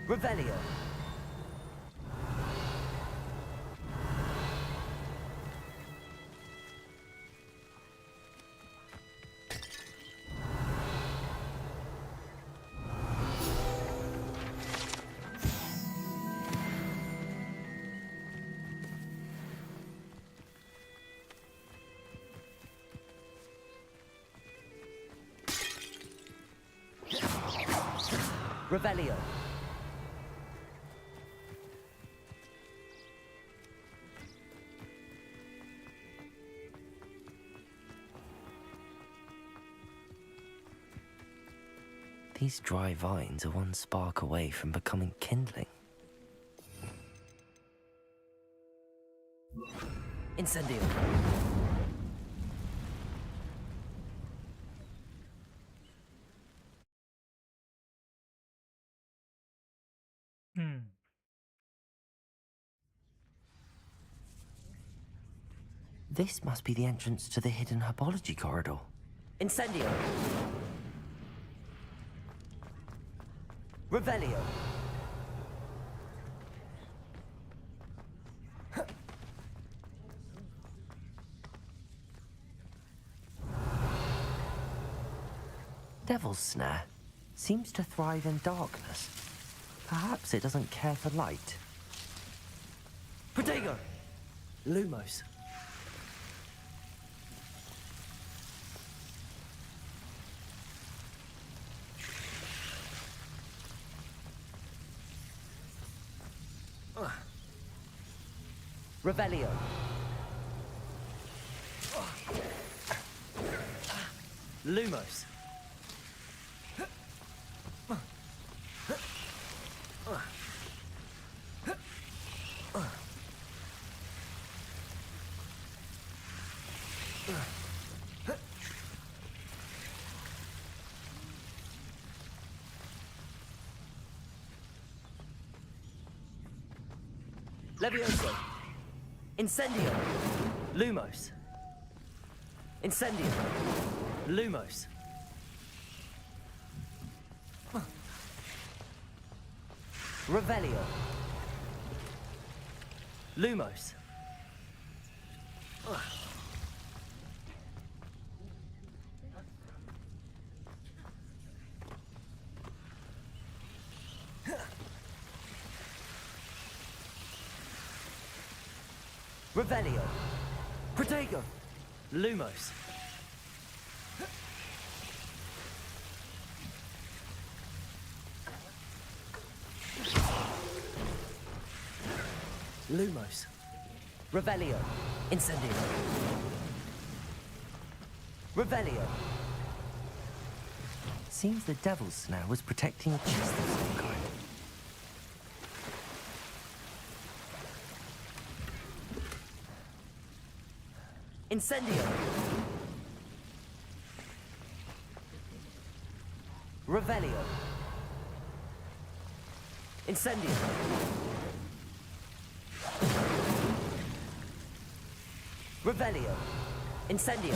Revelio. Revelio. These dry vines are one spark away from becoming kindling. Incendio. This must be the entrance to the hidden herbology corridor. Incendio. Revelio. Devil's Snare seems to thrive in darkness. Perhaps it doesn't care for light. Protego! Lumos. Revelio. Lumos. Levioso. Incendio. Lumos. Incendio. Lumos. Revelio. Lumos. Revelio. Protego. Lumos. Lumos. Revelio. Incendio. Revelio. Seems the devil's snare was protecting a chest of some kind. Incendio. Revelio. Incendio. Revelio. Incendio.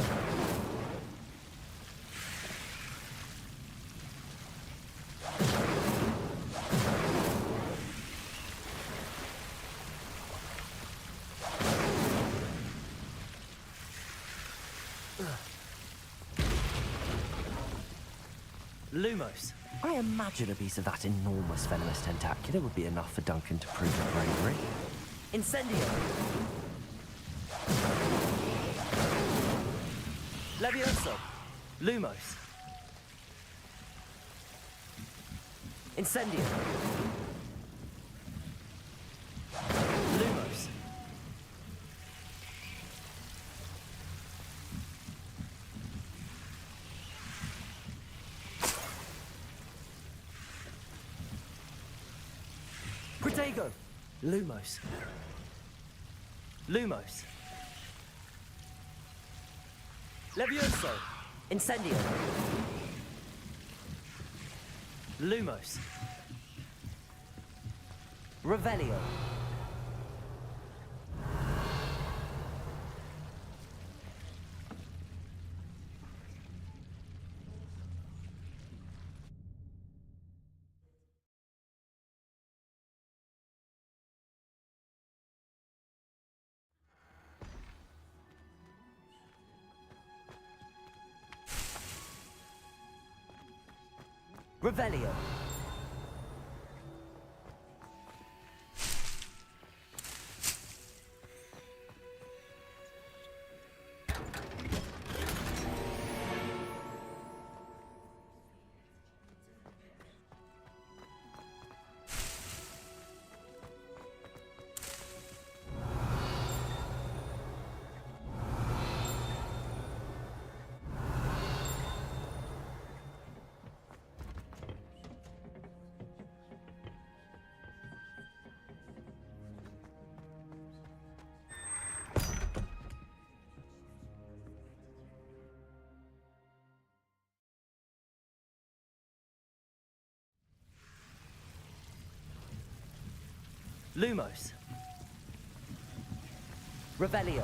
Lumos. I imagine a piece of that enormous venomous tentacula would be enough for Duncan to prove her bravery. Incendio. Levioso. Lumos. Incendio. Lumos. Protego. Lumos. Lumos. Levioso. Incendio. Lumos. Revelio. Revelio. Lumos. Revelio.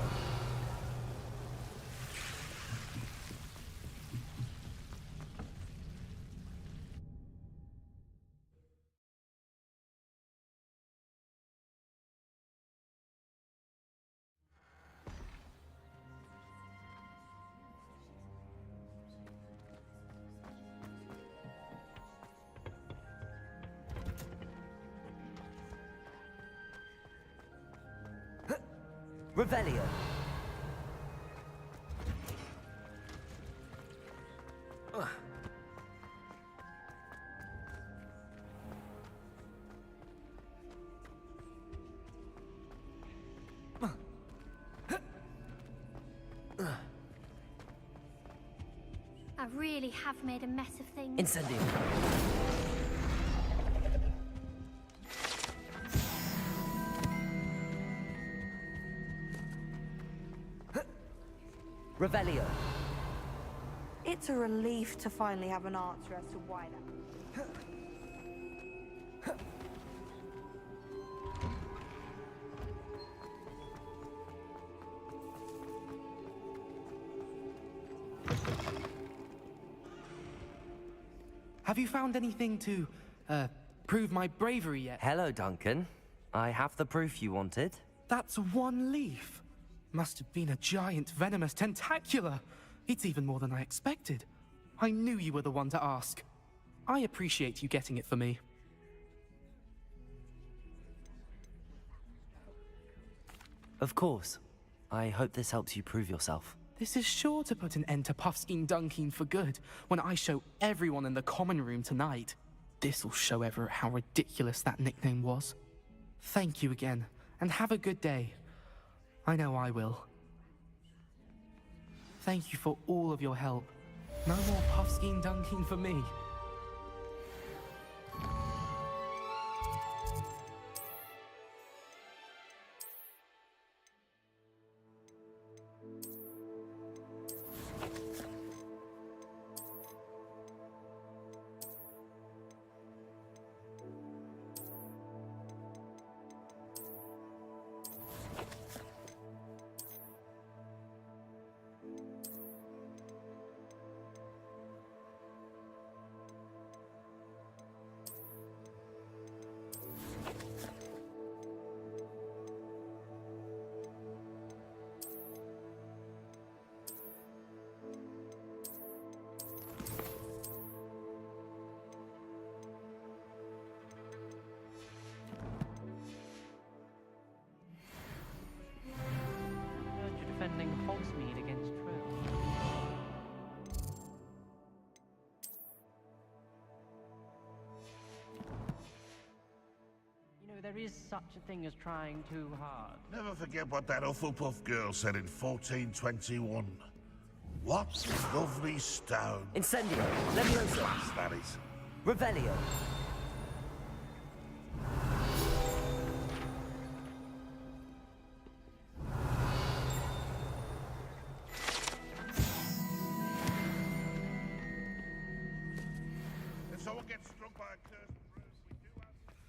Revelio. I really have made a mess of things. Incendio. Revelio. It's a relief to finally have an answer as to why that. Have you found anything to, prove my bravery yet? Hello, Duncan. I have the proof you wanted. That's one leaf. Must have been a giant venomous tentacula. It's even more than I expected. I knew you were the one to ask. I appreciate you getting it for me. Of course. I hope this helps you prove yourself. This is sure to put an end to Puffskein Dunkeen for good when I show everyone in the common room tonight. This'll show Everett how ridiculous that nickname was. Thank you again, and have a good day. I know I will. Thank you for all of your help. No more Puffskein Dunkeen for me. Defending Hogsmeade against Trill. You know, there is such a thing as trying too hard. Never forget what that Hufflepuff girl said in 1421. What lovely stone. Incendio. Levioso. That is. Revelio. If someone gets struck by a cursed broom, we do have to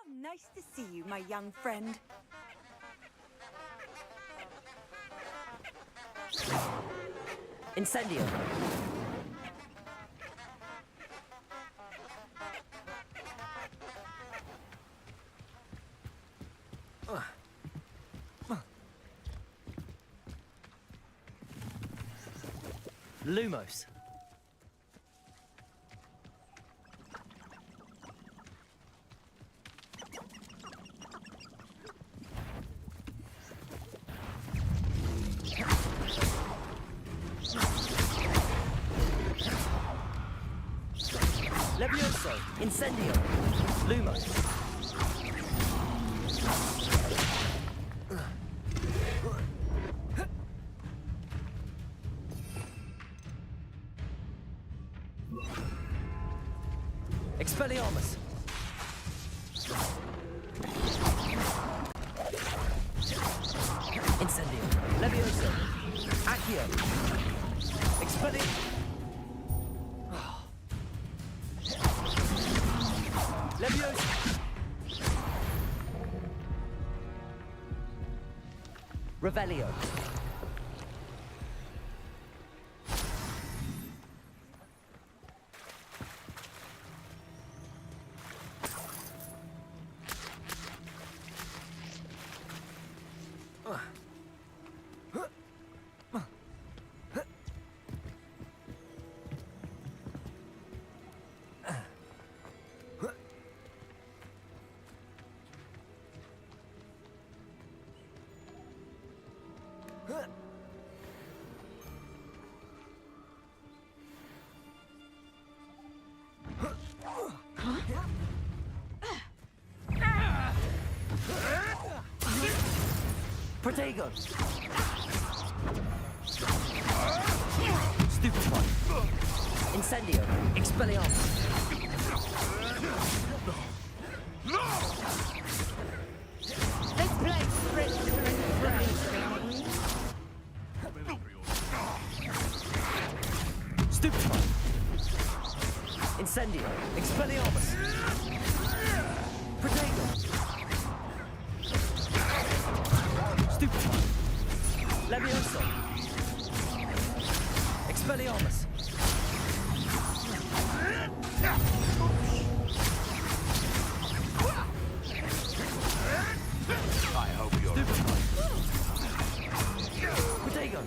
How nice to see you, my young friend. Incendio. Lumos. Levioso. Incendio. Lumos. Expelliarmus. Incendio. Levioso. Accio. Expelliarmus. Levioso. Revelio. Protego! Stupefy! Incendio! Expelliarmus! This place rich and fresh. Stupefy! Incendio! Expelliarmus! Protego! Stupefy! Levioso! Expelliarmus! I hope you're... Protego!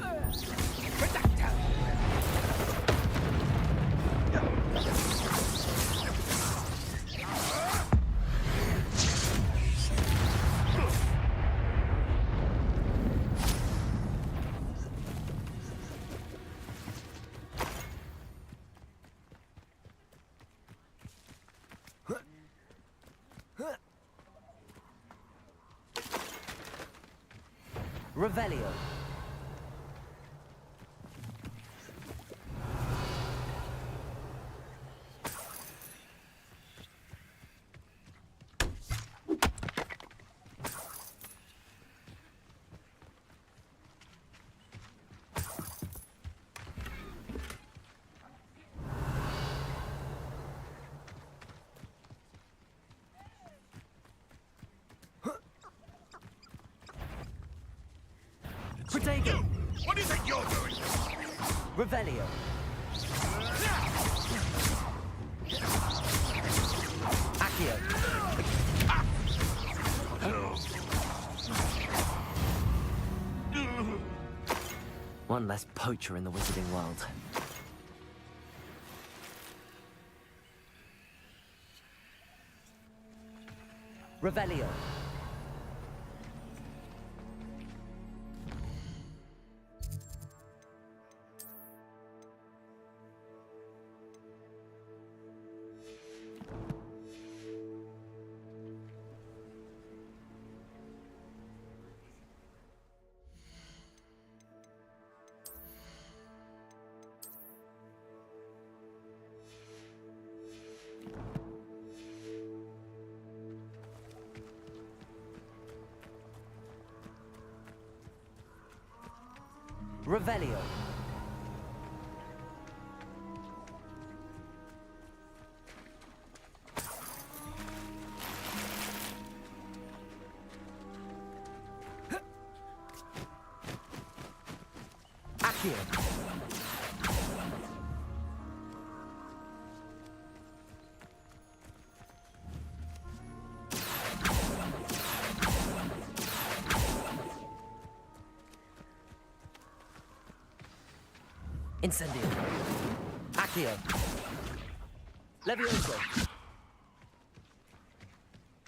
Revelio. Protego! What is it you're doing? Revelio. Accio. One less poacher in the wizarding world. Revelio. Revelio. Accio. Incendio. Accio. Levioso.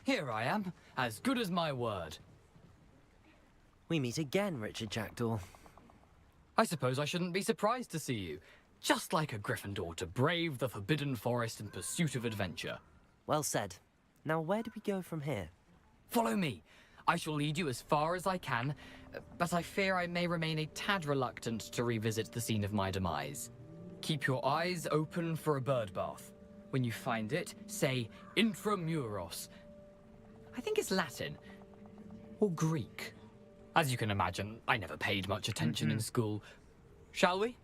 Here I am, as good as my word. We meet again, Richard Jackdaw. I suppose I shouldn't be surprised to see you. Just like a Gryffindor to brave the Forbidden Forest in pursuit of adventure. Well said. Now where do we go from here? Follow me. I shall lead you as far as I can, but I fear I may remain a tad reluctant to revisit the scene of my demise. Keep your eyes open for a bird bath. When you find it, say intramuros. I think it's Latin. Or Greek. As you can imagine, I never paid much attention in school. Shall we?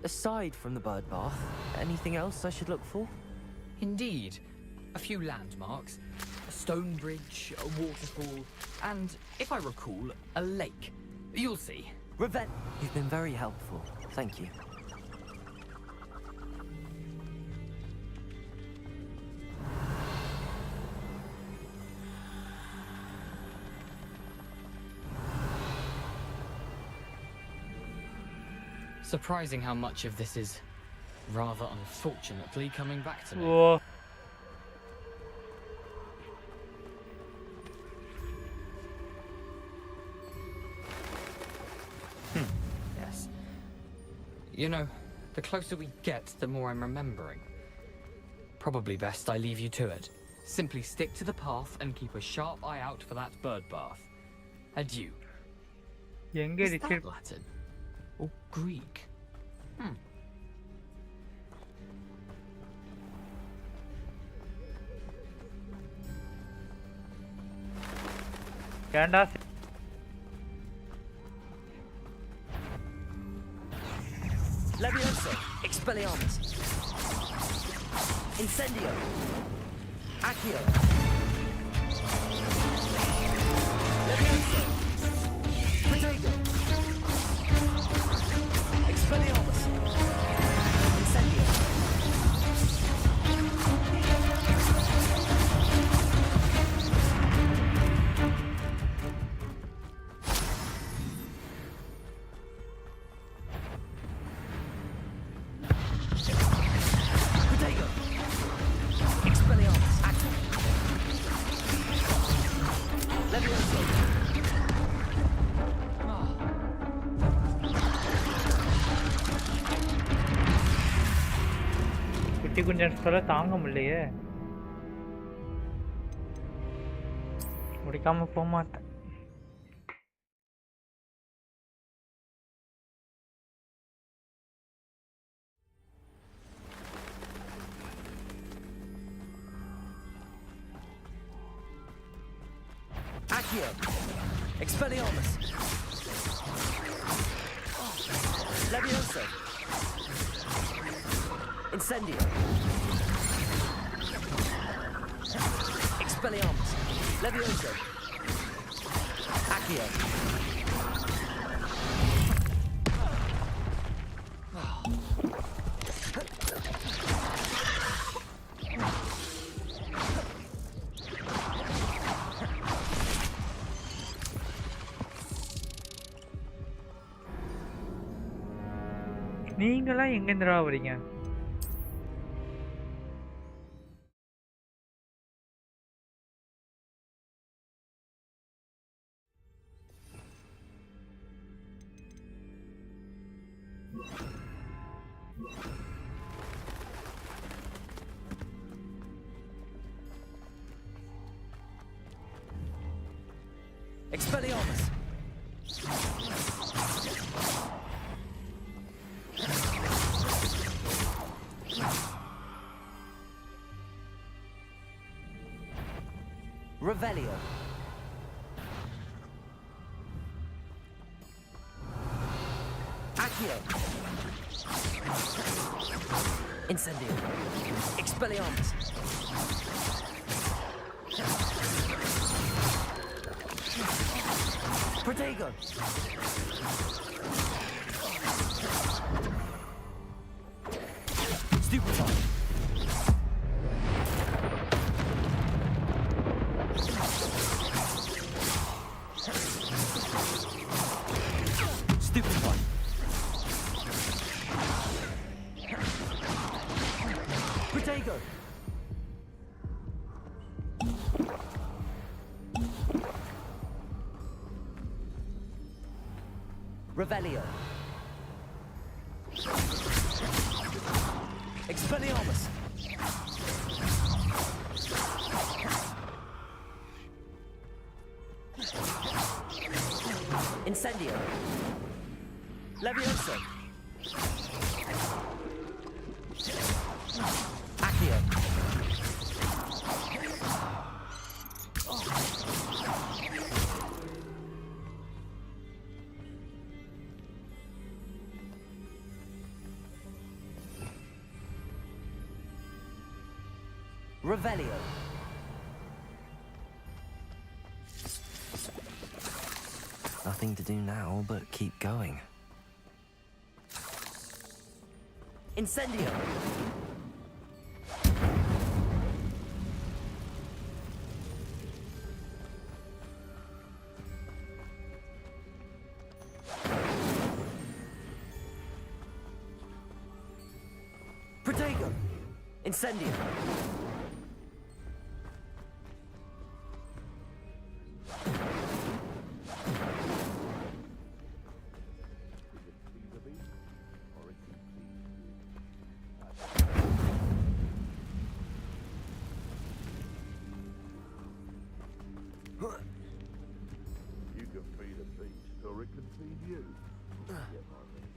Aside from the bird bath, anything else I should look for? Indeed. A few landmarks, a stone bridge, a waterfall, and, if I recall, a lake. You'll see. You've been very helpful. Thank you. Surprising how much of this is, rather unfortunately, coming back to me. Whoa. You know, the closer we get, the more I'm remembering. Probably best I leave you to it. Simply stick to the path and keep a sharp eye out for that bird bath. Adieu. எங்க Is Richard that Latin? Or Greek? ஏன்டா Levioso, Expelliarmus. Incendio. Accio. Levioso. Protego. Expelliarmus. Incendio. குட்டி குஞ்சன் சொல்ல தாங்க முடியலையே, முடிக்காம போக மாட்டேன். Accio. Expelliarmus. Levioso. Incendio. Expelliarmus. Levioso. Accio. நீங்களாம் எங்கேருந்துடா வரீங்க? Expelliarmus. Revelio. Accio. Incendio. Expelliarmus. Protego. Stupefy. Stupefy. Protego. Revelio. Expelliarmus. Incendio. Levioso. Accio. Revelio. Nothing to do now but keep going. Incendio. Protego. Incendio. You can feed a beast, or it can feed you. Get my meaning.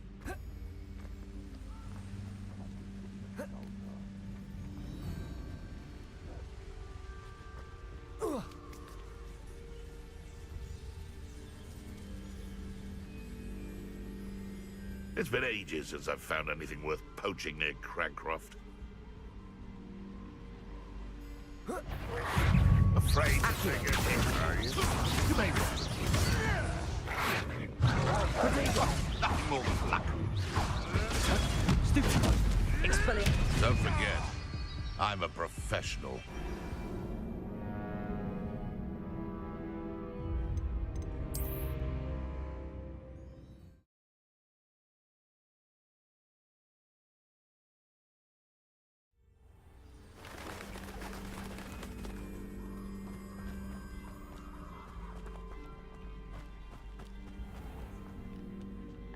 It's been ages since I've found anything worth poaching near Cragcroft. Afraid to take a hit, are you? You may rest. Nothing more than luck. Stupid. Expelliarmus. Don't forget, I'm a professional.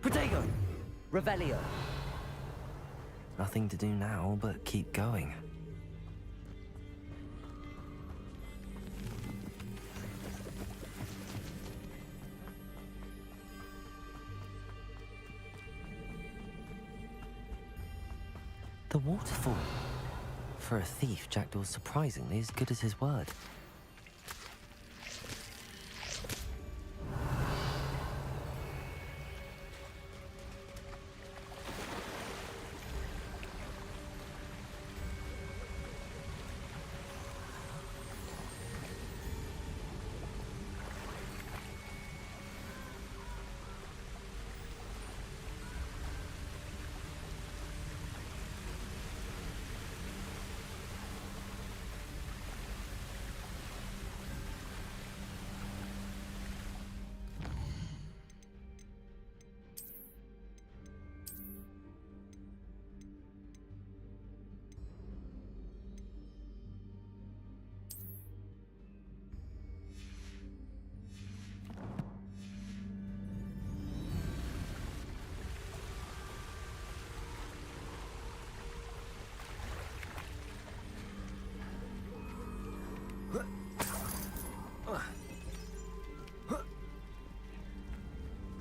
Protego! Revelio. Nothing to do now but keep going. The waterfall. For a thief, Jackdaw's surprisingly as good as his word.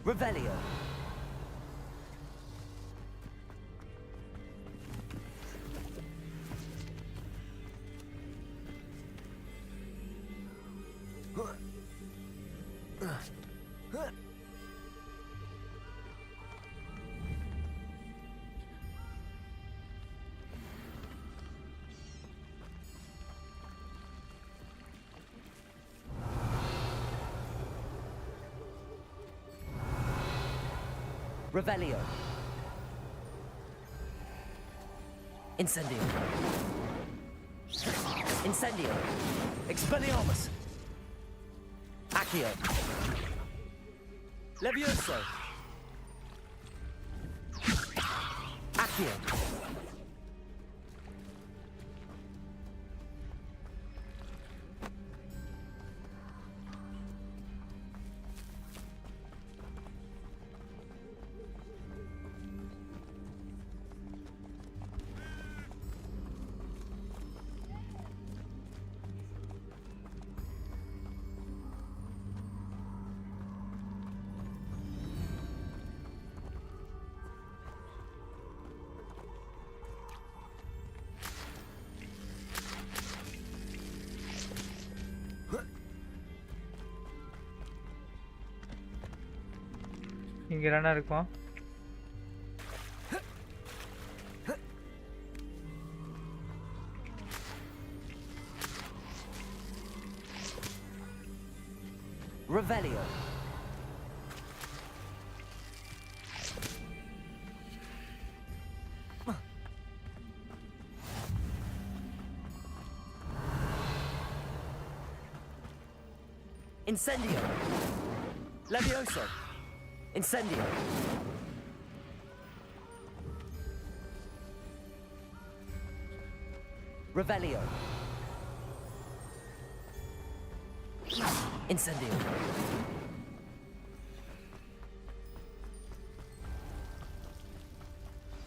Revelio. Revelio. Incendio. Incendio. Expelliarmus. Accio. Levioso. Accio. இங்க என்ன இருக்கும்? Revelio. Incendio. Levioso. Incendio. Revelio. Incendio.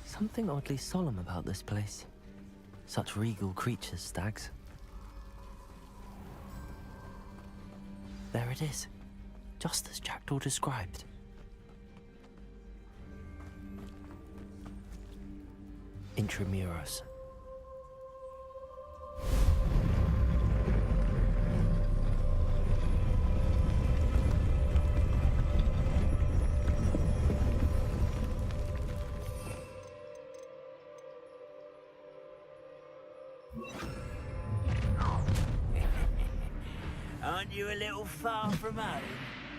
Something oddly solemn about this place. Such regal creatures, stags. There it is, just as Jackdaw described. Intramuros. Aren't you a little far from home?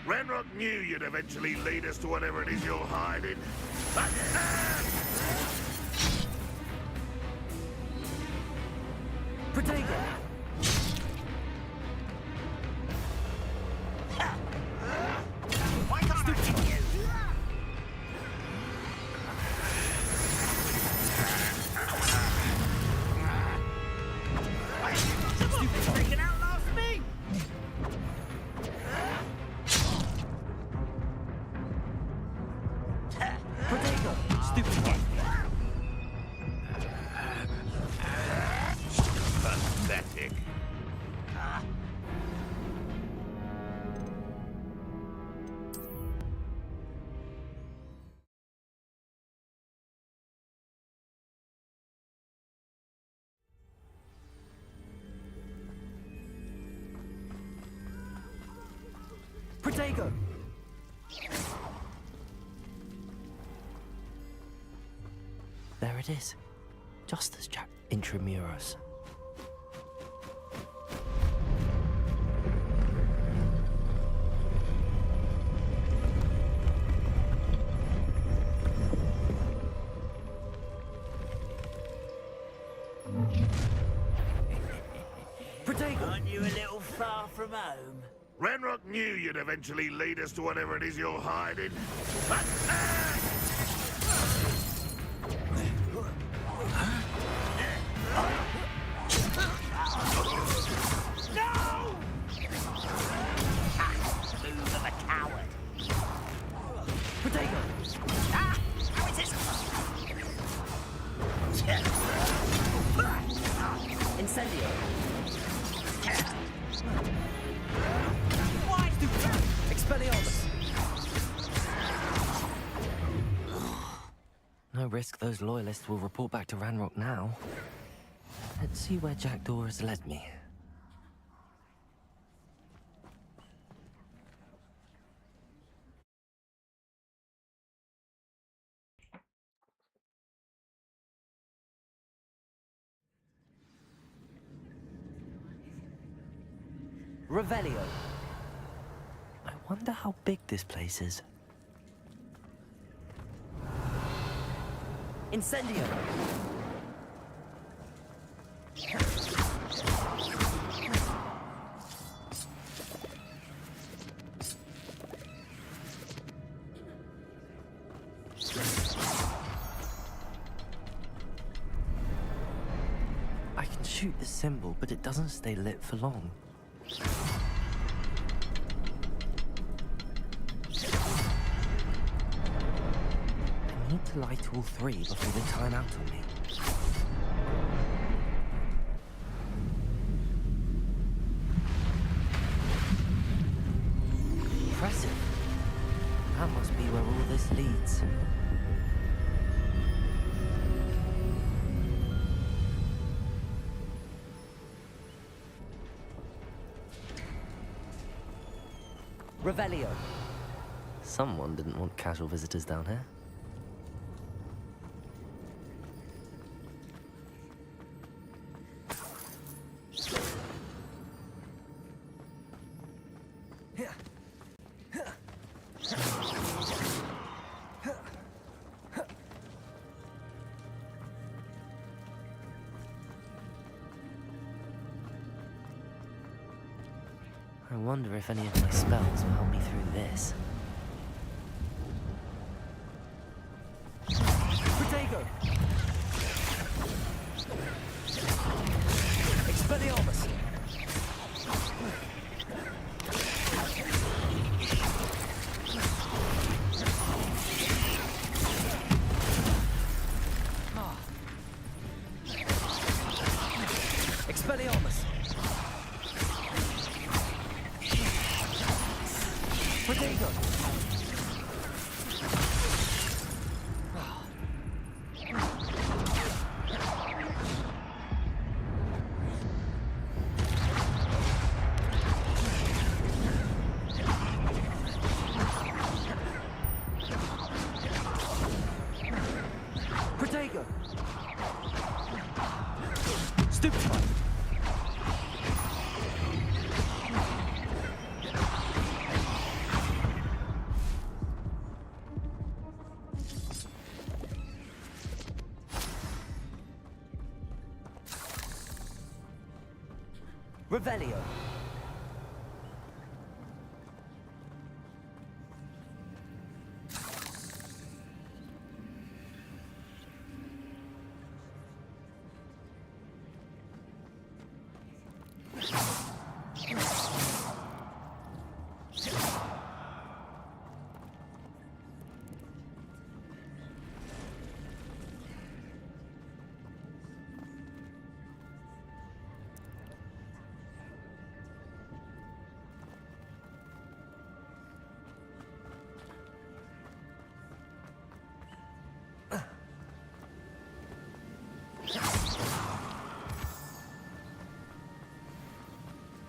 Renrock knew you'd eventually lead us to whatever it is you're hiding. Protego! Why can't I hit you? Stupid freaking outlast me! Protego! Stupid one. Pathetic. Protego! There it is, just as Jack. Intramuros. Aren't you a little far from home? Renrock knew you'd eventually lead us to whatever it is you're hiding. No! Move of a coward. Protego! Ah! How is this? Incendio! Why do Expelliarmus! No risk those loyalists will report back to Ranrock now. Let's see where Jackdaw has led me. Revelio. I wonder how big this place is. Incendio! I can shoot the symbol, but it doesn't stay lit for long. I need to light all three before they time out on me. Impressive. That must be where all this leads. Revelio. Someone didn't want casual visitors down here. I wonder if any of my spells will help me through this. Protego! Expelliarmus! Expelliarmus! Revelio.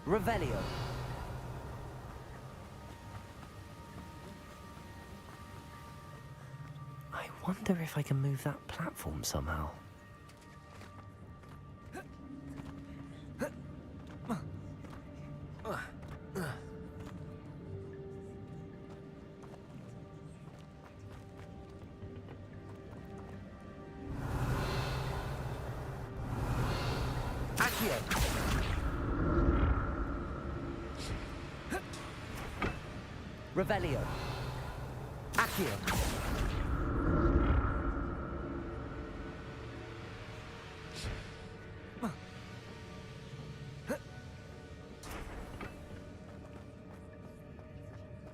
Revelio. I wonder if I can move that platform somehow. Revelio. Accio.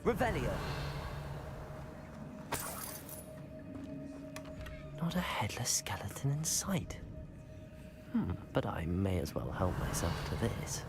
Revelio. Not a headless skeleton in sight. But I may as well help myself to this.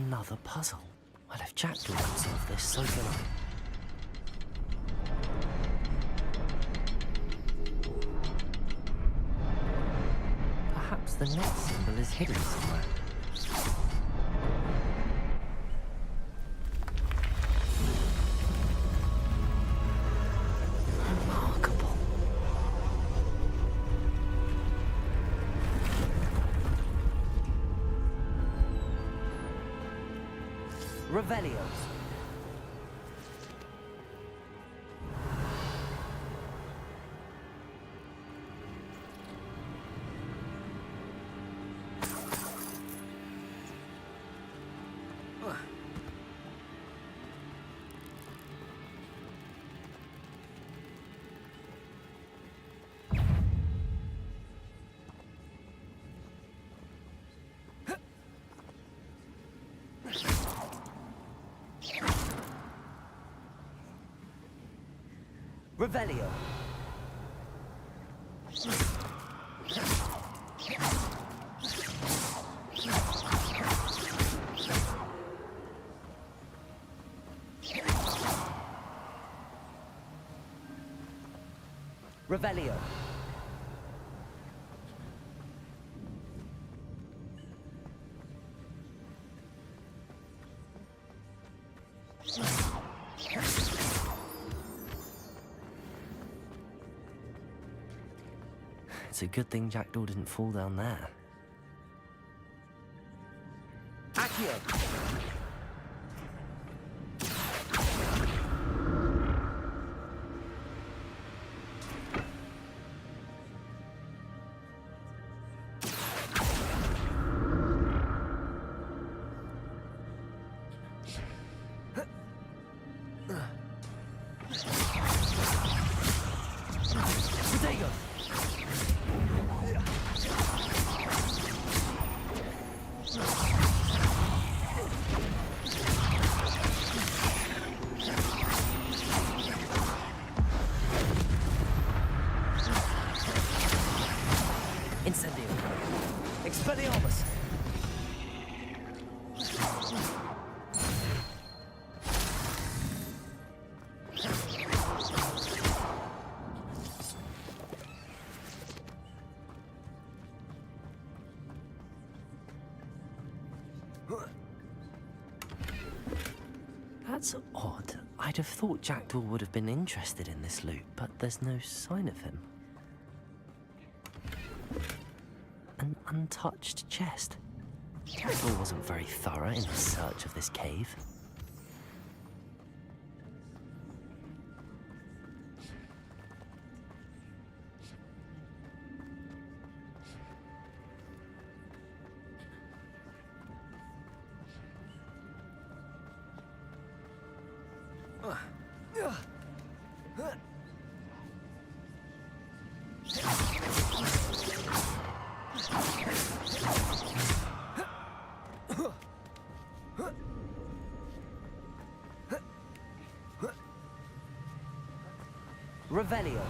Another puzzle. Well, if Jackdaw can solve this, so can I. Perhaps the next symbol is hidden somewhere. Remarkable. Revelio. Revelio. Revelio. It's a good thing Jackdaw didn't fall down there. Accio! That's odd. I'd have thought Jackdaw would have been interested in this loot, but there's no sign of him. An untouched chest. Jackdaw wasn't very thorough in his search of this cave. Revelio.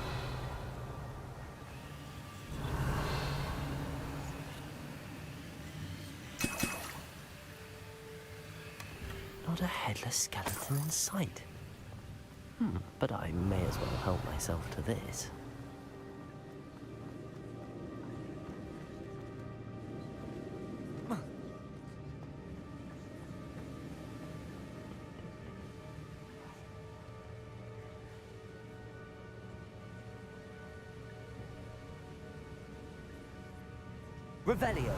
Not a headless skeleton in sight. But I may as well help myself to this. Revelio.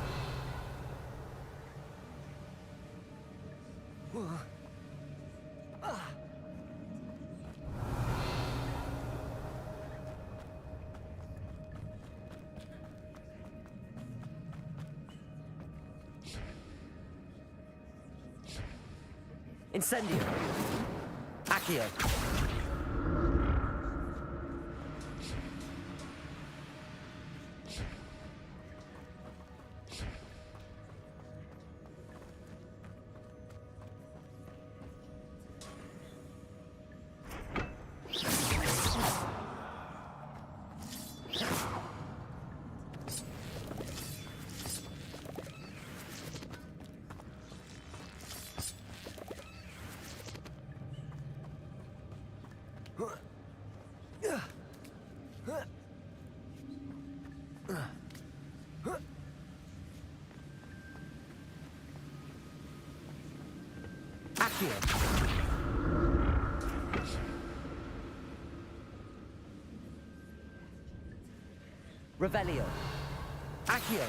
Incendio. Accio. Revelio. Accio.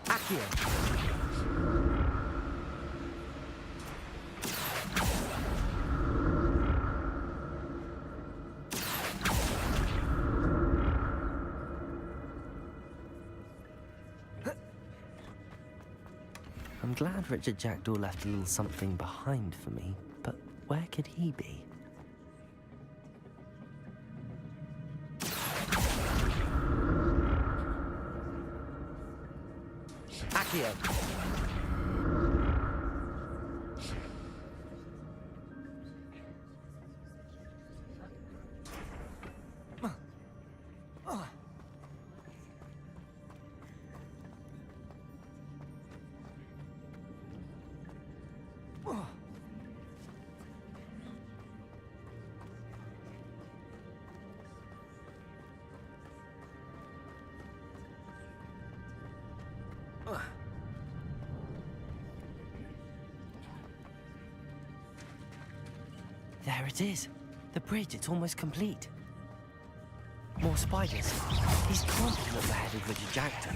Accio. I'm glad Richard Jackdaw left a little something behind for me, but where could he be? Accio. There it is. The bridge, it's almost complete. More spiders. These can't be what the head of Richard Jackdaw.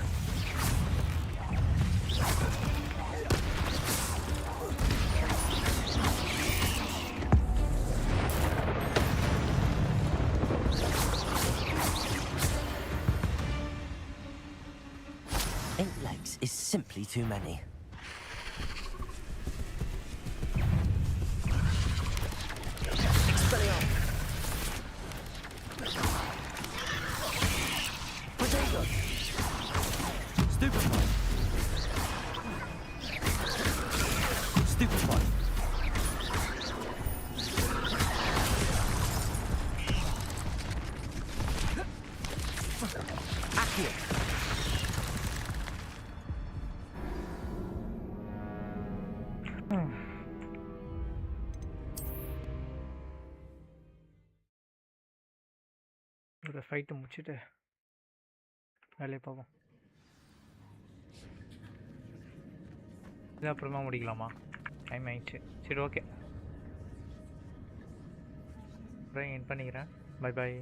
Is simply too many. Expelliarmus. Potato. Stupefy. Stupefy. Accio. ஒரு fight முடிச்சுட்டு வேலையை பார்ப்போம். இது அப்புறமா முடிக்கலாமா? Time ஆயிடுச்சு. சரி okay, அப்புறம் என் பண்ணிக்கிறேன். Bye bye.